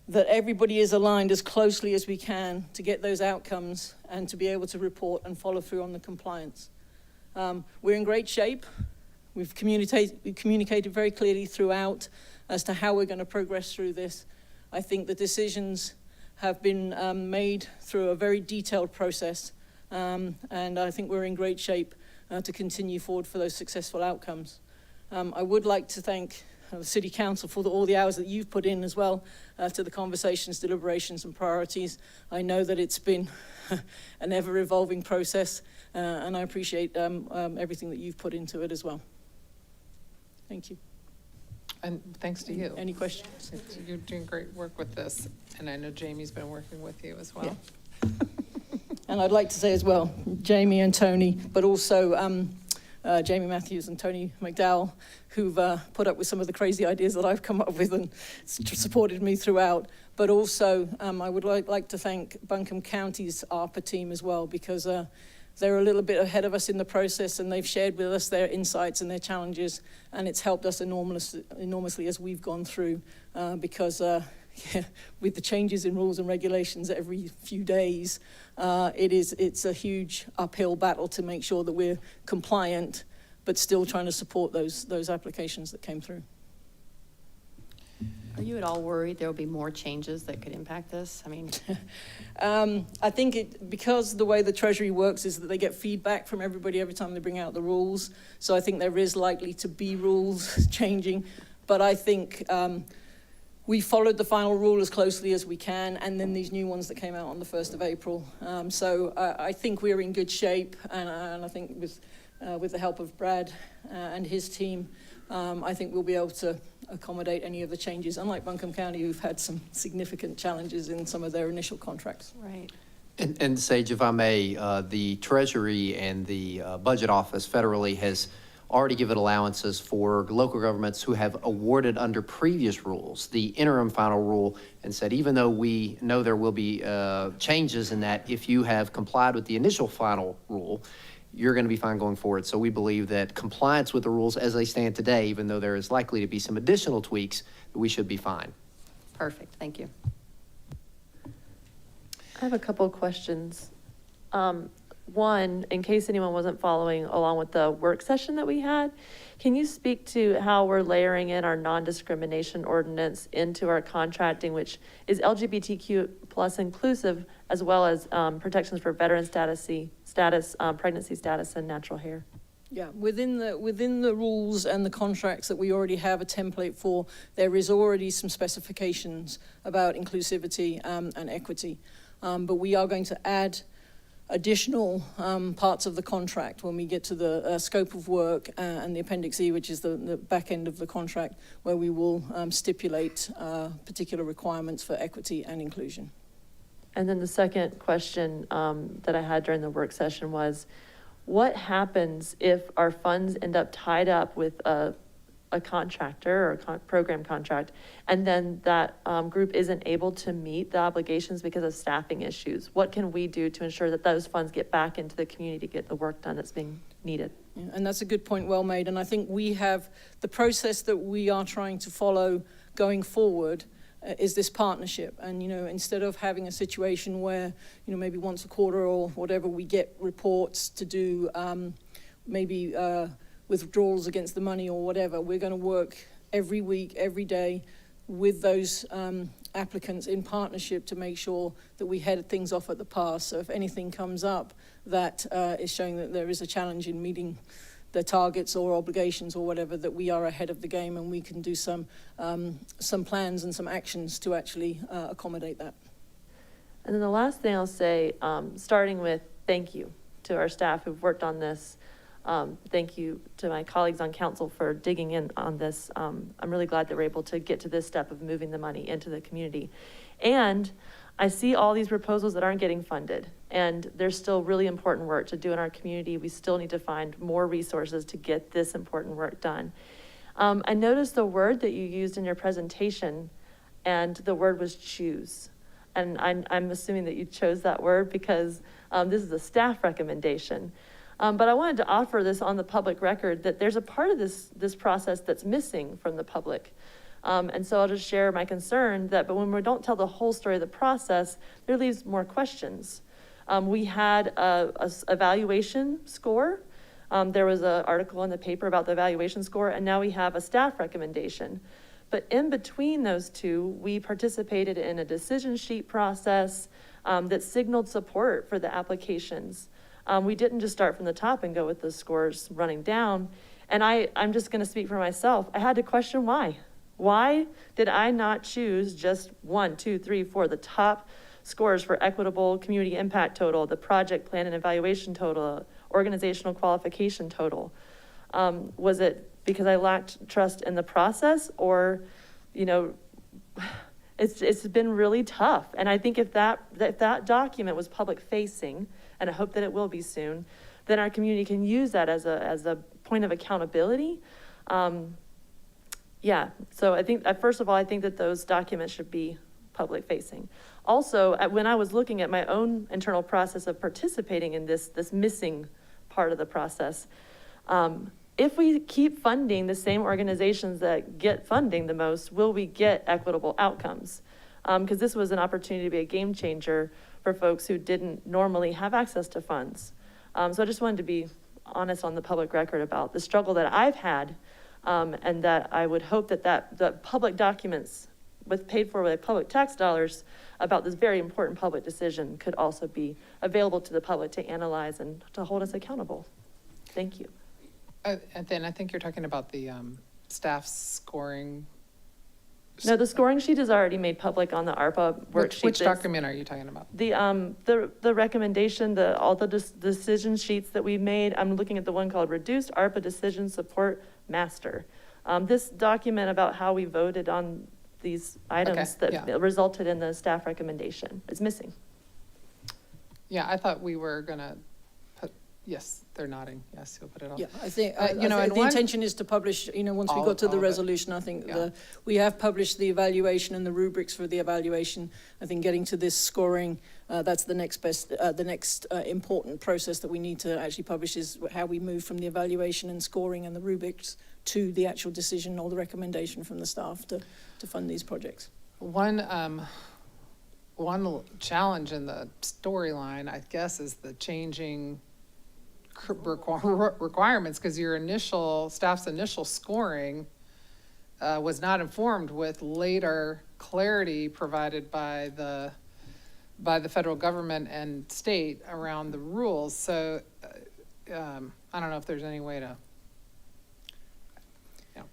that everybody is aligned as closely as we can to get those outcomes and to be able to report and follow through on the compliance. We're in great shape. We've communicated very clearly throughout as to how we're going to progress through this. I think the decisions have been made through a very detailed process, and I think we're in great shape to continue forward for those successful outcomes. I would like to thank the City Council for all the hours that you've put in as well to the conversations, deliberations, and priorities. I know that it's been an ever-evolving process, and I appreciate everything that you've put into it as well. Thank you. And thanks to you. Any questions? You're doing great work with this, and I know Jamie's been working with you as well. Yeah. And I'd like to say as well, Jamie and Tony, but also Jamie Matthews and Tony McDowell, who've put up with some of the crazy ideas that I've come up with and supported me throughout. But also, I would like to thank Buncombe County's ARPA team as well, because they're a little bit ahead of us in the process, and they've shared with us their insights and their challenges, and it's helped us enormously as we've gone through, because with the changes in rules and regulations every few days, it's a huge uphill battle to make sure that we're compliant, but still trying to support those applications that came through. Are you at all worried there will be more changes that could impact this? I mean, I think because the way the Treasury works is that they get feedback from everybody every time they bring out the rules. So I think there is likely to be rules changing, but I think we followed the final rule as closely as we can, and then these new ones that came out on the 1st of April. So I think we're in good shape, and I think with the help of Brad and his team, I think we'll be able to accommodate any of the changes, unlike Buncombe County, who've had some significant challenges in some of their initial contracts. Right. And Sage, if I may, the Treasury and the Budget Office federally has already given allowances for local governments who have awarded under previous rules, the interim final rule, and said even though we know there will be changes in that, if you have complied with the initial final rule, you're going to be fine going forward. So we believe that compliance with the rules as they stand today, even though there is likely to be some additional tweaks, we should be fine. Perfect, thank you. I have a couple of questions. One, in case anyone wasn't following along with the work session that we had, can you speak to how we're layering in our non-discrimination ordinance into our contracting, which is LGBTQ plus inclusive, as well as protections for veteran status, pregnancy status, and natural hair? Yeah, within the rules and the contracts that we already have a template for, there is already some specifications about inclusivity and equity. But we are going to add additional parts of the contract when we get to the scope of work and the Appendix E, which is the back end of the contract, where we will stipulate particular requirements for equity and inclusion. And then the second question that I had during the work session was, what happens if our funds end up tied up with a contractor or a program contract, and then that group isn't able to meet the obligations because of staffing issues? What can we do to ensure that those funds get back into the community to get the work done that's being needed? Yeah, and that's a good point, well made. And I think we have the process that we are trying to follow going forward is this partnership. And, instead of having a situation where, maybe once a quarter or whatever, we get reports to do maybe withdrawals against the money or whatever, we're going to work every week, every day with those applicants in partnership to make sure that we head things off at the pass. So if anything comes up that is showing that there is a challenge in meeting the targets or obligations or whatever, that we are ahead of the game and we can do some plans and some actions to actually accommodate that. And then the last thing I'll say, starting with thank you to our staff who've worked on this. Thank you to my colleagues on council for digging in on this. I'm really glad that we're able to get to this step of moving the money into the community. And I see all these proposals that aren't getting funded, and there's still really important work to do in our community. We still need to find more resources to get this important work done. I noticed the word that you used in your presentation, and the word was choose. And I'm assuming that you chose that word because this is a staff recommendation. But I wanted to offer this on the public record that there's a part of this process that's missing from the public. And so I'll just share my concern but when we don't tell the whole story of the process, there leaves more questions. We had a evaluation score. There was an article in the paper about the evaluation score, and now we have a staff recommendation. But in between those two, we participated in a decision sheet process that signaled support for the applications. We didn't just start from the top and go with the scores running down. And I'm just going to speak for myself. I had to question why. Why did I not choose just 1, 2, 3, 4, the top scores for equitable community impact total, the project plan and evaluation total, organizational qualification total? Was it because I lacked trust in the process, or, it's been really tough. And I think if that document was public facing, and I hope that it will be soon, then our community can use that as a point of accountability. So I think, first of all, I think that those documents should be public facing. Also, when I was looking at my own internal process of participating in this missing part of the process, if we keep funding the same organizations that get funding the most, will we get equitable outcomes? Because this was an opportunity to be a game changer for folks who didn't normally have access to funds. So I just wanted to be honest on the public record about the struggle that I've had, and that I would hope that the public documents paid for with public tax dollars about this very important public decision could also be available to the public to analyze and to hold us accountable. Thank you. And then I think you're talking about the staff scoring No, the scoring sheet is already made public on the ARPA worksheet. Which document are you talking about? The recommendation, all the decision sheets that we made, I'm looking at the one called Reduced ARPA Decision Support Master. This document about how we voted on these items that resulted in the staff recommendation is missing. Yeah, I thought we were gonna put, yes, they're nodding, yes, you'll put it on. Yeah, I think, You know, and the one- intention is to publish, once we All- got to the all of it. resolution, I think Yeah. we have published the evaluation and the rubrics for the evaluation. I think getting to this scoring, that's the next important process that we need to actually publish, is how we move from the evaluation and scoring and the rubrics to the actual decision or the recommendation from the staff to fund these projects. One challenge in the storyline, I guess, is the changing requirements, because your staff's initial scoring was not informed with later clarity provided by the federal government and state around the rules. So I don't know if there's any way to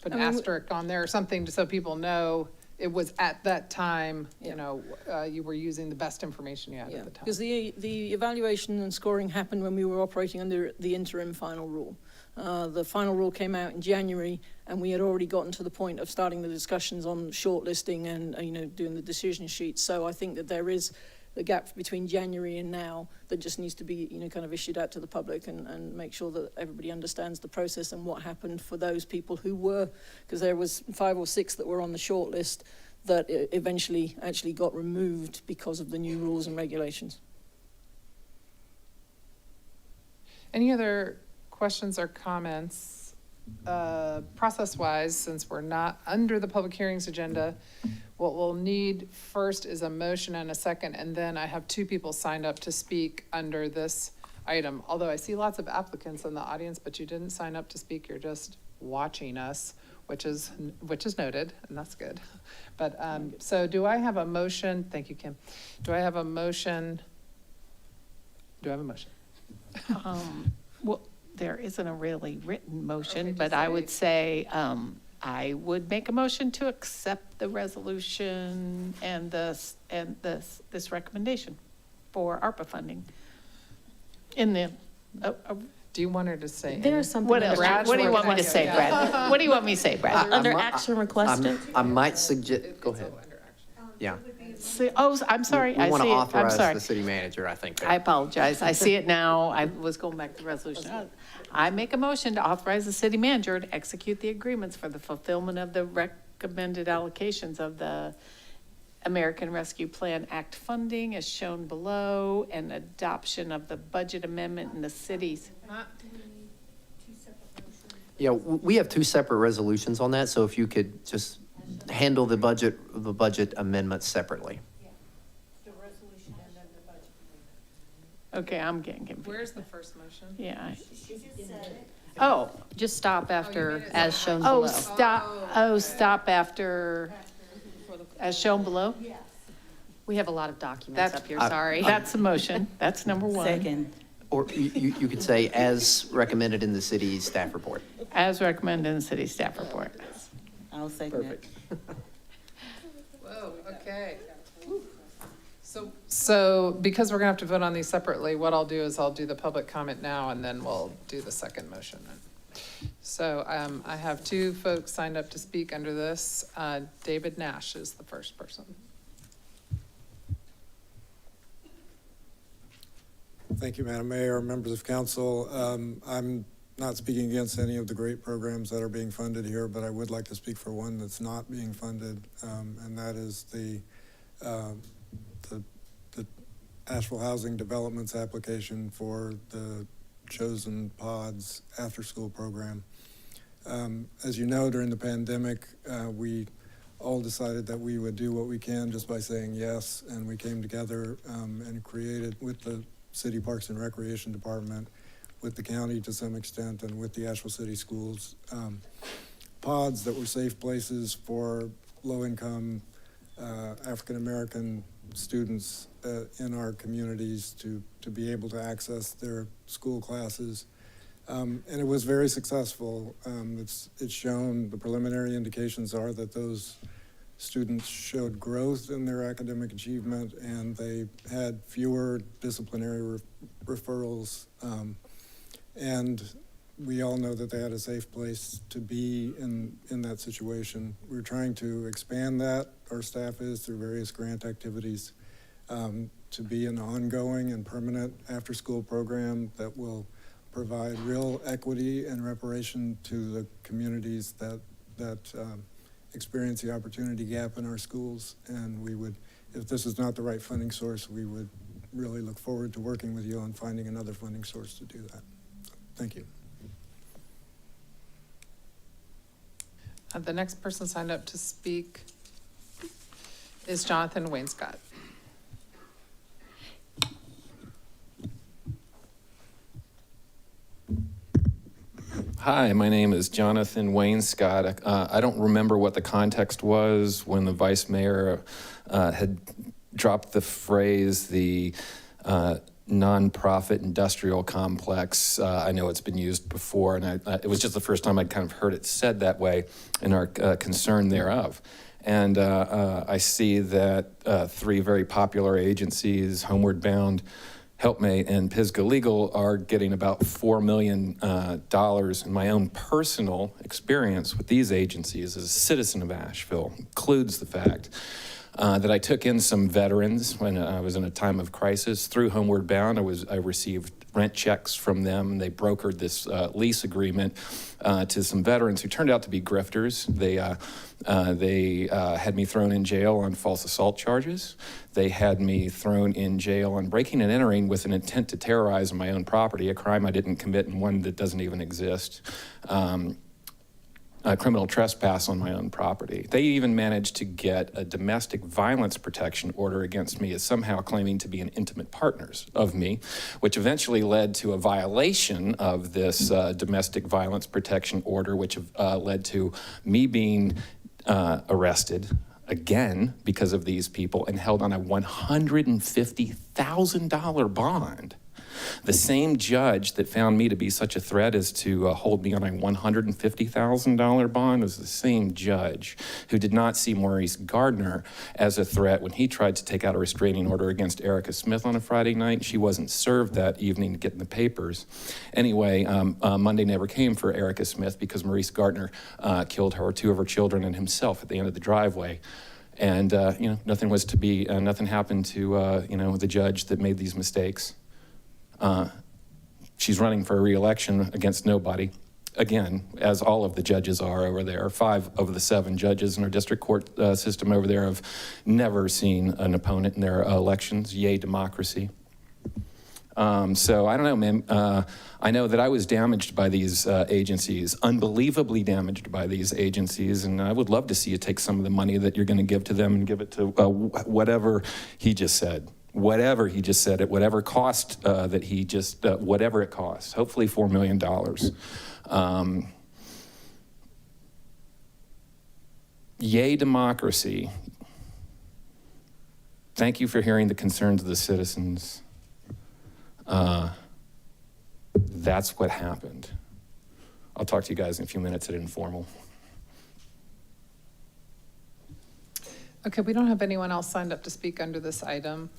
put an asterisk on there or something, so people know it was at that time, you were using the best information you had at the time. Because the evaluation and scoring happened when we were operating under the interim final rule. The final rule came out in January, and we had already gotten to the point of starting the discussions on shortlisting and doing the decision sheets. So I think that there is the gap between January and now that just needs to be kind of issued out to the public and make sure that everybody understands the process and what happened for those people who were, because there was 5 or 6 that were on the short list that eventually actually got removed because of the new rules and regulations. Any other questions or comments? Process-wise, since we're not under the public hearings agenda, what we'll need first is a motion and a second, and then I have 2 people signed up to speak under this item. Although I see lots of applicants in the audience, but you didn't sign up to speak, you're just watching us, which is noted, and that's good. But, so do I have a motion? Thank you, Kim. Do I have a motion? Do I have a motion? Well, there isn't a really written motion, but I would say, I would make a motion to accept the resolution and this recommendation for ARPA funding. Do you want her to say? There's something. What else? What do you want me to say, Brad? What do you want me to say, Brad? Under action requested. I might suggest, go ahead. Yeah. I'm sorry. We want to I'm authorize sorry. the city manager, I think. I apologize. I see it now. I was going back to resolution. I make a motion to authorize the city manager to execute the agreements for the fulfillment of the recommended allocations of the American Rescue Plan Act funding as shown below, and adoption of the budget amendment in the cities. Yeah, we have 2 separate resolutions on that, so if you could just handle the budget amendments separately. Okay, I'm getting confused. Where's the first motion? Yeah. Oh, just stop after as shown below. Stop after as shown below? We have a lot of documents up here, I- sorry. That's a motion. That's number 1. Second. Or you could say, as recommended in the city staff report. As recommended in the city staff report. I'll second it. Whoa, okay. So because we're gonna have to vote on these separately, what I'll do is I'll do the public comment now, and then we'll do the second motion. So I have 2 folks signed up to speak under this. David Nash is the first person. Thank you, Madam Mayor, members of council. I'm not speaking against any of the great programs that are being funded here, but I would like to speak for one that's not being funded, and that is the Asheville Housing Development's application for the Chosen Pods after-school program. As you know, during the pandemic, we all decided that we would do what we can just by saying yes, and we came together and created, with the City Parks and Recreation Department, with the county to some extent, and with the Asheville City Schools, pods that were safe places for low-income African-American students in our communities to be able to access their school classes. And it was very successful. It's shown, the preliminary indications are that those students showed growth in their academic achievement, and they had fewer disciplinary referrals. And we all know that they had a safe place to be in that situation. We're trying to expand that, our staff is, through various grant activities, to be an ongoing and permanent after-school program that will provide real equity and reparation to the communities that experience the opportunity gap in our schools. And we would, if this is not the right funding source, we would really look forward to working with you on finding another funding source to do that. Thank you. The next person signed up to speak is Jonathan Wainscott. Hi, my name is Jonathan Wainscott. I don't remember what the context was when the vice mayor had dropped the phrase, the nonprofit industrial complex. I know it's been used before, and it was just the first time I'd kind of heard it said that way, and our concern thereof. And I see that three very popular agencies, Homerebound, Helpmate, and Pisgah Legal, are getting about $4 million. In my own personal experience with these agencies as a citizen of Asheville includes the fact that I took in some veterans when I was in a time of crisis. Through Homeward Bound, I received rent checks from them. They brokered this lease agreement to some veterans who turned out to be grifters. They had me thrown in jail on false assault charges. They had me thrown in jail on breaking and entering with an intent to terrorize on my own property, a crime I didn't commit and one that doesn't even exist. A criminal trespass on my own property. They even managed to get a domestic violence protection order against me as somehow claiming to be an intimate partners of me, which eventually led to a violation of this domestic violence protection order, which led to me being arrested again because of these people and held on a $150,000 bond. The same judge that found me to be such a threat as to hold me on a $150,000 bond was the same judge who did not see Maurice Gardner as a threat when he tried to take out a restraining order against Erica Smith on a Friday night. She wasn't served that evening to get in the papers. Anyway, Monday never came for Erica Smith because Maurice Gardner killed her, two of her children, and himself at the end of the driveway. And nothing was to be, nothing happened to the judge that made these mistakes. She's running for re-election against nobody, again, as all of the judges are over there. 5 of the 7 judges in our district court system over there have never seen an opponent in their elections. Yay, democracy. So I don't know, man. I know that I was damaged by these agencies, unbelievably damaged by these agencies, and I would love to see you take some of the money that you're going to give to them and give it to whatever he just said. Whatever he just said, at whatever cost that he just, whatever it costs, hopefully $4 million. Yay, democracy. Thank you for hearing the concerns of the citizens. That's what happened. I'll talk to you guys in a few minutes at informal. Okay, we don't have anyone else signed up to speak under this item.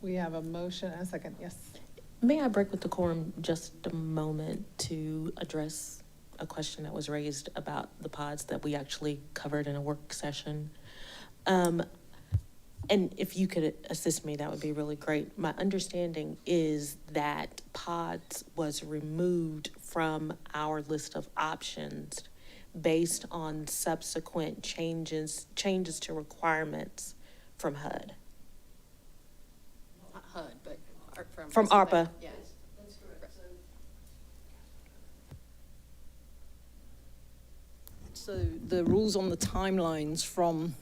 We have a motion and a second. Yes. May I break with the quorum just a moment to address a question that was raised about the pods that we actually covered in a work session? And if you could assist me, that would be really great. My understanding is that pods was removed from our list of options based on subsequent changes to requirements from HUD. Not HUD, but From ARPA. Yes, that's correct. So the rules on the timelines from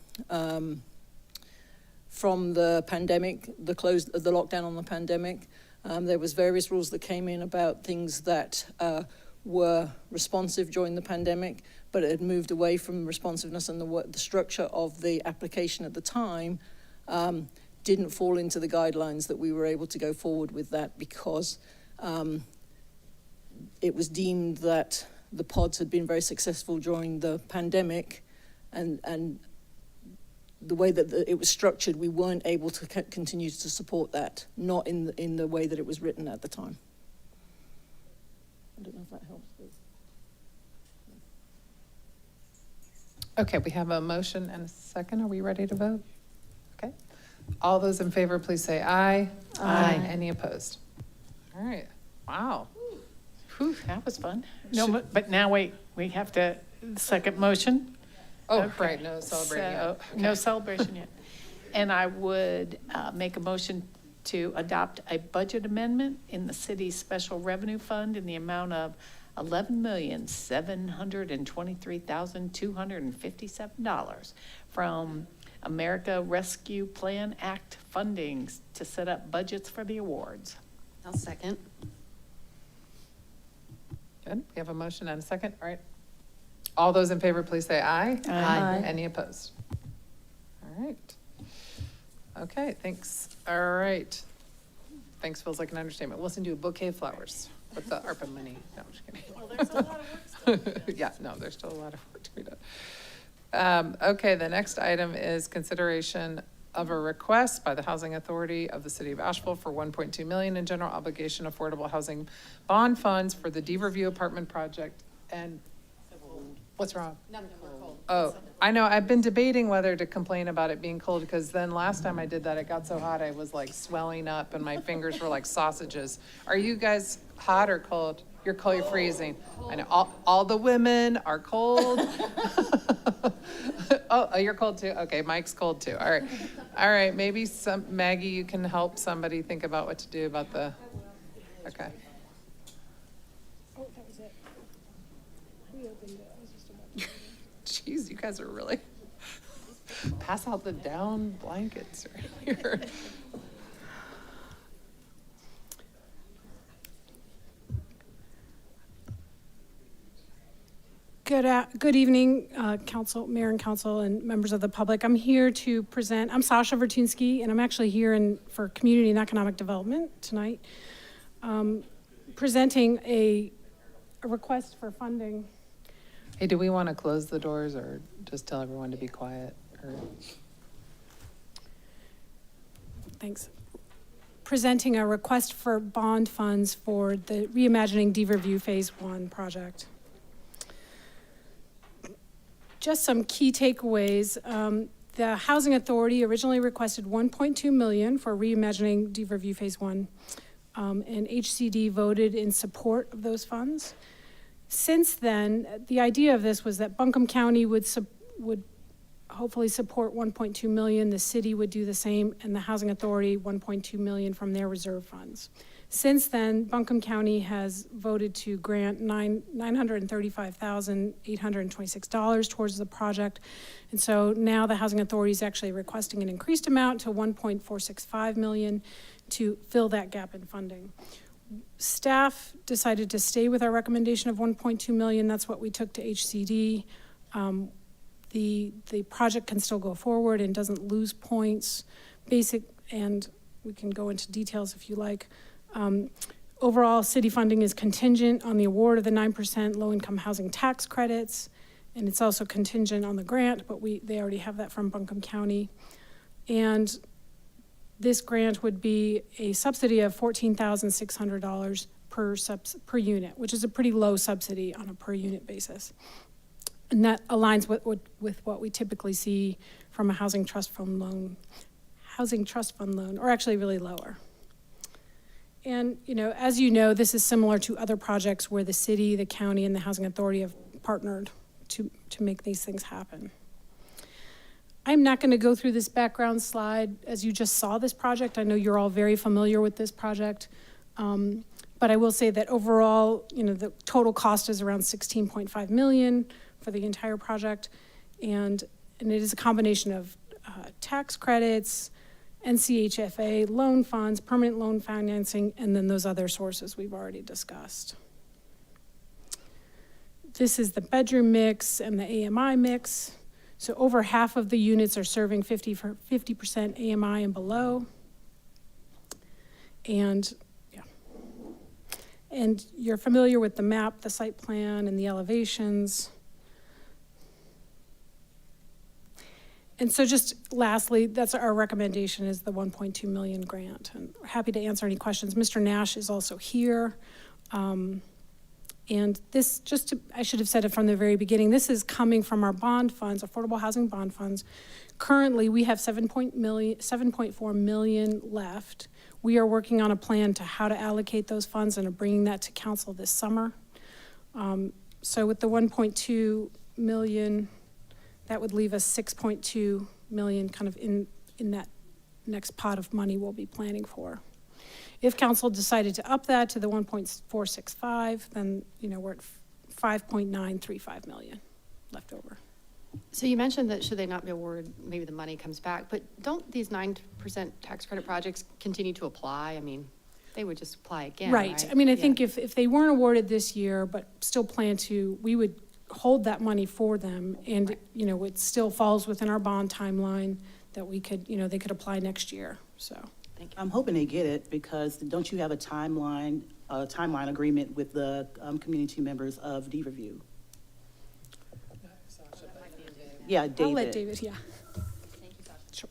the pandemic, the lockdown on the pandemic, there was various rules that came in about things that were responsive during the pandemic, but it had moved away from responsiveness, and the structure of the application at the time didn't fall into the guidelines that we were able to go forward with that because it was deemed that the pods had been very successful during the pandemic, and the way that it was structured, we weren't able to continue to support that, not in the way that it was written at the time. I don't know if that helps. Okay, we have a motion and a second. Are we ready to vote? Okay. All those in favor, please say aye. Aye. Any opposed? All right. Wow. Whew, that was fun. No, but now wait, we have to, second motion? Oh, Okay. right, no celebrating So, yet. no celebration yet. And I would make a motion to adopt a budget amendment in the city's special revenue fund in the amount of $11,723,257 from America Rescue Plan Act fundings to set up budgets for the awards. I'll second. Good. We have a motion and a second. All right. All those in favor, please say aye. Aye. Any opposed? All right. Okay, thanks. All right. Thanks feels like an understatement. We'll send you a bouquet of flowers with the ARPA money. No, I'm just kidding. Well, there's a lot of work still to be done. Yeah, no, there's still a lot of work to be done. Okay, the next item is consideration of a request by the Housing Authority of the City of Asheville for $1.2 million in general obligation affordable housing bond funds for the Diva View apartment project. And what's wrong? Nothing, we're cold. Oh, I know. I've been debating whether to complain about it being cold, because then last time I did that, it got so hot, I was like swelling up and my fingers were like sausages. Are you guys hot or cold? You're cold, you're freezing. I know, all the women are cold. Oh, you're cold too? Okay, Mike's cold too. All right. All right, maybe Maggie, you can help somebody think about what to do about the, okay. Oh, that was it. We opened it. I was just about to. Jeez, you guys are really, pass out the down blankets right here. Good evening, council, mayor and council, and members of the public. I'm here to present, I'm Sasha Vertunsky, and I'm actually here for community and economic development tonight, presenting a request for funding. Hey, do we want to close the doors or just tell everyone to be quiet? Or... Thanks. Presenting a request for bond funds for the Reimagining Diva View Phase 1 project. Just some key takeaways. The Housing Authority originally requested $1.2 million for Reimagining Diva View Phase 1, and HCD voted in support of those funds. Since then, the idea of this was that Buncombe County would hopefully support $1.2 million, the city would do the same, and the Housing Authority $1.2 million from their reserve funds. Since then, Buncombe County has voted to grant $935,826 towards the project. And so now the Housing Authority is actually requesting an increased amount to $1.465 million to fill that gap in funding. Staff decided to stay with our recommendation of $1.2 million. That's what we took to HCD. The project can still go forward and doesn't lose points. And we can go into details if you like. Overall, city funding is contingent on the award of the 9% low-income housing tax credits, and it's also contingent on the grant, but they already have that from Buncombe County. And this grant would be a subsidy of $14,600 per unit, which is a pretty low subsidy on a per unit basis. And that aligns with what we typically see from a housing trust fund loan, or actually really lower. And, as you know, this is similar to other projects where the city, the county, and the Housing Authority have partnered to make these things happen. I'm not going to go through this background slide as you just saw this project. I know you're all very familiar with this project. But I will say that overall, the total cost is around $16.5 million for the entire project. And it is a combination of tax credits, NCHFA loan funds, permanent loan financing, and then those other sources we've already discussed. This is the bedroom mix and the AMI mix. So over half of the units are serving 50% AMI and below. And and you're familiar with the map, the site plan, and the elevations. And so just lastly, that's our recommendation is the 1.2 million grant. And happy to answer any questions. Mr. Nash is also here. And this, I should have said it from the very beginning, this is coming from our bond funds, affordable housing bond funds. Currently, we have 7.4 million left. We are working on a plan to how to allocate those funds and are bringing that to council this summer. So with the 1.2 million, that would leave us 6.2 million kind of in that next pot of money we'll be planning for. If council decided to up that to the 1.465, then, we're at 5.935 million left over. So you mentioned that should they not be awarded, maybe the money comes back, but don't these 9% tax credit projects continue to apply? I mean, they would just apply again, right? I mean, I think if they weren't awarded this year, but still plan to, we would hold that money for them, and, it still falls within our bond timeline that we could, they could apply next year, so. Thank you. I'm hoping they get it, because don't you have a timeline agreement with the community members of Diva View? Yeah, David. I'll let David, yeah. Thank you, Sasha. Sure.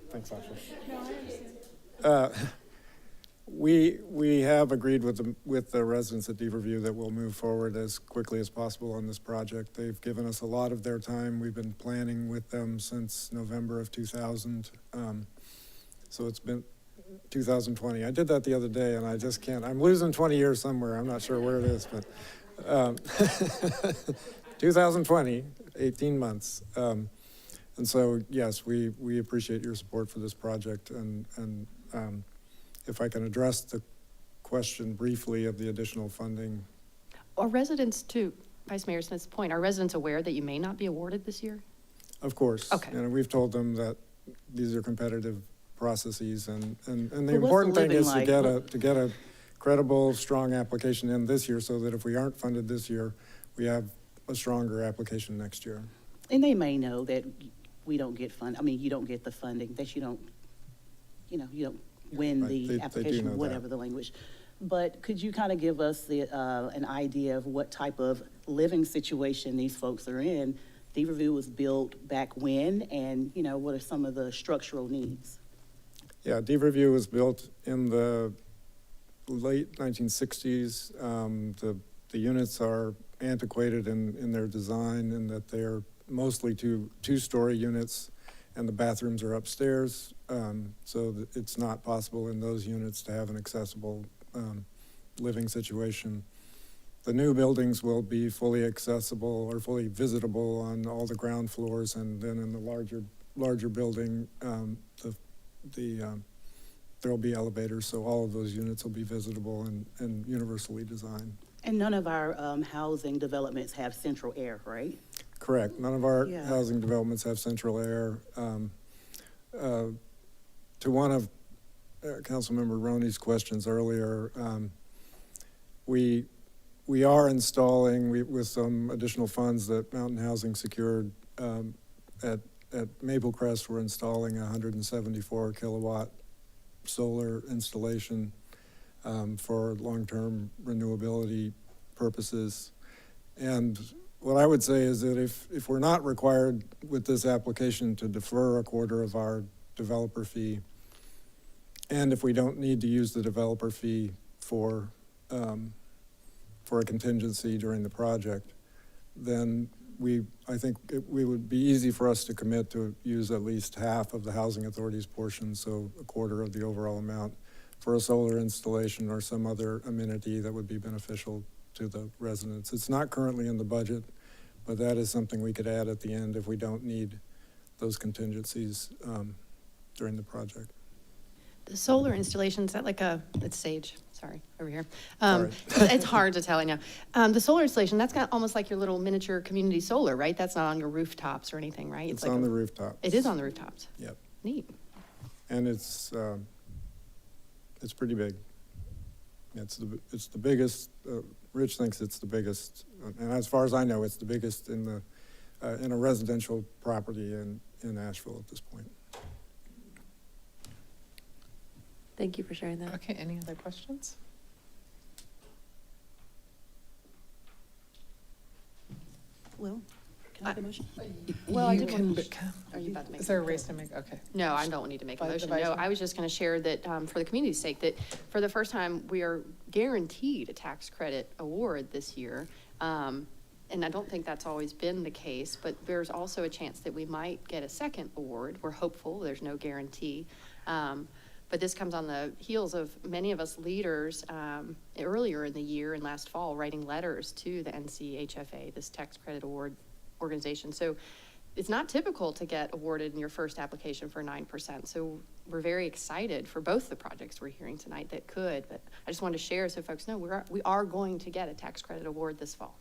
Thanks, Sasha. We have agreed with the residents at Diva View that we'll move forward as quickly as possible on this project. They've given us a lot of their time. We've been planning with them since November of 2000. So it's been 2020. I did that the other day, and I just can't. I'm losing 20 years somewhere. I'm not sure where it is, but 2020, 18 months. And so, yes, we appreciate your support for this project. And if I can address the question briefly of the additional funding. Are residents, to Vice Mayor Smith's point, are residents aware that you may not be awarded this year? Of course. Okay. And we've told them that these are competitive processes, and the important thing is to get a credible, strong application in this year, so that if we aren't funded this year, we have a stronger application next year. And they may know that we don't get you don't get the funding, that you don't win the application, whatever the language. But could you kind of give us an idea of what type of living situation these folks are in? Diva View was built back when, and what are some of the structural needs? Yeah, Diva View was built in the late 1960s. The units are antiquated in their design, in that they're mostly two-story units, and the bathrooms are upstairs, so it's not possible in those units to have an accessible living situation. The new buildings will be fully accessible or fully visitable on all the ground floors, and then in the larger building, there'll be elevators, so all of those units will be visitable and universally designed. And none of our housing developments have central air, right? Correct. None of our housing developments have central air. To one of Councilmember Roney's questions earlier, we are installing, with some additional funds that Mountain Housing secured at Maple Crest, we're installing a 174 kilowatt solar installation for long-term renewability purposes. And what I would say is that if we're not required with this application to defer a quarter of our developer fee, and if we don't need to use the developer fee for a contingency during the project, then I think it would be easy for us to commit to use at least half of the housing authority's portion, so a quarter of the overall amount, for a solar installation or some other amenity that would be beneficial to the residents. It's not currently in the budget, but that is something we could add at the end if we don't need those contingencies during the project. The solar installation, is that like it's Sage, sorry, over here. Sorry. It's hard to tell, I know. The solar installation, that's got almost like your little miniature community solar, right? That's not on your rooftops or anything, right? It's like on the rooftops. It is on the rooftops. Yep. Neat. And it's pretty big. It's the biggest. Rich thinks it's the biggest, and as far as I know, it's the biggest in a residential property in Asheville at this point. Thank you for sharing that. Okay, any other questions? Will, can I make a motion? Well, I You did can want, are you about to make? Is there a race to make? Okay. No, I don't need to make a By the motion. vice No, mayor. I was just going to share that for the community's sake, that for the first time, we are guaranteed a tax credit award this year. And I don't think that's always been the case, but there's also a chance that we might get a second award. We're hopeful, there's no guarantee. But this comes on the heels of many of us leaders earlier in the year and last fall writing letters to the NCHFA, this tax credit award organization. So it's not typical to get awarded in your first application for 9%. So we're very excited for both the projects we're hearing tonight that could, but I just wanted to share so folks know we are going to get a tax credit award this fall.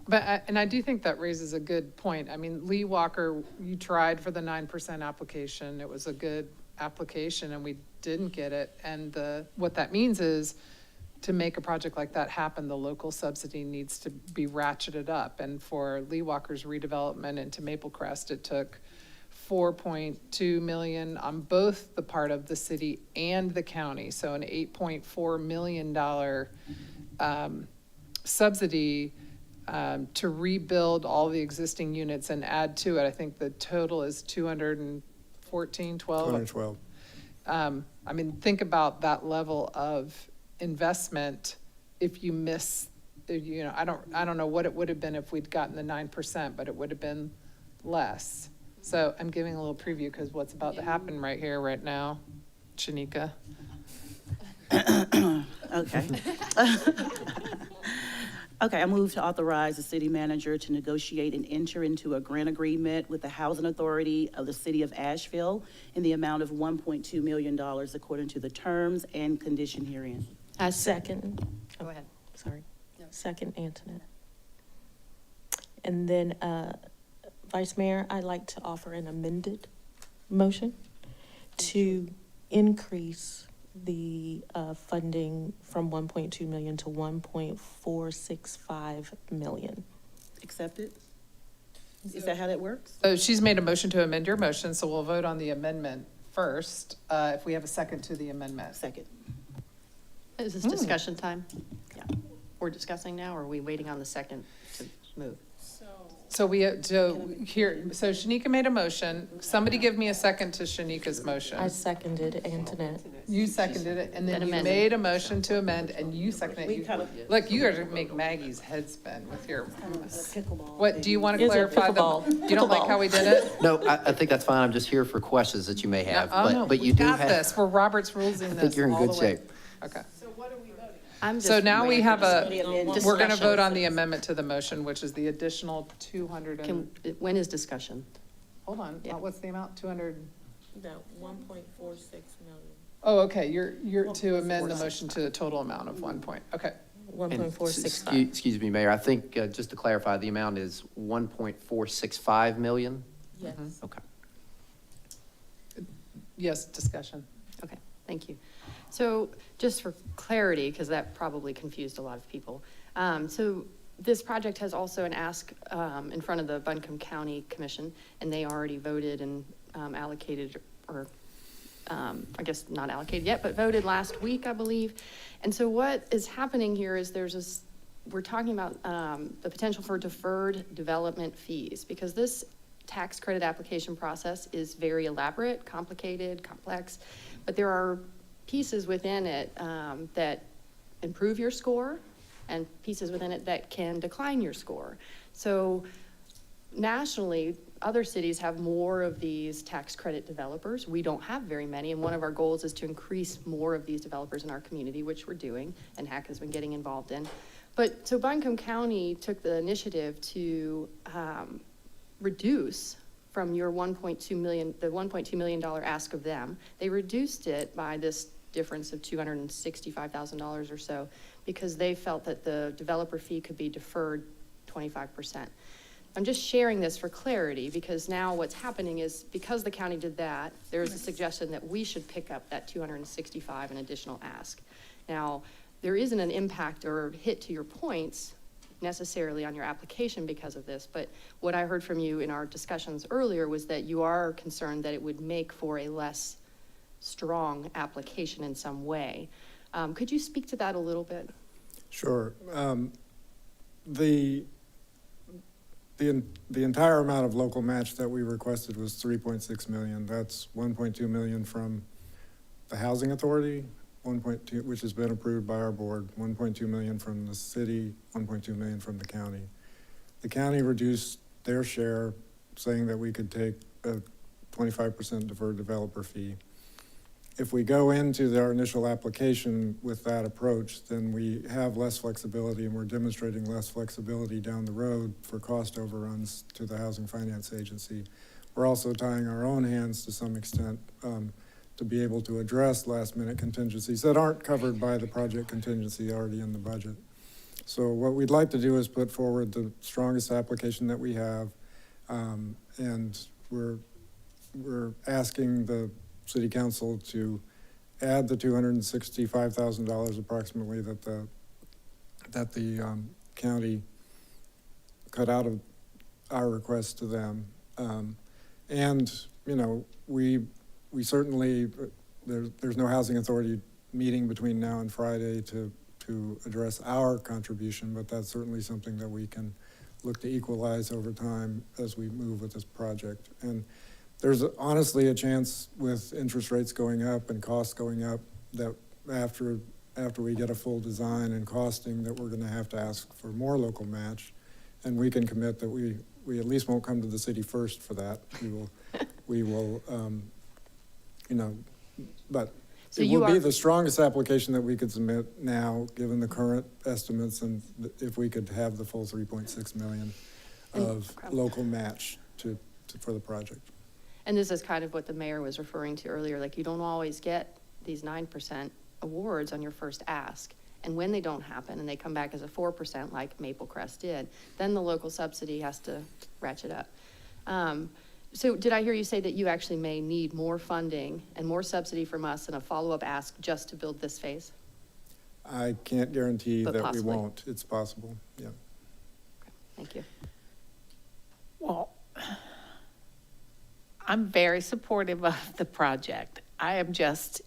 But, and I do think that raises a good point. I mean, Lee Walker, you tried for the 9% application. It was a good application and we didn't get it. And what that means is to make a project like that happen, the local subsidy needs to be ratcheted up. And for Lee Walker's redevelopment into Maple Crest, it took $4.2 million on both the part of the city and the county. So an $8.4 million subsidy to rebuild all the existing units and add to it. I think the total is 212. 212. I mean, think about that level of investment if you miss, you know, I don't know what it would have been if we'd gotten the 9%, but it would have been less. So I'm giving a little preview because what's about to happen right here, right now, Shanika. Okay. Okay, I move to authorize the city manager to negotiate and enter into a grant agreement with the Housing Authority of the City of Asheville in the amount of $1.2 million according to the terms and condition herein. I second. Go ahead. Sorry. Second, Antoinette. And then, Vice Mayor, I'd like to offer an amended motion to increase the funding from 1.2 million to 1.465 million. Accepted? Is that how that works? So she's made a motion to amend your motion, so we'll vote on the amendment first, if we have a second to the amendment. Second. Is this discussion time? Yeah. We're discussing now, or are we waiting on the second to move? So so Shanika made a motion. Somebody give me a second to Shanika's motion. I seconded Antoinette. You seconded it, and then you amended. made a motion to amend, and you seconded it. Look, you guys make Maggie's head spin with your. What, do you want to Is it clarify pickleball? You don't like how we did it? No, I think that's fine. I'm just here for questions that you may have, No, but you we do got have. this. We're Robert's rules in this. I think you're in all good the way. shape. Okay. I'm just So now we waiting have for we're going to discussion. vote on the amendment to the motion, which is the additional 200 and, When is discussion? hold on, Yeah. what's the amount? 200? No, 1.46 million. Oh, okay, you're to amend the motion to the total amount of 1 point, okay. And 1.465. Excuse me, Mayor, I think, just to clarify, the amount is 1.465 million? Yes. Okay. Yes, discussion. Okay, thank you. So just for clarity, because that probably confused a lot of people. So this project has also an ask in front of the Buncombe County Commission, and they already voted and allocated, or I guess not allocated yet, but voted last week, I believe. And so what is happening here is we're talking about the potential for deferred development fees, because this tax credit application process is very elaborate, complicated, complex, but there are pieces within it that improve your score and pieces within it that can decline your score. So nationally, other cities have more of these tax credit developers. We don't have very many, and one of our goals is to increase more of these developers in our community, which we're doing, and HAC has been getting involved in. But so Buncombe County took the initiative to reduce from your $1.2 million ask of them. They reduced it by this difference of $265,000 or so, because they felt that the developer fee could be deferred 25%. I'm just sharing this for clarity, because now what's happening is, because the county did that, there is a suggestion that we should pick up that 265 an additional ask. Now, there isn't an impact or hit to your points necessarily on your application because of this, but what I heard from you in our discussions earlier was that you are concerned that it would make for a less strong application in some way. Could you speak to that a little bit? Sure. The entire amount of local match that we requested was 3.6 million. That's 1.2 million from the Housing Authority, 1.2, which has been approved by our board, 1.2 million from the city, 1.2 million from the county. The county reduced their share, saying that we could take a 25% deferred developer fee. If we go into our initial application with that approach, then we have less flexibility, and we're demonstrating less flexibility down the road for cost overruns to the Housing Finance Agency. We're also tying our own hands to some extent to be able to address last-minute contingencies that aren't covered by the project contingency already in the budget. So what we'd like to do is put forward the strongest application that we have, and we're asking the City Council to add the $265,000 approximately that the county cut out of our request to them. And, you know, we certainly, there's no Housing Authority meeting between now and Friday to address our contribution, but that's certainly something that we can look to equalize over time as we move with this project. And there's honestly a chance with interest rates going up and costs going up that after we get a full design and costing that we're gonna have to ask for more local match. And we can commit that we at least won't come to the city first for that. We will, you know, but So it you will be are- the strongest application that we could submit now, given the current estimates, and if we could have the full 3.6 million of local match for the project. And this is kind of what the mayor was referring to earlier, like you don't always get these 9% awards on your first ask. And when they don't happen and they come back as a 4% like Maple Crest did, then the local subsidy has to ratchet up. So did I hear you say that you actually may need more funding and more subsidy from us and a follow-up ask just to build this phase? I can't guarantee But that possibly. we won't. It's possible, yeah. Thank you. Well, I'm very supportive of the project. I am just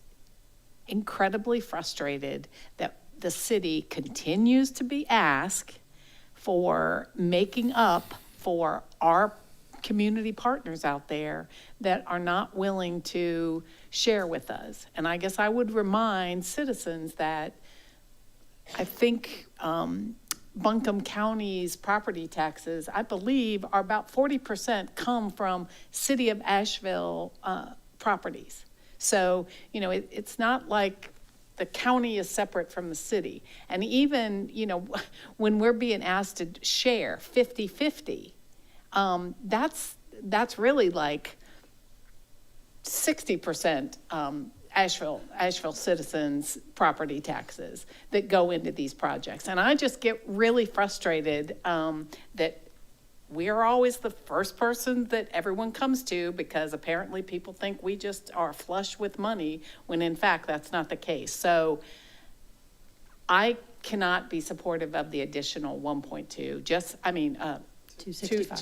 incredibly frustrated that the city continues to be asked for making up for our community partners out there that are not willing to share with us. And I guess I would remind citizens that I think Buncombe County's property taxes, I believe, are about 40% come from City of Asheville properties. So, you know, it's not like the county is separate from the city. And even, you know, when we're being asked to share 50-50, that's really like 60% Asheville citizens' property taxes that go into these projects. And I just get really frustrated that we are always the first person that everyone comes to because apparently people think we just are flush with money when in fact that's not the case. So I cannot be supportive of the additional 1.2, just, I mean, 265.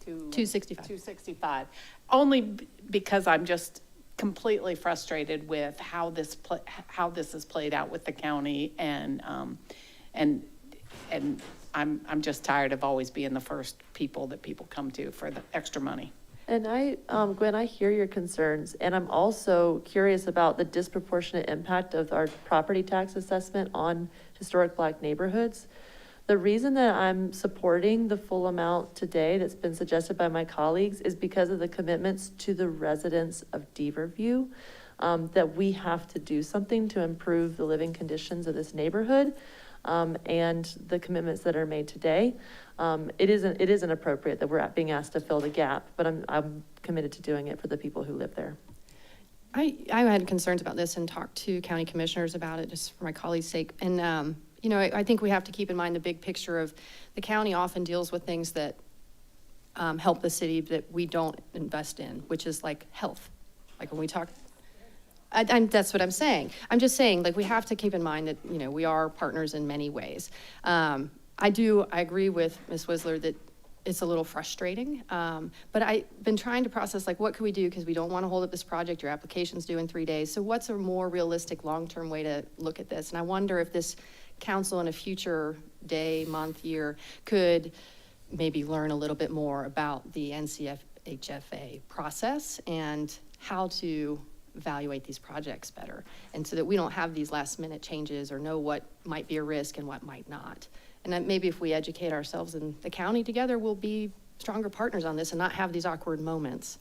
265. Only because I'm just completely frustrated with how this is played out with the county, and I'm just tired of always being the first people that people come to for the extra money. And Gwen, I hear your concerns, and I'm also curious about the disproportionate impact of our property tax assessment on historic Black neighborhoods. The reason that I'm supporting the full amount today that's been suggested by my colleagues is because of the commitments to the residents of Diva View, that we have to do something to improve the living conditions of this neighborhood, and the commitments that are made today. It isn't appropriate that we're being asked to fill the gap, but I'm committed to doing it for the people who live there. I had concerns about this and talked to county commissioners about it just for my colleagues' sake. And, you know, I think we have to keep in mind the big picture of the county often deals with things that help the city that we don't invest in, which is like health. Like when we talk, that's what I'm saying. I'm just saying, like, we have to keep in mind that, you know, we are partners in many ways. I agree with Ms. Whistler that it's a little frustrating, but I've been trying to process, like, what can we do? Because we don't want to hold up this project. Your application's due in 3 days. So what's a more realistic long-term way to look at this? And I wonder if this council in a future day, month, year could maybe learn a little bit more about the NCFHFA process and how to evaluate these projects better. And so that we don't have these last minute changes or know what might be a risk and what might not. And then maybe if we educate ourselves in the county together, we'll be stronger partners on this and not have these awkward moments.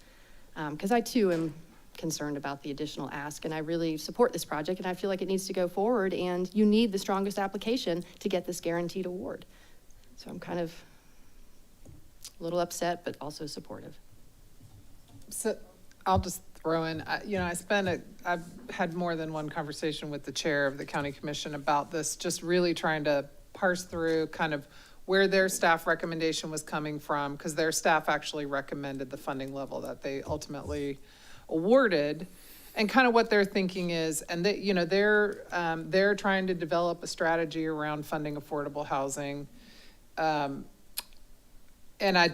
Because I too am concerned about the additional ask, and I really support this project, and I feel like it needs to go forward, and you need the strongest application to get this guaranteed award. So I'm kind of a little upset, but also supportive. So I'll just throw in, I've had more than one conversation with the chair of the county commission about this, just really trying to parse through kind of where their staff recommendation was coming from, because their staff actually recommended the funding level that they ultimately awarded, and kind of what their thinking is. And they're trying to develop a strategy around funding affordable housing. And I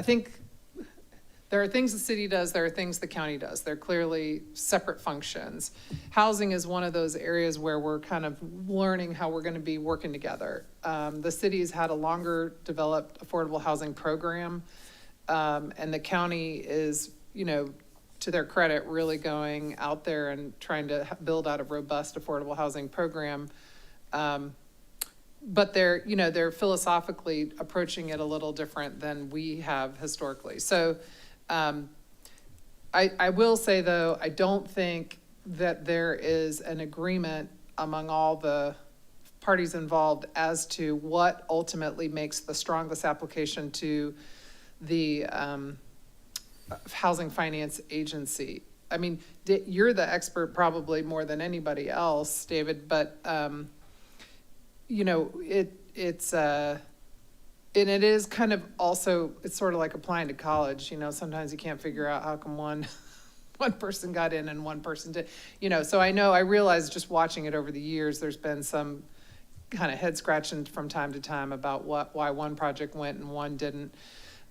think there are things the city does, there are things the county does. They're clearly separate functions. Housing is one of those areas where we're kind of learning how we're going to be working together. The city's had a longer developed affordable housing program, and the county is, to their credit, really going out there and trying to build out a robust affordable housing program. But they're philosophically approaching it a little different than we have historically. So I will say, though, I don't think that there is an agreement among all the parties involved as to what ultimately makes the strongest application to the Housing Finance Agency. I mean, you're the expert probably more than anybody else, David, but and it is kind of also, it's sort of like applying to college, sometimes you can't figure out how come one person got in and one person did, so I realize just watching it over the years, there's been some kind of head scratching from time to time about why one project went and one didn't.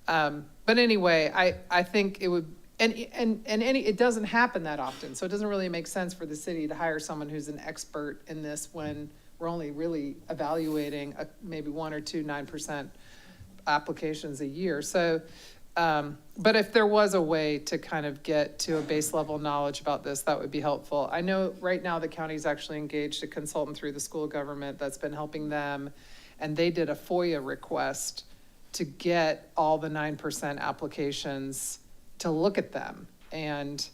But anyway, I think it would, it doesn't happen that often, so it doesn't really make sense for the city to hire someone who's an expert in this when we're only really evaluating maybe 1 or 2 9% applications a year. So, but if there was a way to kind of get to a base level knowledge about this, that would be helpful. I know right now the county's actually engaged a consultant through the school government that's been helping them, and they did a FOIA request to get all the 9% applications to look at them. And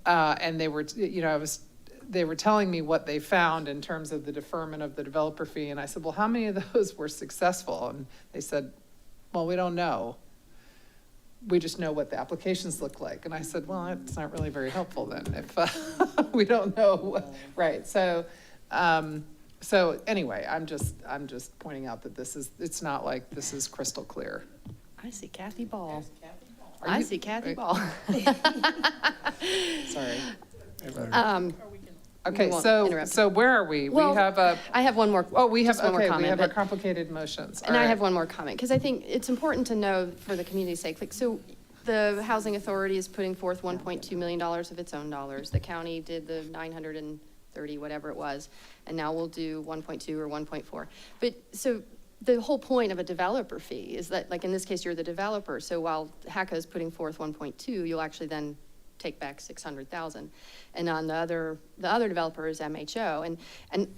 they were, they were telling me what they found in terms of the deferment of the developer fee. And I said, well, how many of those were successful? And they said, well, we don't know. We just know what the applications look like. And I said, well, it's not really very helpful then if we don't know. Right. So, so anyway, I'm just pointing out that it's not like this is crystal clear. I see Kathy Ball. I see Kathy Ball. Sorry. We Okay, won't so interrupt. so where are we? Well, we have a. I have one more. Oh, we have, just one more okay, comment, we have but- our complicated motions. And All I right. have one more comment, because I think it's important to know for the community's sake, like, so the Housing Authority is putting forth $1.2 million of its own dollars. The county did the 930, whatever it was, and now we'll do 1.2 or 1.4. But so the whole point of a developer fee is that, like in this case, you're the developer. So while HACA is putting forth 1.2, you'll actually then take back 600,000. And on the other developer is MHO. And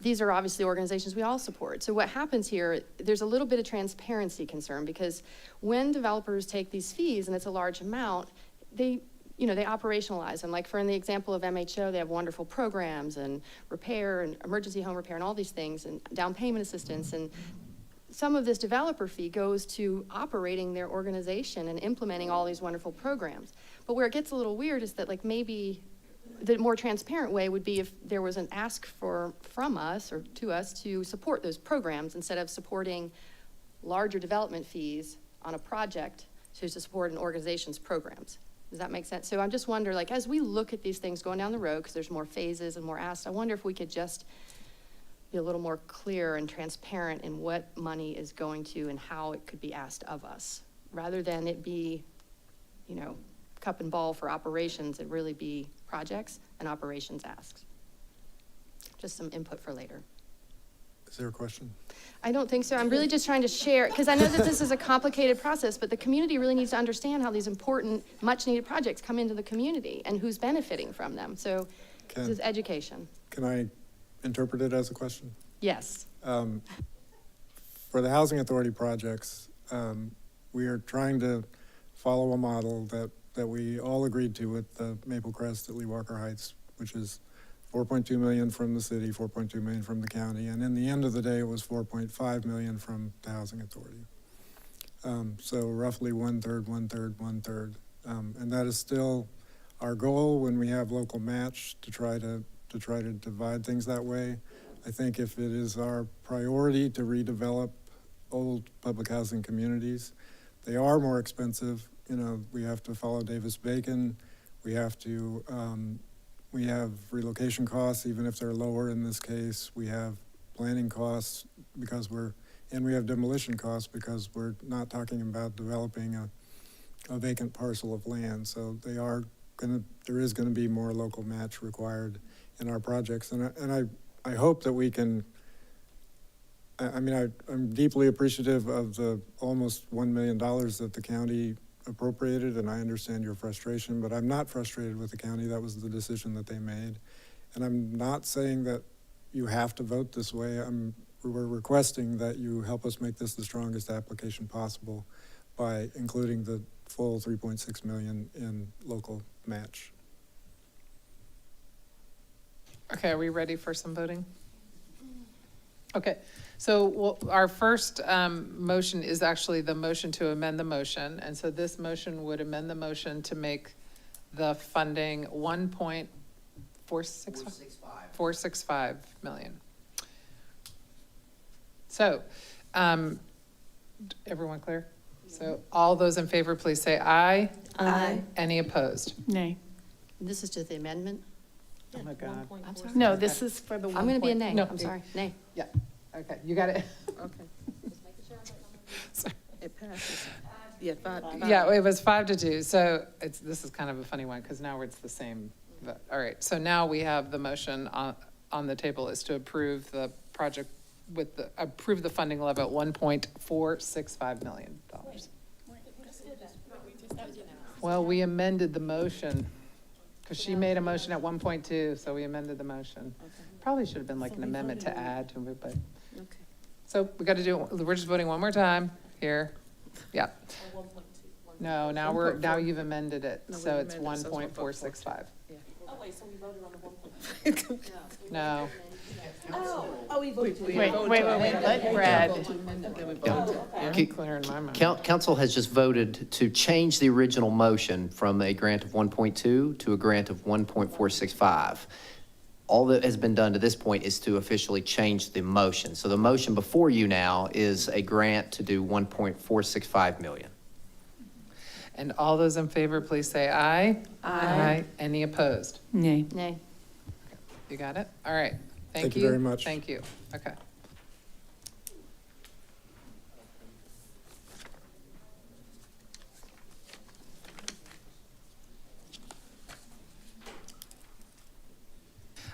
these are obviously organizations we all support. So what happens here, there's a little bit of transparency concern, because when developers take these fees, and it's a large amount, they operationalize them. Like in the example of MHO, they have wonderful programs and repair and emergency home repair and all these things and down payment assistance. And some of this developer fee goes to operating their organization and implementing all these wonderful programs. But where it gets a little weird is that, like, maybe the more transparent way would be if there was an ask from us or to us to support those programs instead of supporting larger development fees on a project to support an organization's programs. Does that make sense? So I just wonder, like, as we look at these things going down the road, because there's more phases and more asks, I wonder if we could just be a little more clear and transparent in what money is going to and how it could be asked of us, rather than it be, cup and ball for operations. It really be projects and operations asks. Just some input for later. Is there a question? I don't think so. I'm really just trying to share, because I know that this is a complicated process, but the community really needs to understand how these important, much-needed projects come into the community and who's benefiting from them. So this is education. Can I interpret it as a question? Yes. For the Housing Authority projects, we are trying to follow a model that we all agreed to with the Maple Crest at Lee Walker Heights, which is 4.2 million from the city, 4.2 million from the county, and in the end of the day, it was 4.5 million from the Housing Authority. So roughly one third, and that is still our goal when we have local match to try to divide things that way. I think if it is our priority to redevelop old public housing communities, they are more expensive. You know, we have to follow Davis-Bacon. We have relocation costs, even if they're lower in this case. We have planning costs and we have demolition costs because we're not talking about developing a vacant parcel of land. So there is gonna be more local match required in our projects. And I hope that we can, I'm deeply appreciative of the almost $1 million that the county appropriated, and I understand your frustration, but I'm not frustrated with the county. That was the decision that they made. And I'm not saying that you have to vote this way. We're requesting that you help us make this the strongest application possible by including the full 3.6 million in local match. Okay, are we ready for some voting? Okay, so our first motion is actually the motion to amend the motion. And so this motion would amend the motion to make the funding 465 million. So, everyone clear? So all those in favor, please say aye. Aye. Any opposed? Nay. This is just the amendment? Oh my God. I'm sorry. No, this is for the one. I'm going to be a nay. No. I'm sorry. Nay. Yeah, okay, you got it. Okay. It passes. Yeah, five. Yeah, it was 5-2, so this is kind of a funny one, because now it's the same. All right, so now we have the motion on the table is to approve the project approve the funding level at $1.465 million. Well, we amended the motion, because she made a motion at 1.2, so we amended the motion. Probably should have been like an amendment to add to it, but. So we got to we're just voting one more time here. Yeah. No, now you've amended it, so it's 1.465. Oh, wait, so we voted on the 1.2? No. Oh, we voted. Wait, let Brad. Clear in my mind. Council has just voted to change the original motion from a grant of 1.2 to a grant of 1.465. All that has been done to this point is to officially change the motion. So the motion before you now is a grant to do 1.465 million. And all those in favor, please say aye. Aye. Any opposed? Nay. Nay. You got it? All right. Thank you very much. Thank you. Okay.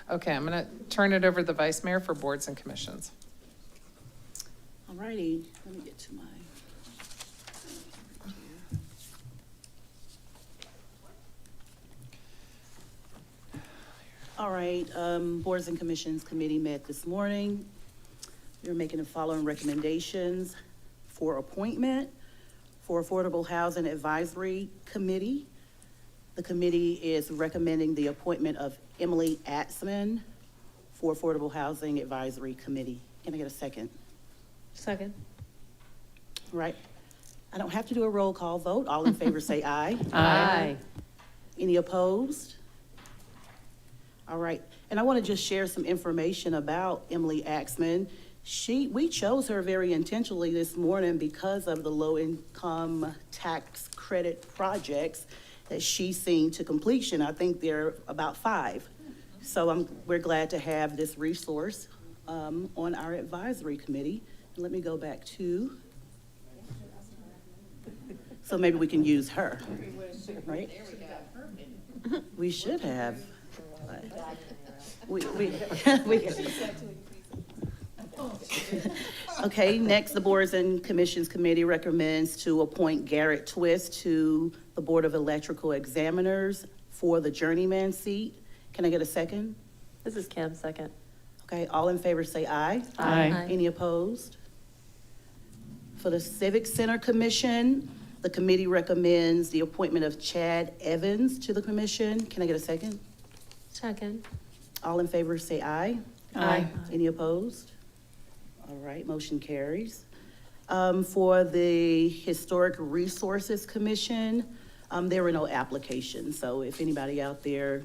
Okay, I'm going to turn it over to the vice mayor for boards and commissions. All righty, let me get to my. All right, Boards and Commissions Committee met this morning. We're making the following recommendations for appointment for Affordable Housing Advisory Committee. The committee is recommending the appointment of Emily Atzman for Affordable Housing Advisory Committee. Can I get a second? Second. All right. I don't have to do a roll call vote. All in favor say aye. Aye. Any opposed? All right. And I want to just share some information about Emily Atzman. We chose her very intentionally this morning because of the low-income tax credit projects that she's seen to completion. I think there are about 5. So we're glad to have this resource on our advisory committee. And let me go back to, so maybe we can use her, right? We should have. We Okay, next, the Boards and Commissions Committee recommends to appoint Garrett Twist to the Board of Electrical Examiners for the journeyman seat. Can I get a second? This is Kim, second. Okay, all in favor say aye. Aye. Any opposed? For the Civic Center Commission, the committee recommends the appointment of Chad Evans to the commission. Can I get a second? Second. All in favor say aye. Aye. Any opposed? All right, motion carries. For the Historic Resources Commission, there were no applications. So if anybody out there,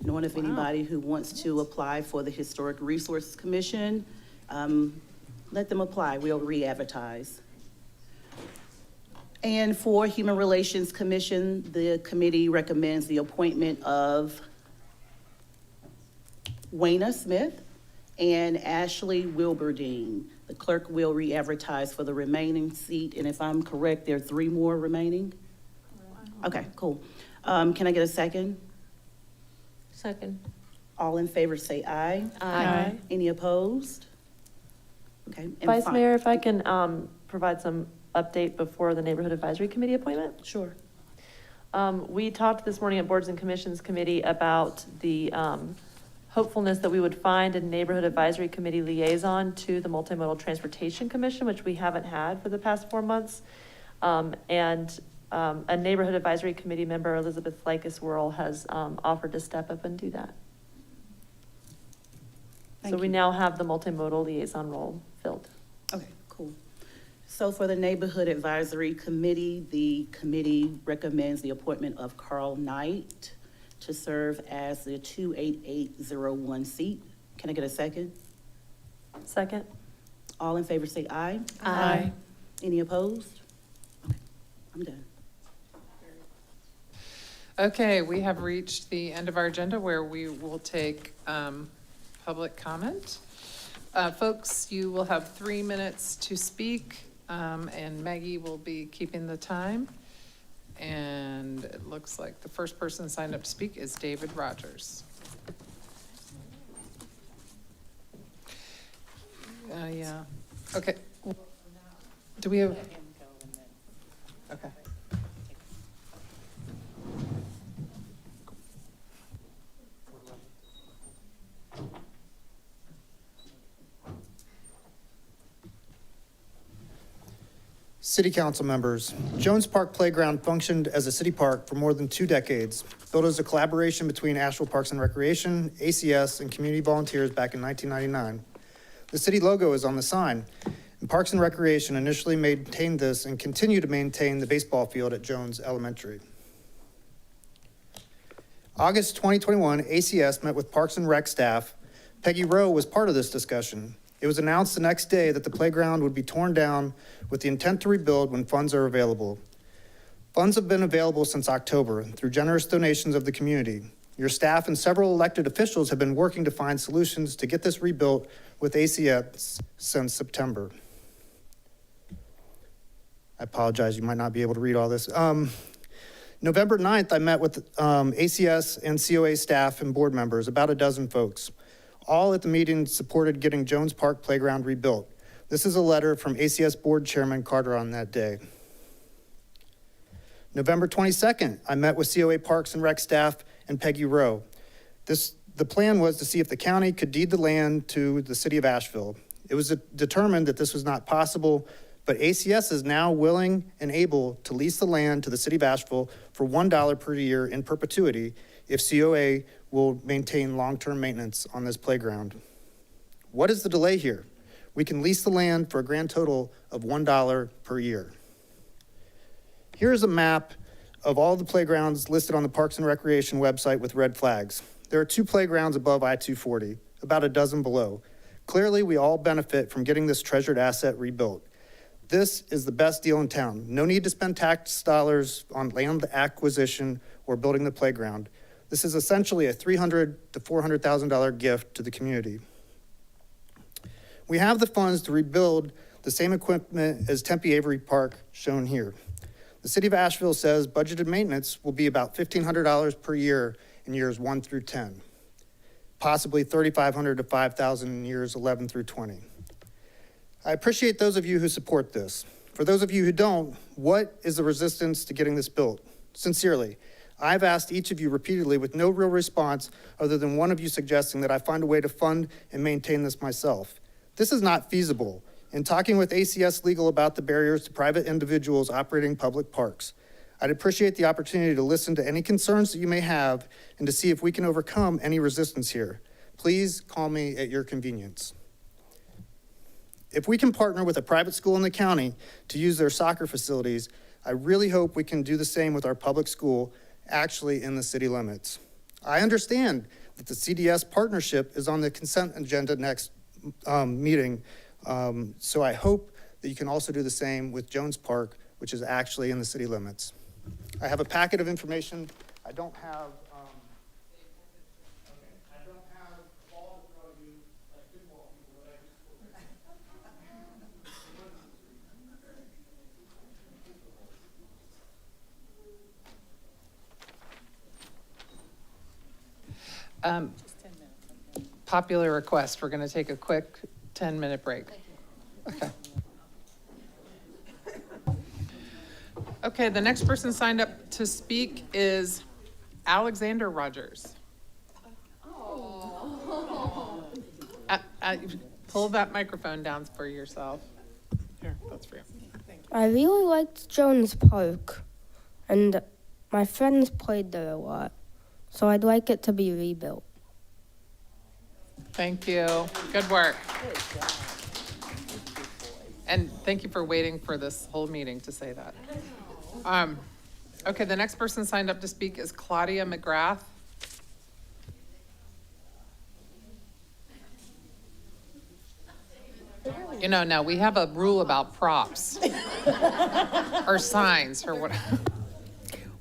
knowing of anybody who wants to apply for the Historic Resources Commission, let them apply. We'll re-advertise. And for Human Relations Commission, the committee recommends the appointment of Wayna Smith and Ashley Wilberdine. The clerk will re-advertise for the remaining seat, and if I'm correct, there are 3 more remaining? Okay, cool. Can I get a second? Second. All in favor say aye. Aye. Any opposed? Okay. and Vice Mayor, if I can provide some update before the Neighborhood Advisory Committee appointment? Sure. We talked this morning at Boards and Commissions Committee about the hopefulness that we would find a Neighborhood Advisory Committee liaison to the Multimodal Transportation Commission, which we haven't had for the past 4 months. And a Neighborhood Advisory Committee member, Elizabeth Lakis-Worrell, has offered to step up and do that. So we now have the multimodal liaison role filled. Okay, cool. So for the Neighborhood Advisory Committee, the committee recommends the appointment of Carl Knight to serve as the 28801 seat. Can I get a second? Second. All in favor say aye. Aye. Any opposed? Okay, I'm done. Okay, we have reached the end of our agenda where we will take public comment. Folks, you will have 3 minutes to speak, and Maggie will be keeping the time. And it looks like the first person signed up to speak is David Rogers. Yeah, okay. Do we have? Okay. City Council members, Jones Park Playground functioned as a city park for more than 2 decades, built as a collaboration between Asheville Parks and Recreation, ACS, and community volunteers back in 1999. The city logo is on the sign, and Parks and Recreation initially maintained this and continue to maintain the baseball field at Jones Elementary. August 2021, ACS met with Parks and Rec staff. Peggy Rowe was part of this discussion. It was announced the next day that the playground would be torn down with the intent to rebuild when funds are available. Funds have been available since October through generous donations of the community. Your staff and several elected officials have been working to find solutions to get this rebuilt with ACS since September. I apologize, you might not be able to read all this. November 9th, I met with ACS and COA staff and board members, about a dozen folks. All at the meeting supported getting Jones Park Playground rebuilt. This is a letter from ACS Board Chairman Carter on that day. November 22nd, I met with COA Parks and Rec staff and Peggy Rowe. The plan was to see if the county could deed the land to the city of Asheville. It was determined that this was not possible, but ACS is now willing and able to lease the land to the city of Asheville for $1 per year in perpetuity if COA will maintain long-term maintenance on this playground. What is the delay here? We can lease the land for a grand total of $1 per year. Here's a map of all the playgrounds listed on the Parks and Recreation website with red flags. There are 2 playgrounds above I-240, about a dozen below. Clearly, we all benefit from getting this treasured asset rebuilt. This is the best deal in town. No need to spend tax dollars on land acquisition or building the playground. This is essentially a $300,000 to $400,000 gift to the community. We have the funds to rebuild the same equipment as Tempe Avery Park shown here. The city of Asheville says budgeted maintenance will be about $1,500 per year in years 1 through 10, possibly $3,500 to $5,000 in years 11 through 20. I appreciate those of you who support this. For those of you who don't, what is the resistance to getting this built? Sincerely, I've asked each of you repeatedly with no real response other than one of you suggesting that I find a way to fund and maintain this myself. This is not feasible. In talking with ACS Legal about the barriers to private individuals operating public parks, I'd appreciate the opportunity to listen to any concerns that you may have and to see if we can overcome any resistance here. Please call me at your convenience. If we can partner with a private school in the county to use their soccer facilities, I really hope we can do the same with our public school, actually in the city limits. I understand that the CDS partnership is on the consent agenda next meeting, so I hope that you can also do the same with Jones Park, which is actually in the city limits. I have a packet of information. I don't have all in front of you like football people that I just Popular request, we're going to take a quick 10-minute break. Okay. Okay, the next person signed up to speak is Alexander Rogers. Pull that microphone down for yourself. Here, that's for you. I really liked Jones Park, and my friends played there a lot, so I'd like it to be rebuilt. Thank you. Good work. And thank you for waiting for this whole meeting to say that. Okay, the next person signed up to speak is Claudia McGrath. You know, now we have a rule about props or signs or whatever.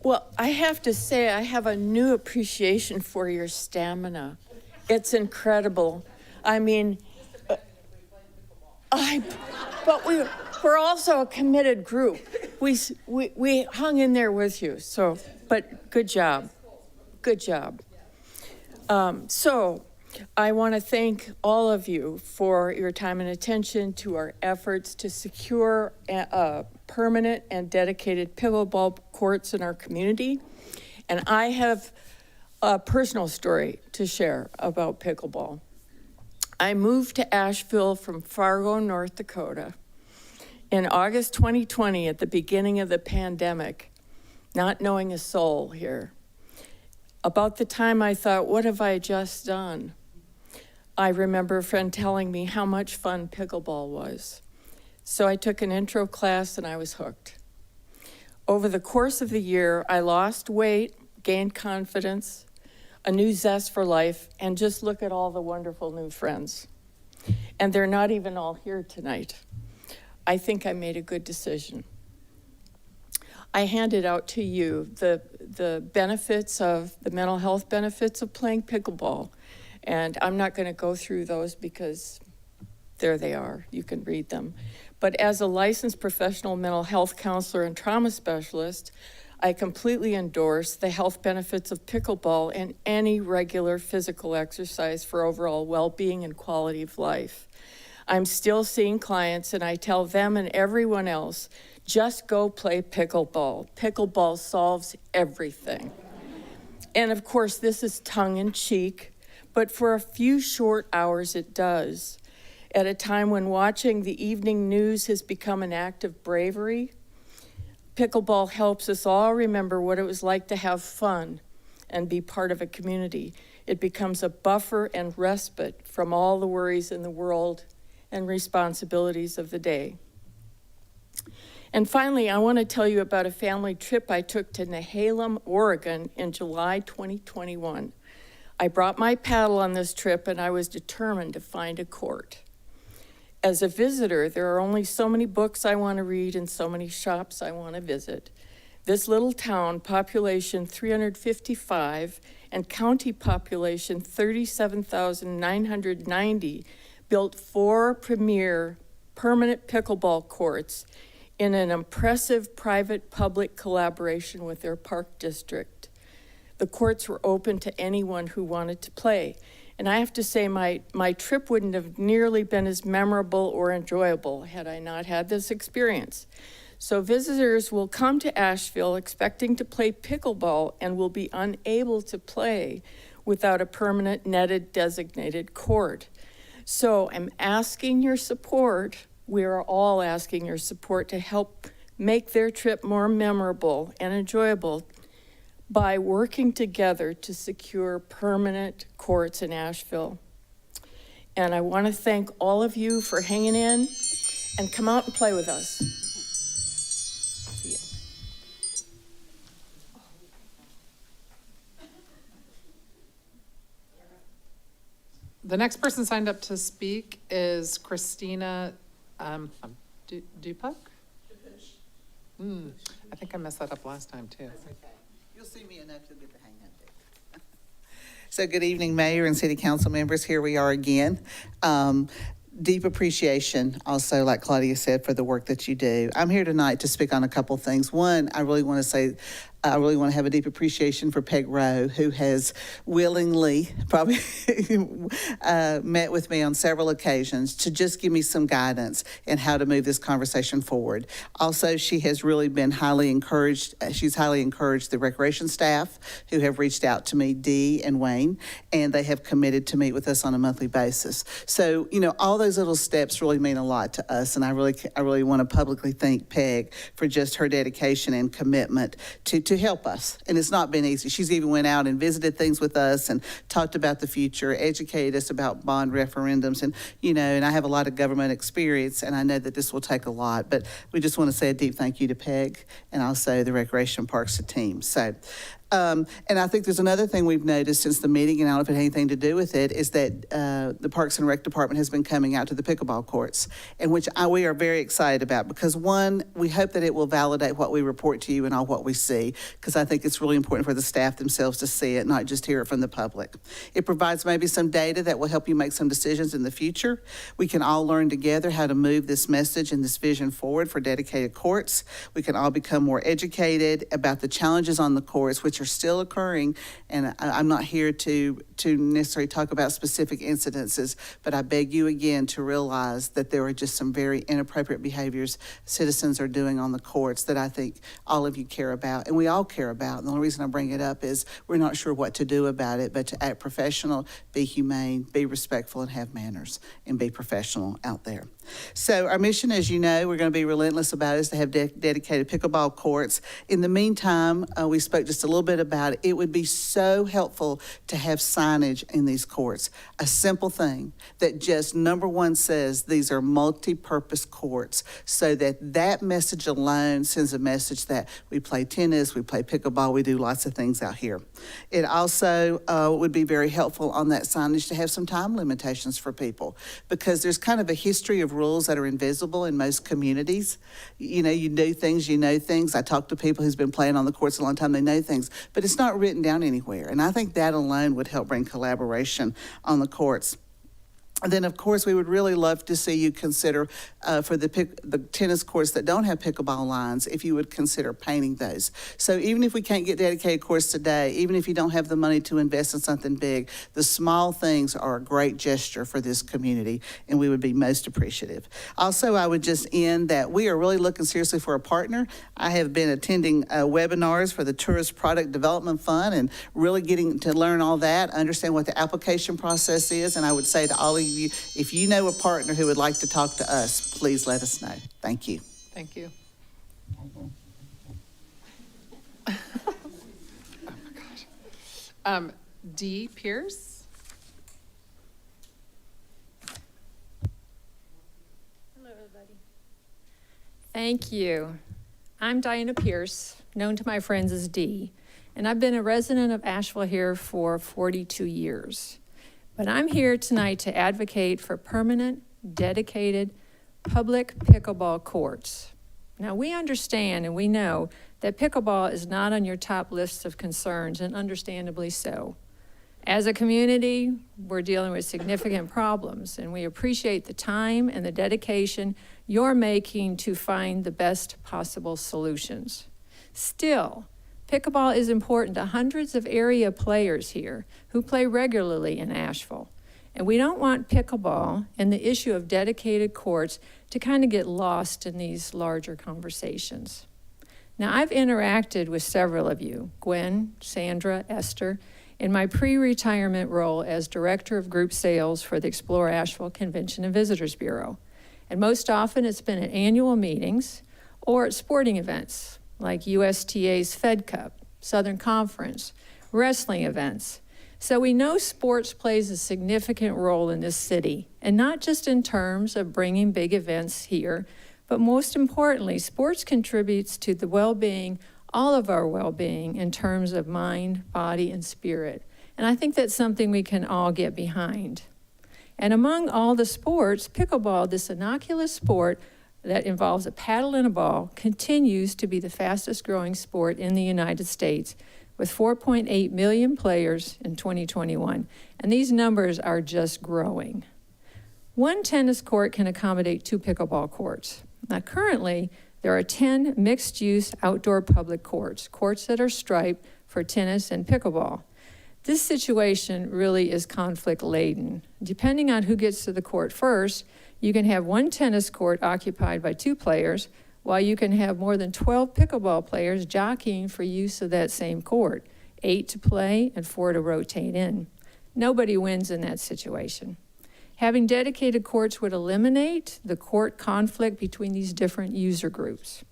Well, I have to say, I have a new appreciation for your stamina. It's incredible. I mean, but we're also a committed group. We hung in there with you, so, but good job. Good job. So I want to thank all of you for your time and attention to our efforts to secure permanent and dedicated pickleball courts in our community. And I have a personal story to share about pickleball. I moved to Asheville from Fargo, North Dakota in August 2020 at the beginning of the pandemic, not knowing a soul here. About the time I thought, what have I just done? I remember a friend telling me how much fun pickleball was. So I took an intro class and I was hooked. Over the course of the year, I lost weight, gained confidence, a new zest for life, and just look at all the wonderful new friends. And they're not even all here tonight. I think I made a good decision. I handed out to you the benefits of, the mental health benefits of playing pickleball. And I'm not going to go through those because there they are. You can read them. But as a licensed professional mental health counselor and trauma specialist, I completely endorse the health benefits of pickleball and any regular physical exercise for overall well-being and quality of life. I'm still seeing clients and I tell them and everyone else, just go play pickleball. Pickleball solves everything. And of course, this is tongue-in-cheek, but for a few short hours it does. At a time when watching the evening news has become an act of bravery, pickleball helps us all remember what it was like to have fun and be part of a community. It becomes a buffer and respite from all the worries in the world and responsibilities of the day. And finally, I want to tell you about a family trip I took to Nehalem, Oregon in July 2021. I brought my paddle on this trip and I was determined to find a court. As a visitor, there are only so many books I want to read and so many shops I want to visit. This little town, population 355, and county population 37,990, built 4 premier permanent pickleball courts in an impressive private-public collaboration with their park district. The courts were open to anyone who wanted to play. And I have to say, my trip wouldn't have nearly been as memorable or enjoyable had I not had this experience. So visitors will come to Asheville expecting to play pickleball and will be unable to play without a permanent netted designated court. So I'm asking your support, we are all asking your support to help make their trip more memorable and enjoyable by working together to secure permanent courts in Asheville. And I want to thank all of you for hanging in and come out and play with us. See ya. The next person signed up to speak is Christina Dupuk? I think I messed that up last time, too. That's okay. You'll see me enough, you'll get the hang of it. So good evening, Mayor and City Council members. Here we are again. Deep appreciation, also, like Claudia said, for the work that you do. I'm here tonight to speak on a couple things. One, I really want to have a deep appreciation for Peg Rowe, who has willingly probably met with me on several occasions to just give me some guidance in how to move this conversation forward. Also, she has really been highly encouraged. She's highly encouraged the recreation staff who have reached out to me, Dee and Wayne, and they have committed to meet with us on a monthly basis. So, all those little steps really mean a lot to us, and I really want to publicly thank Peg for just her dedication and commitment to help us. And it's not been easy. She's even went out and visited things with us and talked about the future, educated us about bond referendums. And, and I have a lot of government experience, and I know that this will take a lot. But we just want to say a deep thank you to Peg and also the Recreation Parks team. So, and I think there's another thing we've noticed since the meeting, and I don't know if it had anything to do with it, is that the Parks and Rec Department has been coming out to the pickleball courts, and which we are very excited about because, one, we hope that it will validate what we report to you and all what we see, because I think it's really important for the staff themselves to see it, not just hear it from the public. It provides maybe some data that will help you make some decisions in the future. We can all learn together how to move this message and this vision forward for dedicated courts. We can all become more educated about the challenges on the courts, which are still occurring, and I'm not here to necessarily talk about specific incidences, but I beg you again to realize that there are just some very inappropriate behaviors citizens are doing on the courts that I think all of you care about, and we all care about. And the only reason I bring it up is we're not sure what to do about it, but to act professional, be humane, be respectful, and have manners, and be professional out there. So our mission, as you know, we're going to be relentless about, is to have dedicated pickleball courts. In the meantime, we spoke just a little bit about it. It would be so helpful to have signage in these courts. A simple thing that just, number one, says these are multi-purpose courts, so that message alone sends a message that we play tennis, we play pickleball, we do lots of things out here. It also would be very helpful on that signage to have some time limitations for people, because there's kind of a history of rules that are invisible in most communities. You do things, you know things. I talk to people who's been playing on the courts a long time, they know things, but it's not written down anywhere. And I think that alone would help bring collaboration on the courts. And then, of course, we would really love to see you consider for the tennis courts that don't have pickleball lines, if you would consider painting those. So even if we can't get dedicated courts today, even if you don't have the money to invest in something big, the small things are a great gesture for this community, and we would be most appreciative. Also, I would just end that we are really looking seriously for a partner. I have been attending webinars for the Tourist Product Development Fund and really getting to learn all that, understand what the application process is, and I would say to all of you, if you know a partner who would like to talk to us, please let us know. Thank you. Thank you. Oh my gosh. Dee Pierce. Hello, everybody. Thank you. I'm Diana Pierce, known to my friends as Dee, and I've been a resident of Asheville here for 42 years. But I'm here tonight to advocate for permanent, dedicated, public pickleball courts. Now, we understand and we know that pickleball is not on your top list of concerns, and understandably so. As a community, we're dealing with significant problems, and we appreciate the time and the dedication you're making to find the best possible solutions. Still, Pickleball is important to hundreds of area players here who play regularly in Asheville. And we don't want pickleball and the issue of dedicated courts to kind of get lost in these larger conversations. Now, I've interacted with several of you, Gwen, Sandra, Esther, in my pre-retirement role as Director of Group Sales for the Explore Asheville Convention and Visitors Bureau. And most often it's been at annual meetings or at sporting events like USTA's Fed Cup, Southern Conference, wrestling events. So we know sports plays a significant role in this city, and not just in terms of bringing big events here, but most importantly, sports contributes to the well-being, all of our well-being in terms of mind, body, and spirit. And I think that's something we can all get behind. And among all the sports, pickleball, this innocuous sport that involves a paddle and a ball, continues to be the fastest growing sport in the United States, with 4.8 million players in 2021. And these numbers are just growing. One tennis court can accommodate 2 pickleball courts. Now, currently, there are 10 mixed-use outdoor public courts that are striped for tennis and pickleball. This situation really is conflict-laden. Depending on who gets to the court first, you can have 1 tennis court occupied by 2 players, while you can have more than 12 pickleball players jockeying for use of that same court, 8 to play and 4 to rotate in. Nobody wins in that situation. Having dedicated courts would eliminate the court conflict between these different user groups.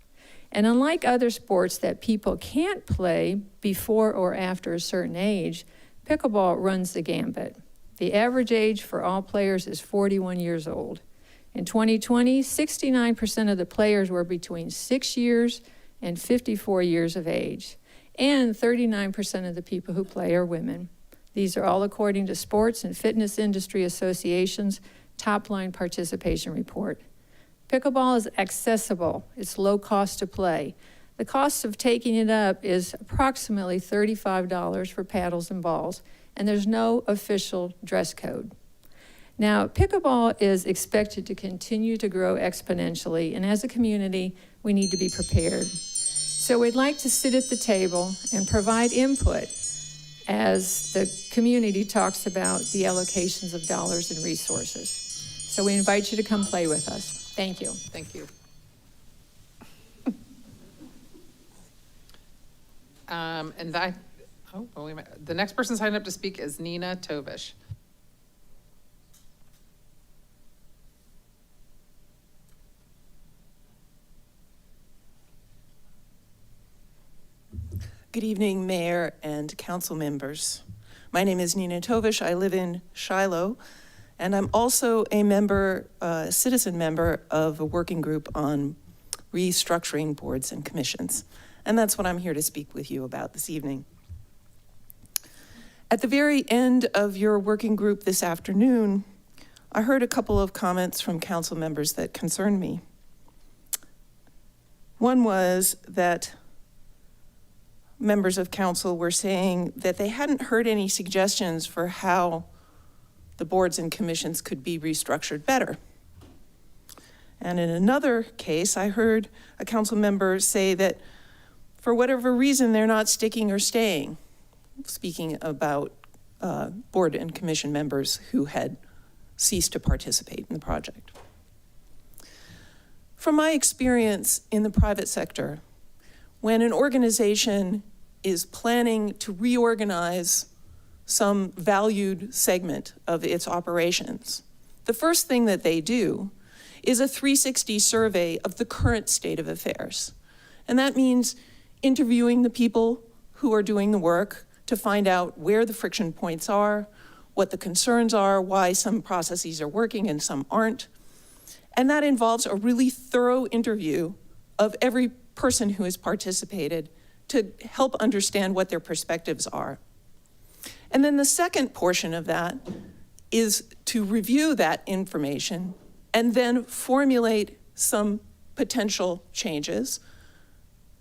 And unlike other sports that people can't play before or after a certain age, pickleball runs the gambit. The average age for all players is 41 years old. In 2020, 69% of the players were between 6 years and 54 years of age, and 39% of the people who play are women. These are all according to Sports and Fitness Industry Association's top-line participation report. Pickleball is accessible. It's low cost to play. The cost of taking it up is approximately $35 for paddles and balls, and there's no official dress code. Now, pickleball is expected to continue to grow exponentially, and as a community, we need to be prepared. So we'd like to sit at the table and provide input as the community talks about the allocations of dollars and resources. So we invite you to come play with us. Thank you. Thank you. Wait a minute. The next person signed up to speak is Nina Tovish. Good evening, Mayor and council members. My name is Nina Tovish. I live in Shiloh, and I'm also a member, citizen member of a working group on restructuring boards and commissions. And that's what I'm here to speak with you about this evening. At the very end of your working group this afternoon, I heard a couple of comments from council members that concerned me. One was that members of council were saying that they hadn't heard any suggestions for how the boards and commissions could be restructured better. And in another case, I heard a council member say that for whatever reason, they're not sticking or staying, speaking about board and commission members who had ceased to participate in the project. From my experience in the private sector, when an organization is planning to reorganize some valued segment of its operations, the first thing that they do is a 360 survey of the current state of affairs. And that means interviewing the people who are doing the work to find out where the friction points are, what the concerns are, why some processes are working and some aren't. And that involves a really thorough interview of every person who has participated to help understand what their perspectives are. And then the second portion of that is to review that information and then formulate some potential changes,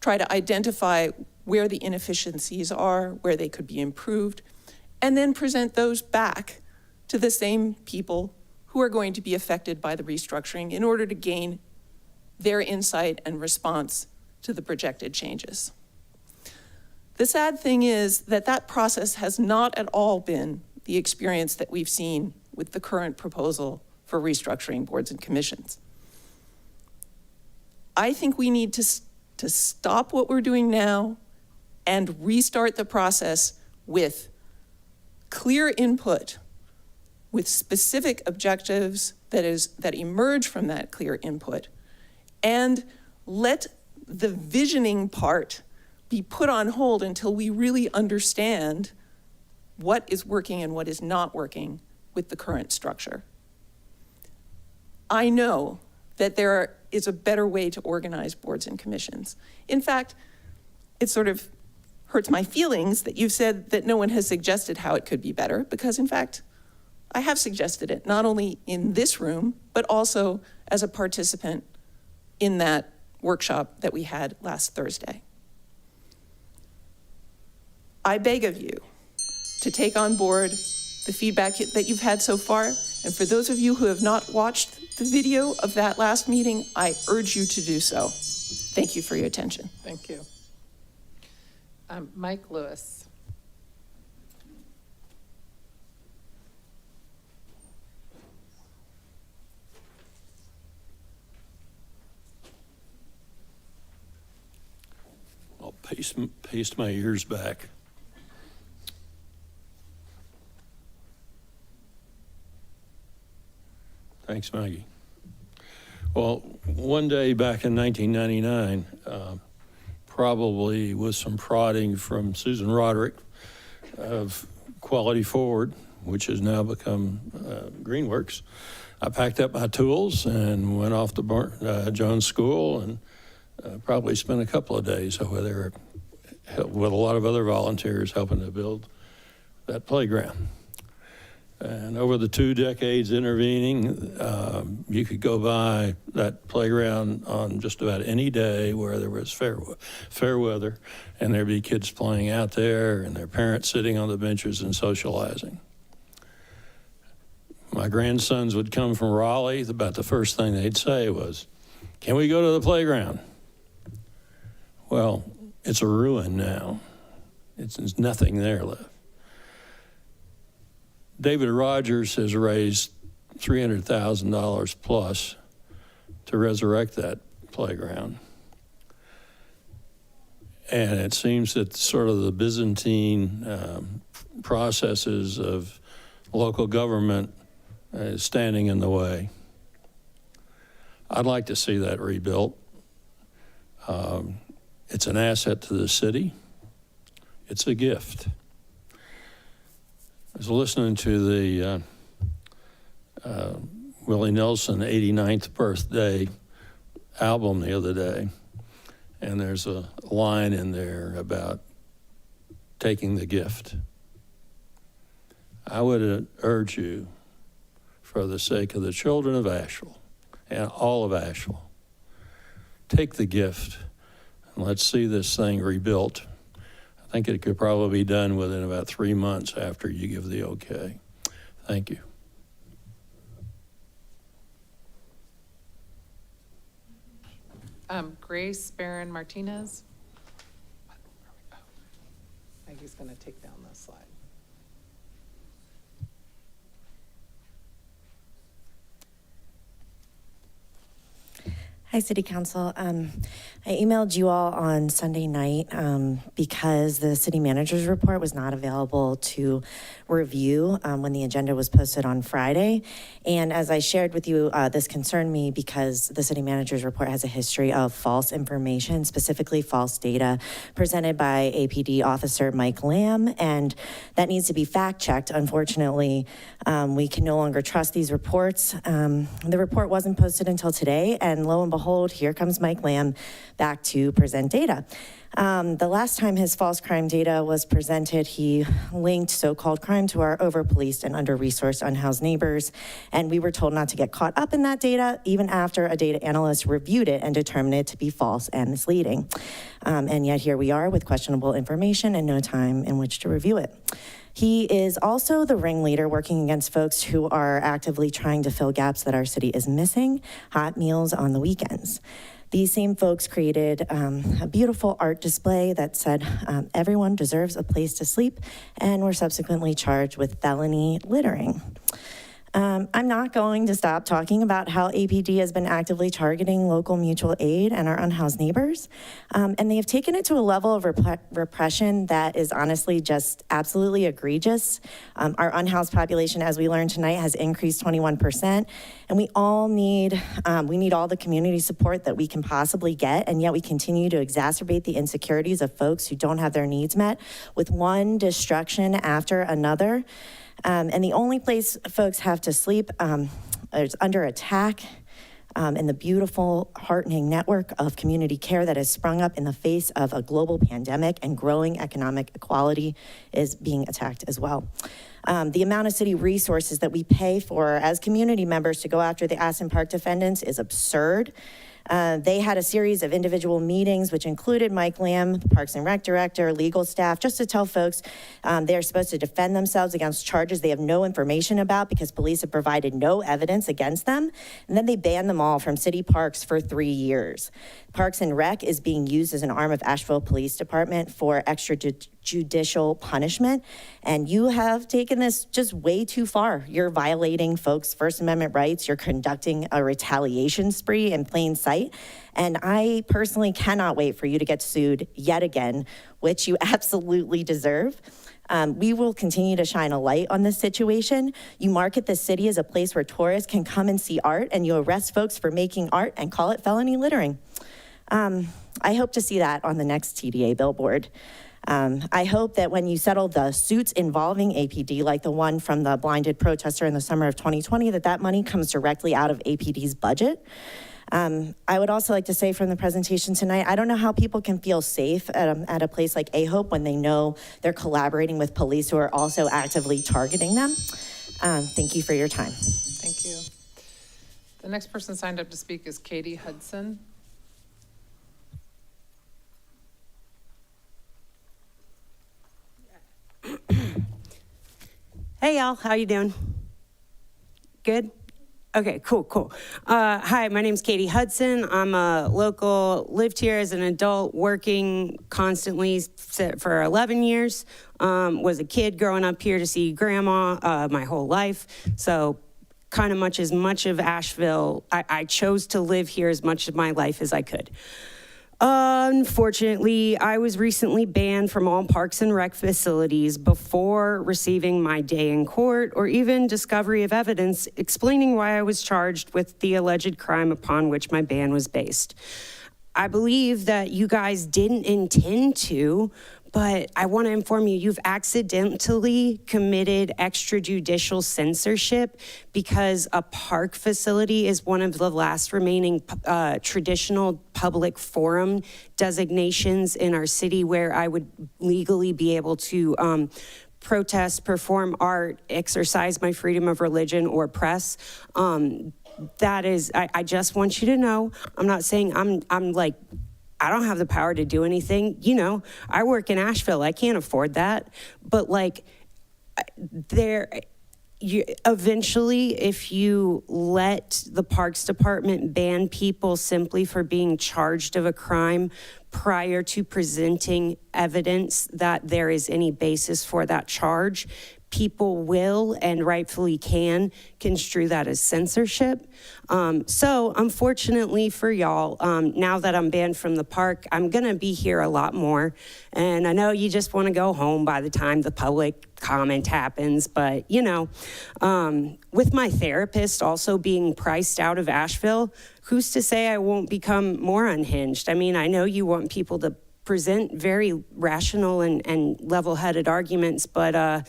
try to identify where the inefficiencies are, where they could be improved, and then present those back to the same people who are going to be affected by the restructuring in order to gain their insight and response to the projected changes. The sad thing is that that process has not at all been the experience that we've seen with the current proposal for restructuring boards and commissions. I think we need to stop what we're doing now and restart the process with clear input, with specific objectives that emerge from that clear input, and let the visioning part be put on hold until we really understand what is working and what is not working with the current structure. I know that there is a better way to organize boards and commissions. In fact, it sort of hurts my feelings that you've said that no one has suggested how it could be better, because in fact, I have suggested it, not only in this room, but also as a participant in that workshop that we had last Thursday. I beg of you to take on board the feedback that you've had so far, and for those of you who have not watched the video of that last meeting, I urge you to do so. Thank you for your attention. Thank you. Mike Lewis. I'll paste my ears back. Thanks, Maggie. Well, one day back in 1999, probably with some prodding from Susan Roderick of Quality Forward, which has now become Greenworks, I packed up my tools and went off to Jones School and probably spent a couple of days over there with a lot of other volunteers helping to build that playground. And over the 2 decades intervening, you could go by that playground on just about any day where there was fair weather, and there'd be kids playing out there and their parents sitting on the benches and socializing. My grandsons would come from Raleigh. About the first thing they'd say was, "Can we go to the playground?" Well, it's a ruin now. There's nothing there left. David Rogers has raised $300,000 plus to resurrect that playground. And it seems that sort of the Byzantine processes of local government is standing in the way. I'd like to see that rebuilt. It's an asset to the city. It's a gift. I was listening to the Willie Nelson 89th birthday album the other day, and there's a line in there about taking the gift. I would urge you, for the sake of the children of Asheville and all of Asheville, take the gift and let's see this thing rebuilt. I think it could probably be done within about 3 months after you give the okay. Thank you. Grace Barron Martinez. Maggie's going to take down this slide. Hi, City Council. I emailed you all on Sunday night because the city manager's report was not available to review when the agenda was posted on Friday. And as I shared with you, this concerned me because the city manager's report has a history of false information, specifically false data presented by APD officer Mike Lamb, and that needs to be fact-checked. Unfortunately, we can no longer trust these reports. The report wasn't posted until today, and lo and behold, here comes Mike Lamb back to present data. The last time his false crime data was presented, he linked so-called crime to our over-policed and under-resourced unhoused neighbors, and we were told not to get caught up in that data, even after a data analyst reviewed it and determined it to be false and misleading. And yet here we are with questionable information and no time in which to review it. He is also the ringleader working against folks who are actively trying to fill gaps that our city is missing, hot meals on the weekends. These same folks created a beautiful art display that said, everyone deserves a place to sleep, and were subsequently charged with felony littering. I'm not going to stop talking about how APD has been actively targeting local mutual aid and our unhoused neighbors. And they have taken it to a level of repression that is honestly just absolutely egregious. Our unhoused population, as we learned tonight, has increased 21%. And we need all the community support that we can possibly get. And yet we continue to exacerbate the insecurities of folks who don't have their needs met with one destruction after another. And the only place folks have to sleep is under attack in the beautiful, heartening network of community care that has sprung up in the face of a global pandemic, and growing economic equality is being attacked as well. The amount of city resources that we pay for as community members to go after the Aspen Park defendants is absurd. They had a series of individual meetings, which included Mike Lamb, Parks and Rec Director, legal staff, just to tell folks they're supposed to defend themselves against charges they have no information about because police have provided no evidence against them. And then they banned them all from city parks for 3 years. Parks and Rec is being used as an arm of Asheville Police Department for extrajudicial punishment. And you have taken this just way too far. You're violating folks' First Amendment rights. You're conducting a retaliation spree in plain sight. And I personally cannot wait for you to get sued yet again, which you absolutely deserve. We will continue to shine a light on this situation. You market the city as a place where tourists can come and see art, and you arrest folks for making art and call it felony littering. I hope to see that on the next TDA billboard. I hope that when you settle the suits involving APD, like the one from the blinded protester in the summer of 2020, that money comes directly out of APD's budget. I would also like to say from the presentation tonight, I don't know how people can feel safe at a place like A-Hope when they know they're collaborating with police who are also actively targeting them. Thank you for your time. Thank you. The next person signed up to speak is Katie Hudson. Hey y'all, how you doing? Good? Okay, cool. Hi, my name's Katie Hudson. I'm a local, lived here as an adult, working constantly for 11 years. Was a kid growing up here to see grandma my whole life. So kind of much of Asheville, I chose to live here as much of my life as I could. Unfortunately, I was recently banned from all parks and rec facilities before receiving my day in court or even discovery of evidence explaining why I was charged with the alleged crime upon which my ban was based. I believe that you guys didn't intend to, but I want to inform you, you've accidentally committed extrajudicial censorship because a park facility is one of the last remaining traditional public forum designations in our city where I would legally be able to protest, perform art, exercise my freedom of religion or press. That is, I just want you to know, I'm not saying I'm like, I don't have the power to do anything. You know, I work in Asheville. I can't afford that. But like, eventually, if you let the Parks Department ban people simply for being charged of a crime prior to presenting evidence that there is any basis for that charge, people will and rightfully can construe that as censorship. So unfortunately for y'all, now that I'm banned from the park, I'm gonna be here a lot more. And I know you just wanna go home by the time the public comment happens, but you know, with my therapist also being priced out of Asheville, who's to say I won't become more unhinged? I mean, I know you want people to present very rational and level-headed arguments, but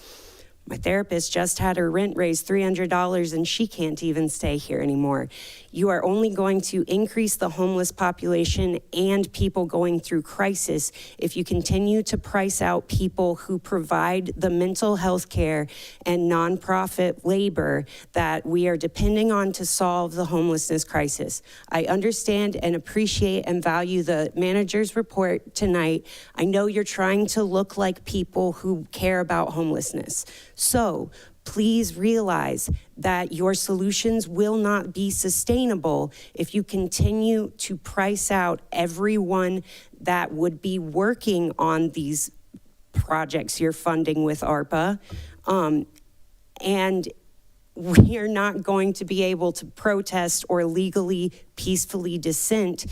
my therapist just had her rent raised $300 and she can't even stay here anymore. You are only going to increase the homeless population and people going through crisis if you continue to price out people who provide the mental health care and nonprofit labor that we are depending on to solve the homelessness crisis. I understand and appreciate and value the manager's report tonight. I know you're trying to look like people who care about homelessness. So Please realize that your solutions will not be sustainable if you continue to price out everyone that would be working on these projects you're funding with ARPA. And we are not going to be able to protest or legally, peacefully dissent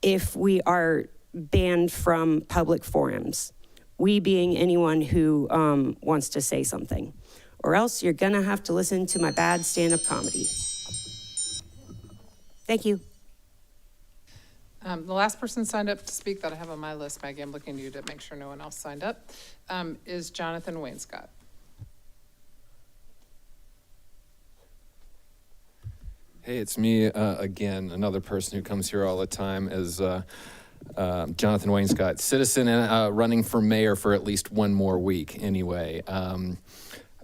if we are banned from public forums. We being anyone who wants to say something. Or else you're gonna have to listen to my bad stand-up comedy. Thank you. The last person signed up to speak that I have on my list, Maggie, I'm looking to you to make sure no one else signed up, is Jonathan Wainscott. Hey, it's me again, another person who comes here all the time as Jonathan Wainscott, citizen and running for mayor for at least one more week anyway.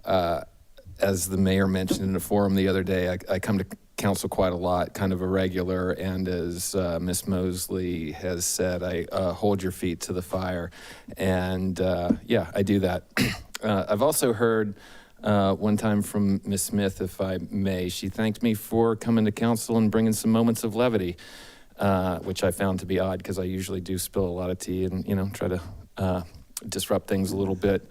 As the mayor mentioned in a forum the other day, I come to council quite a lot, kind of a regular, and as Ms. Mosley has said, I hold your feet to the fire. And yeah, I do that. I've also heard one time from Ms. Smith, if I may, she thanked me for coming to council and bringing some moments of levity, which I found to be odd because I usually do spill a lot of tea and, you know, try to disrupt things a little bit.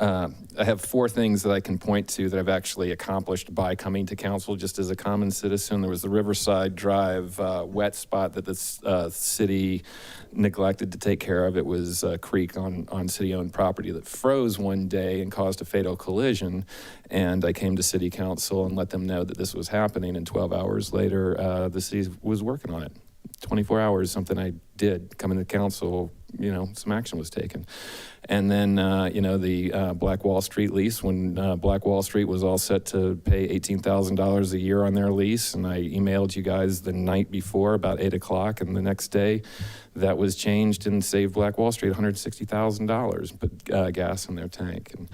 I have 4 things that I can point to that I've actually accomplished by coming to council just as a common citizen. There was the Riverside Drive wet spot that the city neglected to take care of. It was a creek on city-owned property that froze one day and caused a fatal collision. And I came to city council and let them know that this was happening. And 12 hours later, the city was working on it. 24 hours, something I did, coming to council, you know, some action was taken. And then, you know, the Black Wall Street lease, when Black Wall Street was all set to pay $18,000 a year on their lease, and I emailed you guys the night before about 8 o'clock, and the next day that was changed and saved Black Wall Street $160,000, put gas in their tank. And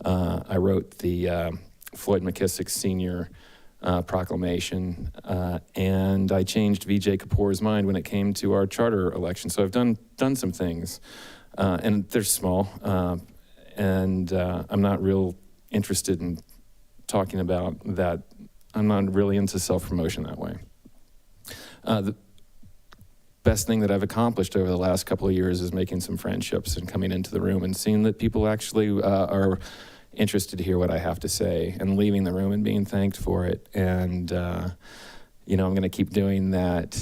I wrote the Floyd McKissick Sr. Proclamation, and I changed Vijay Kapoor's mind when it came to our charter election. So I've done some things, and they're small, and I'm not real interested in talking about that. I'm not really into self-promotion that way. The best thing that I've accomplished over the last couple of years is making some friendships and coming into the room and seeing that people actually are interested to hear what I have to say and leaving the room and being thanked for it. And, you know, I'm going to keep doing that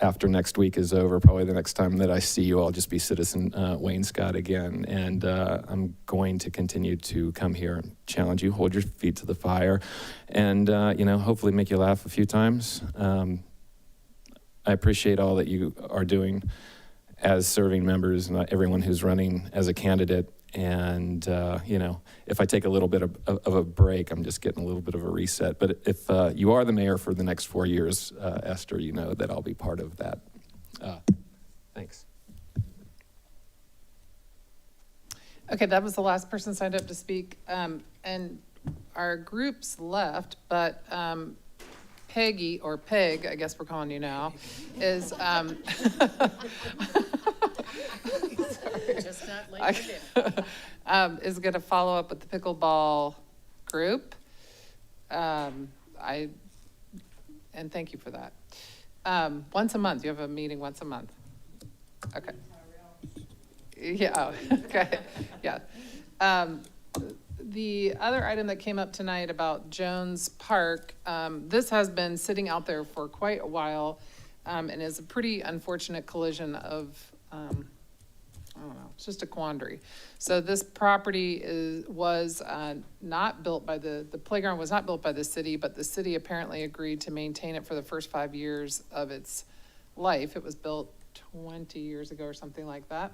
after next week is over. Probably the next time that I see you, I'll just be Citizen Wainscott again. And I'm going to continue to come here and challenge you, hold your feet to the fire, and, you know, hopefully make you laugh a few times. I appreciate all that you are doing as serving members and everyone who's running as a candidate. And, you know, if I take a little bit of a break, I'm just getting a little bit of a reset. But if you are the mayor for the next 4 years, Esther, you know that I'll be part of that. Thanks. Okay, that was the last person signed up to speak. And our groups left, but Peggy, or Peg, I guess we're calling you now, is... Just not like is going to follow up with the pickleball group. And thank you for that. Once a month, you have a meeting once a month. Okay. Yeah, okay, yeah. The other item that came up tonight about Jones Park, this has been sitting out there for quite a while, and is a pretty unfortunate collision of, I don't know, it's just a quandary. So this property was not built by the playground was not built by the city, but the city apparently agreed to maintain it for the first 5 years of its life. It was built 20 years ago or something like that.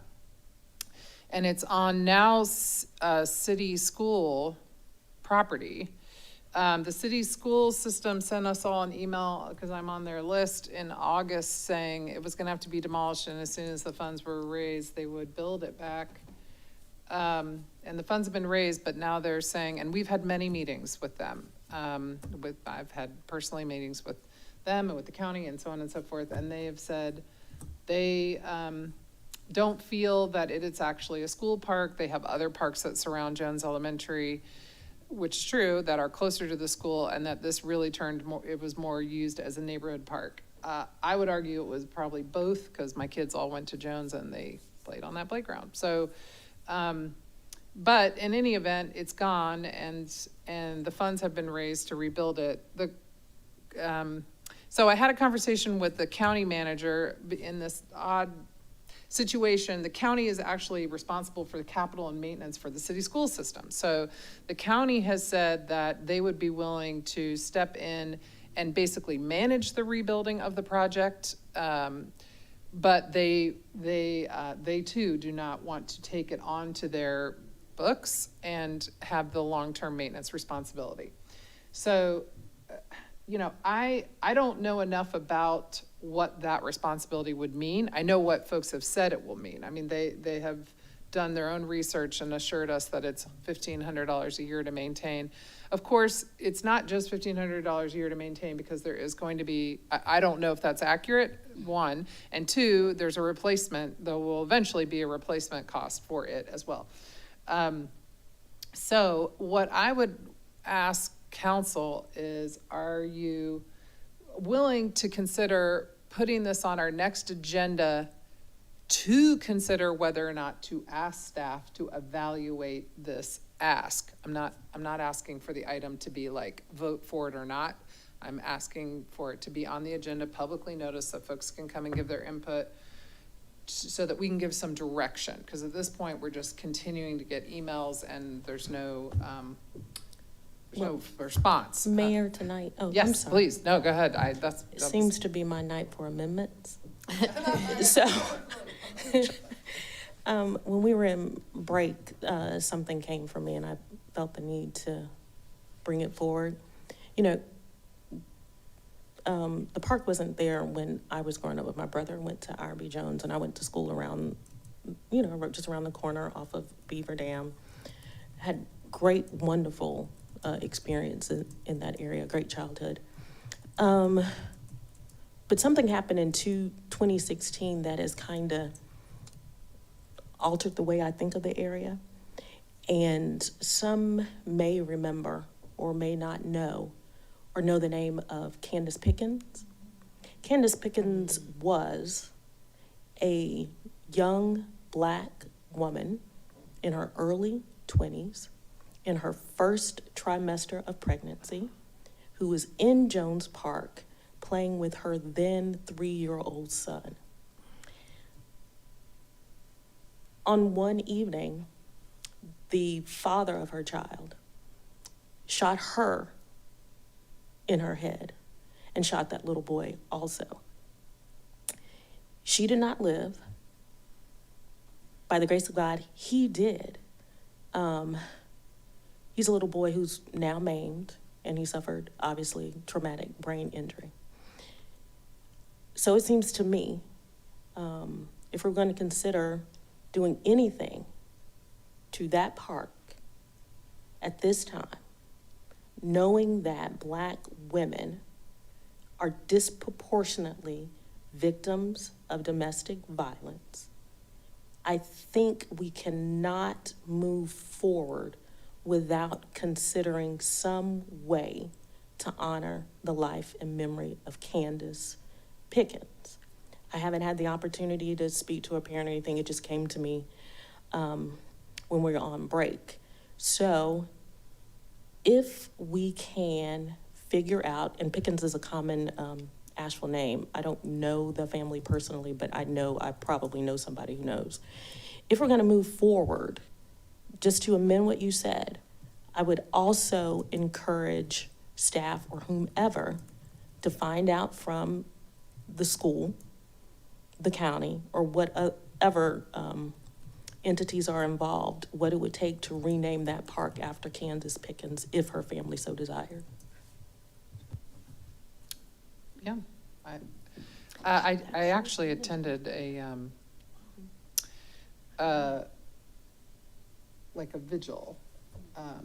And it's on now city school property. The city school system sent us all an email, because I'm on their list, in August saying it was going to have to be demolished, and as soon as the funds were raised, they would build it back. And the funds have been raised, but now they're saying, and we've had many meetings with them. I've had personally meetings with them and with the county and so on and so forth, and they have said they don't feel that it's actually a school park. They have other parks that surround Jones Elementary. which is true, that are closer to the school, and that this really it was more used as a neighborhood park. I would argue it was probably both, because my kids all went to Jones and they played on that playground. So, but in any event, it's gone, and the funds have been raised to rebuild it. So I had a conversation with the county manager in this odd situation. The county is actually responsible for the capital and maintenance for the city school system. So the county has said that they would be willing to step in and basically manage the rebuilding of the project. But they too do not want to take it onto their books and have the long-term maintenance responsibility. So, you know, I don't know enough about what that responsibility would mean. I know what folks have said it will mean. I mean, they have done their own research and assured us that it's $1,500 a year to maintain. Of course, it's not just $1,500 a year to maintain, because there is going to be, I don't know if that's accurate, one, and two, there's a replacement. There will eventually be a replacement cost for it as well. So what I would ask council is, are you willing to consider putting this on our next agenda to consider whether or not to ask staff to evaluate this ask? I'm not asking for the item to be like vote for it or not. I'm asking for it to be on the agenda, publicly noticed, so folks can come and give their input, so that we can give some direction. Because at this point, we're just continuing to get emails and there's no response. Mayor, tonight, oh, I'm Yes, sorry. please, no, go ahead. It seems to be my night for amendments. So, when we were in break, something came from me and I felt the need to bring it forward. You know, the park wasn't there when I was growing up with my brother, went to R.B. Jones, and I went to school around, you know, just around the corner off of Beaver Dam. Had great, wonderful experience in that area, great childhood. But something happened in 2016 that has kind of altered the way I think of the area. And some may remember or may not know or know the name of Candace Pickens. Candace Pickens was a young Black woman in her early 20s, in her first trimester of pregnancy, who was in Jones Park playing with her then 3-year-old son. On one evening, the father of her child shot her in her head and shot that little boy also. She did not live. By the grace of God, he did. He's a little boy who's now maimed, and he suffered, obviously, traumatic brain injury. So it seems to me, if we're going to consider doing anything to that park at this time, knowing that Black women are disproportionately victims of domestic violence, I think we cannot move forward without considering some way to honor the life and memory of Candace Pickens. I haven't had the opportunity to speak to a parent or anything. It just came to me when we were on break. So if we can figure out, and Pickens is a common Asheville name. I don't know the family personally, but I probably know somebody who knows. If we're gonna move forward, just to amend what you said, I would also encourage staff or whomever to find out from the school, the county, or whatever entities are involved, what it would take to rename that park after Candace Pickens if her family so desired. Yeah, I actually attended like a vigil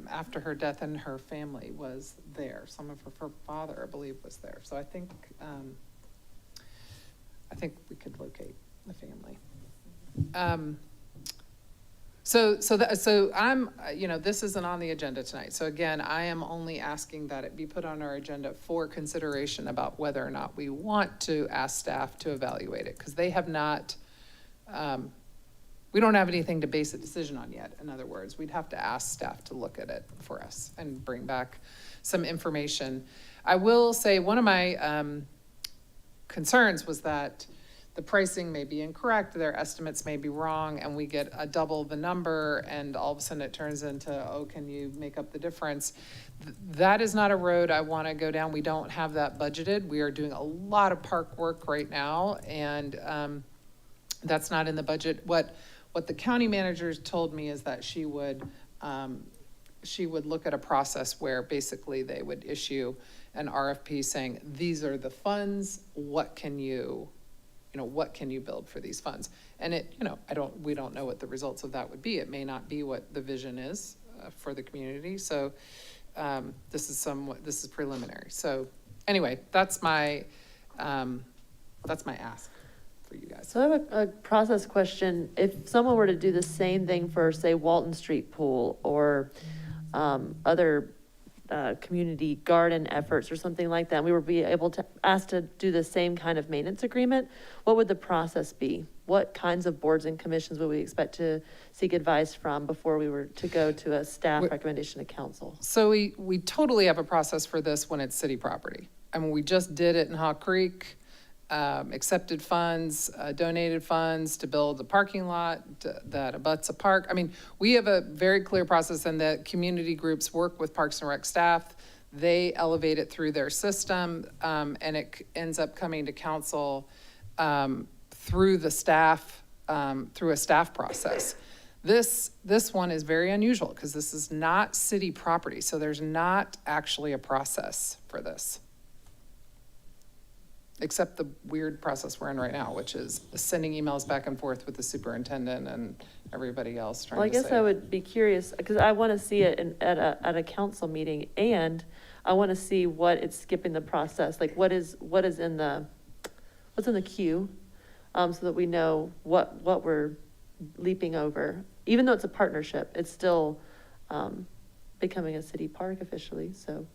after her death, and her family was there. Some of her father, I believe, was there. So I think we could locate the family. So I'm, this isn't on the agenda tonight. So again, I am only asking that it be put on our agenda for consideration about whether or not we want to ask staff to evaluate it, because they have not, we don't have anything to base a decision on yet. In other words, we'd have to ask staff to look at it for us and bring back some information. I will say one of my concerns was that the pricing may be incorrect, their estimates may be wrong, and we get a double the number, and all of a sudden it turns into, oh, can you make up the difference? That is not a road I want to go down. We don't have that budgeted. We are doing a lot of park work right now, and that's not in the budget. What the county manager told me is that she would look at a process where basically they would issue an RFP saying, these are the funds, what can you build for these funds? And we don't know what the results of that would be. It may not be what the vision is for the community. So this is preliminary. So anyway, that's my ask for you guys. So I have a process question. If someone were to do the same thing for, say, Walton Street Pool or other community garden efforts or something like that, we would be able to ask to do the same kind of maintenance agreement, what would the process be? What kinds of boards and commissions would we expect to seek advice from before we were to go to a staff recommendation to council? So we totally have a process for this when it's city property. I mean, we just did it in Hawk Creek, accepted funds, donated funds to build a parking lot that abuts a park. I mean, we have a very clear process, and the community groups work with Parks and Rec staff. They elevate it through their system, and it ends up coming to council through the staff, through a staff process. This one is very unusual because this is not city property, so there's not actually a process for this. Except the weird process we're in right now, which is sending emails back and forth with the superintendent and everybody else trying to Well, I guess I would be curious, because I want to see it at a council meeting, and I want to see what it's skipping the process, like what's in the queue, so that we know what we're leaping over. Even though it's a partnership, it's still becoming a city park officially, so,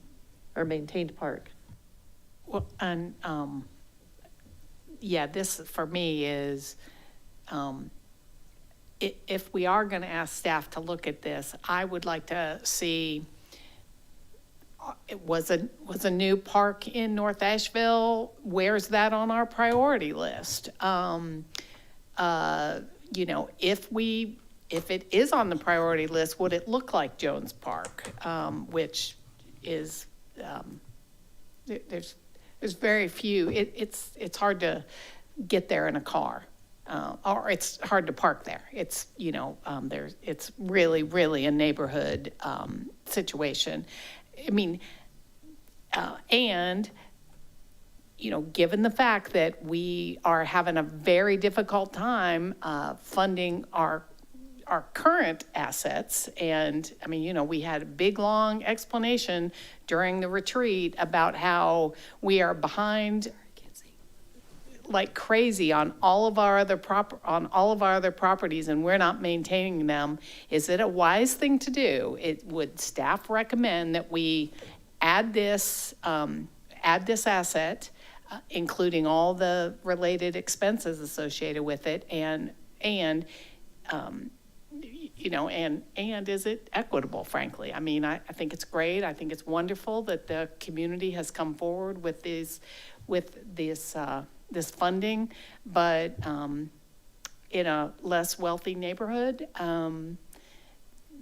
or maintained park. Well, and, yeah, this for me is, if we are going to ask staff to look at this, I would like to see, it was a new park in North Asheville. Where's that on our priority list? If it is on the priority list, would it look like Jones Park, which is, there's very few. It's hard to get there in a car, or it's hard to park there. It's it's really a neighborhood situation. I mean, and given the fact that we are having a very difficult time funding our current assets. And I mean, we had a big, long explanation during the retreat about how we are behind like crazy on all of our other properties, and we're not maintaining them. Is it a wise thing to do? Would staff recommend that we add this asset, including all the related expenses associated with it, and is it equitable, frankly? I mean, I think it's great. I think it's wonderful that the community has come forward with this funding, but in a less wealthy neighborhood,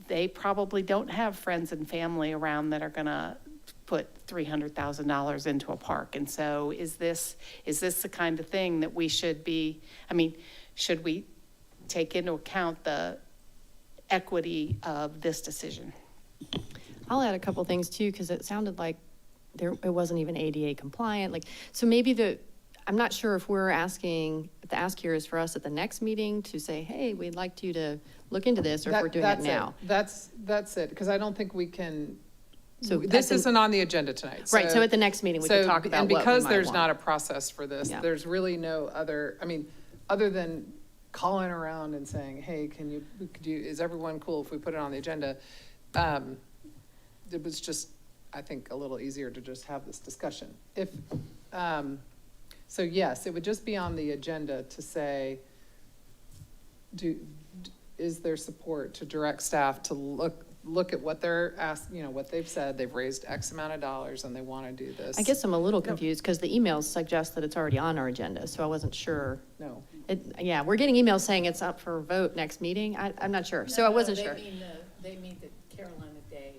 they probably don't have friends and family around that are going to put $300,000 into a park. And so is this the kind of thing that we should be, should we take into account the equity of this decision? I'll add a couple things too, because it sounded like it wasn't even ADA compliant. So maybe I'm not sure if we're asking, if the ask here is for us at the next meeting to say, hey, we'd like you to look into this, or if we're doing it now. That's it, because I don't think we can, so this isn't on the agenda tonight. Right, so at the next meeting we can talk about what we might And because there's want. not a process for this, there's really no other, other than calling around and saying, hey, is everyone cool if we put it on the agenda? It was just, I think, a little easier to just have this discussion. So yes, it would just be on the agenda to say, is there support to direct staff to look at what they're asked, what they've said, they've raised X amount of dollars and they want to do this. I guess I'm a little confused because the emails suggest that it's already on our agenda, so I wasn't sure. No. Yeah, we're getting emails saying it's up for vote next meeting. I'm not sure, so I wasn't sure. They mean the Carolina Day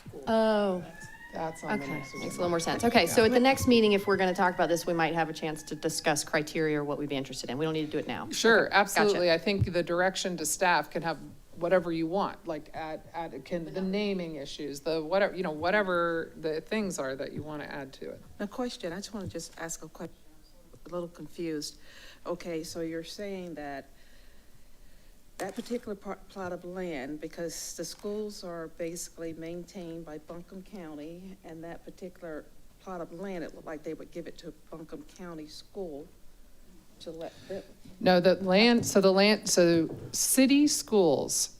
school. Oh. That's on the Okay, next makes a agenda. little more sense. Okay, so at the next meeting, if we're going to talk about this, we might have a chance to discuss criteria or what we'd be interested in. We don't need to do it now. Sure, Okay, absolutely. gotcha. I think the direction to staff can have whatever you want, like the naming issues, the whatever, whatever the things are that you want to add to it. A question, I just want to just ask a question, a little confused. Okay, so you're saying that particular plot of land, because the schools are basically maintained by Buncombe County, and that particular plot of land, it looked like they would give it to Buncombe County School to let them. No, so city schools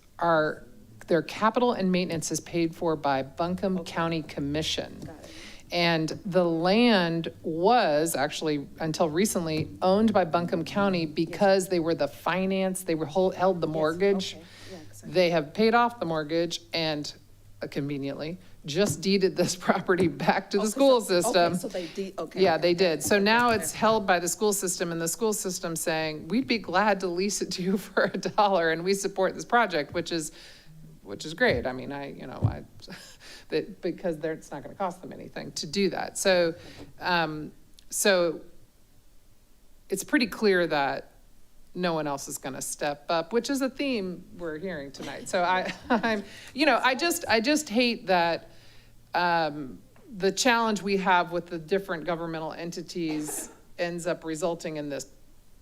their capital and maintenance is paid for by Buncombe County Commission. And the land was actually, until recently, owned by Buncombe County because they were held the mortgage. They have paid off the mortgage and conveniently just deeded this property back to the school system. Okay, so they Yeah, they did. So now it's held by the school system, and the school system saying, we'd be glad to lease it to you for $1 and we support this project, which is great. I mean, because it's not going to cost them anything to do that. So it's pretty clear that no one else is going to step up, which is a theme we're hearing tonight. So I just hate that the challenge we have with the different governmental entities ends up resulting in this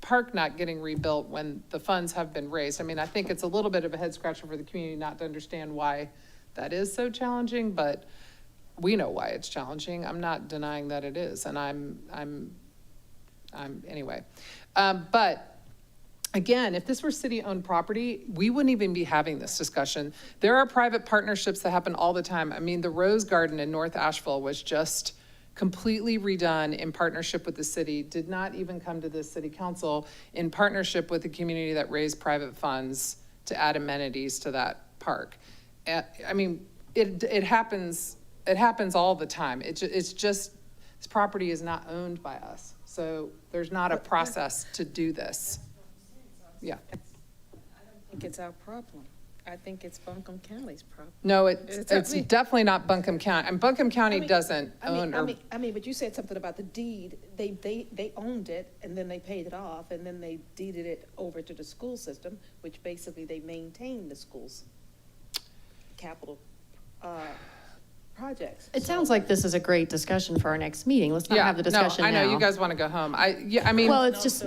park not getting rebuilt when the funds have been raised. I mean, I think it's a little bit of a head scratcher for the community not to understand why that is so challenging, but we know why it's challenging. I'm not denying that it is, and I'm anyway. But again, if this were city-owned property, we wouldn't even be having this discussion. There are private partnerships that happen all the time. I mean, the Rose Garden in North Asheville was just completely redone in partnership with the city, did not even come to the city council, in partnership with the community that raised private funds to add amenities to that park. I mean, it happens all the time. It's just, this property is not owned by us. So there's not a process to do this. Yeah. I don't think it's our problem. I think it's Buncombe County's problem. No, it's definitely not Buncombe County. And Buncombe County doesn't own or. I mean, but you said something about the deed. They owned it and then they paid it off and then they deeded it over to the school system, which basically they maintain the school's capital projects. It sounds like this is a great discussion for our next meeting. Let's not have the discussion now. No, I know you guys want to go home. I mean. Well, it's just,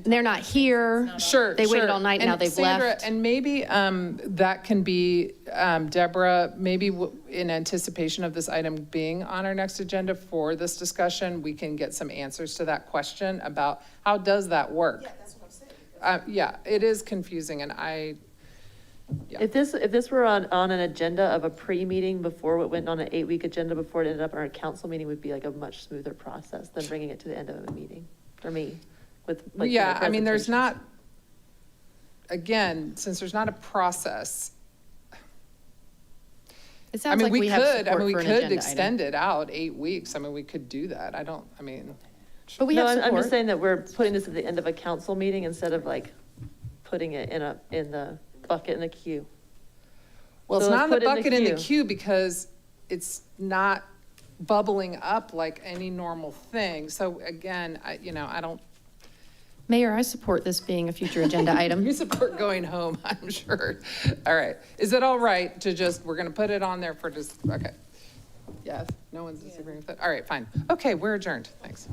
they're not here. Sure, They waited all night, now they've Sandra, left. And maybe that can be, Deborah, maybe in anticipation of this item being on our next agenda for this discussion, we can get some answers to that question about how does that work? Yeah, that's what I'm saying. Yeah, it is confusing, and yeah. If this were on an agenda of a pre-meeting before it went on an 8-week agenda before it ended up on our council meeting, would be like a much smoother process than bringing it to the end of a meeting for me with like. Yeah, I mean, there's not, again, since there's not a process. It sounds like we have support for an we agenda could extend item. it out 8 weeks. I mean, we could do that. But we No, have I'm just support. saying that we're putting this at the end of a council meeting instead of like putting it in the bucket in the queue. Well, So it's let's not in the put it bucket in the queue because it's not bubbling up like any normal thing. So again, I don't. Mayor, I support this being a future agenda item. You support going home, I'm sure. All right. Is it all right to we're going to put it on there for okay. Yes, no one's disagreeing with it. All right, fine. Okay, we're adjourned. Thanks.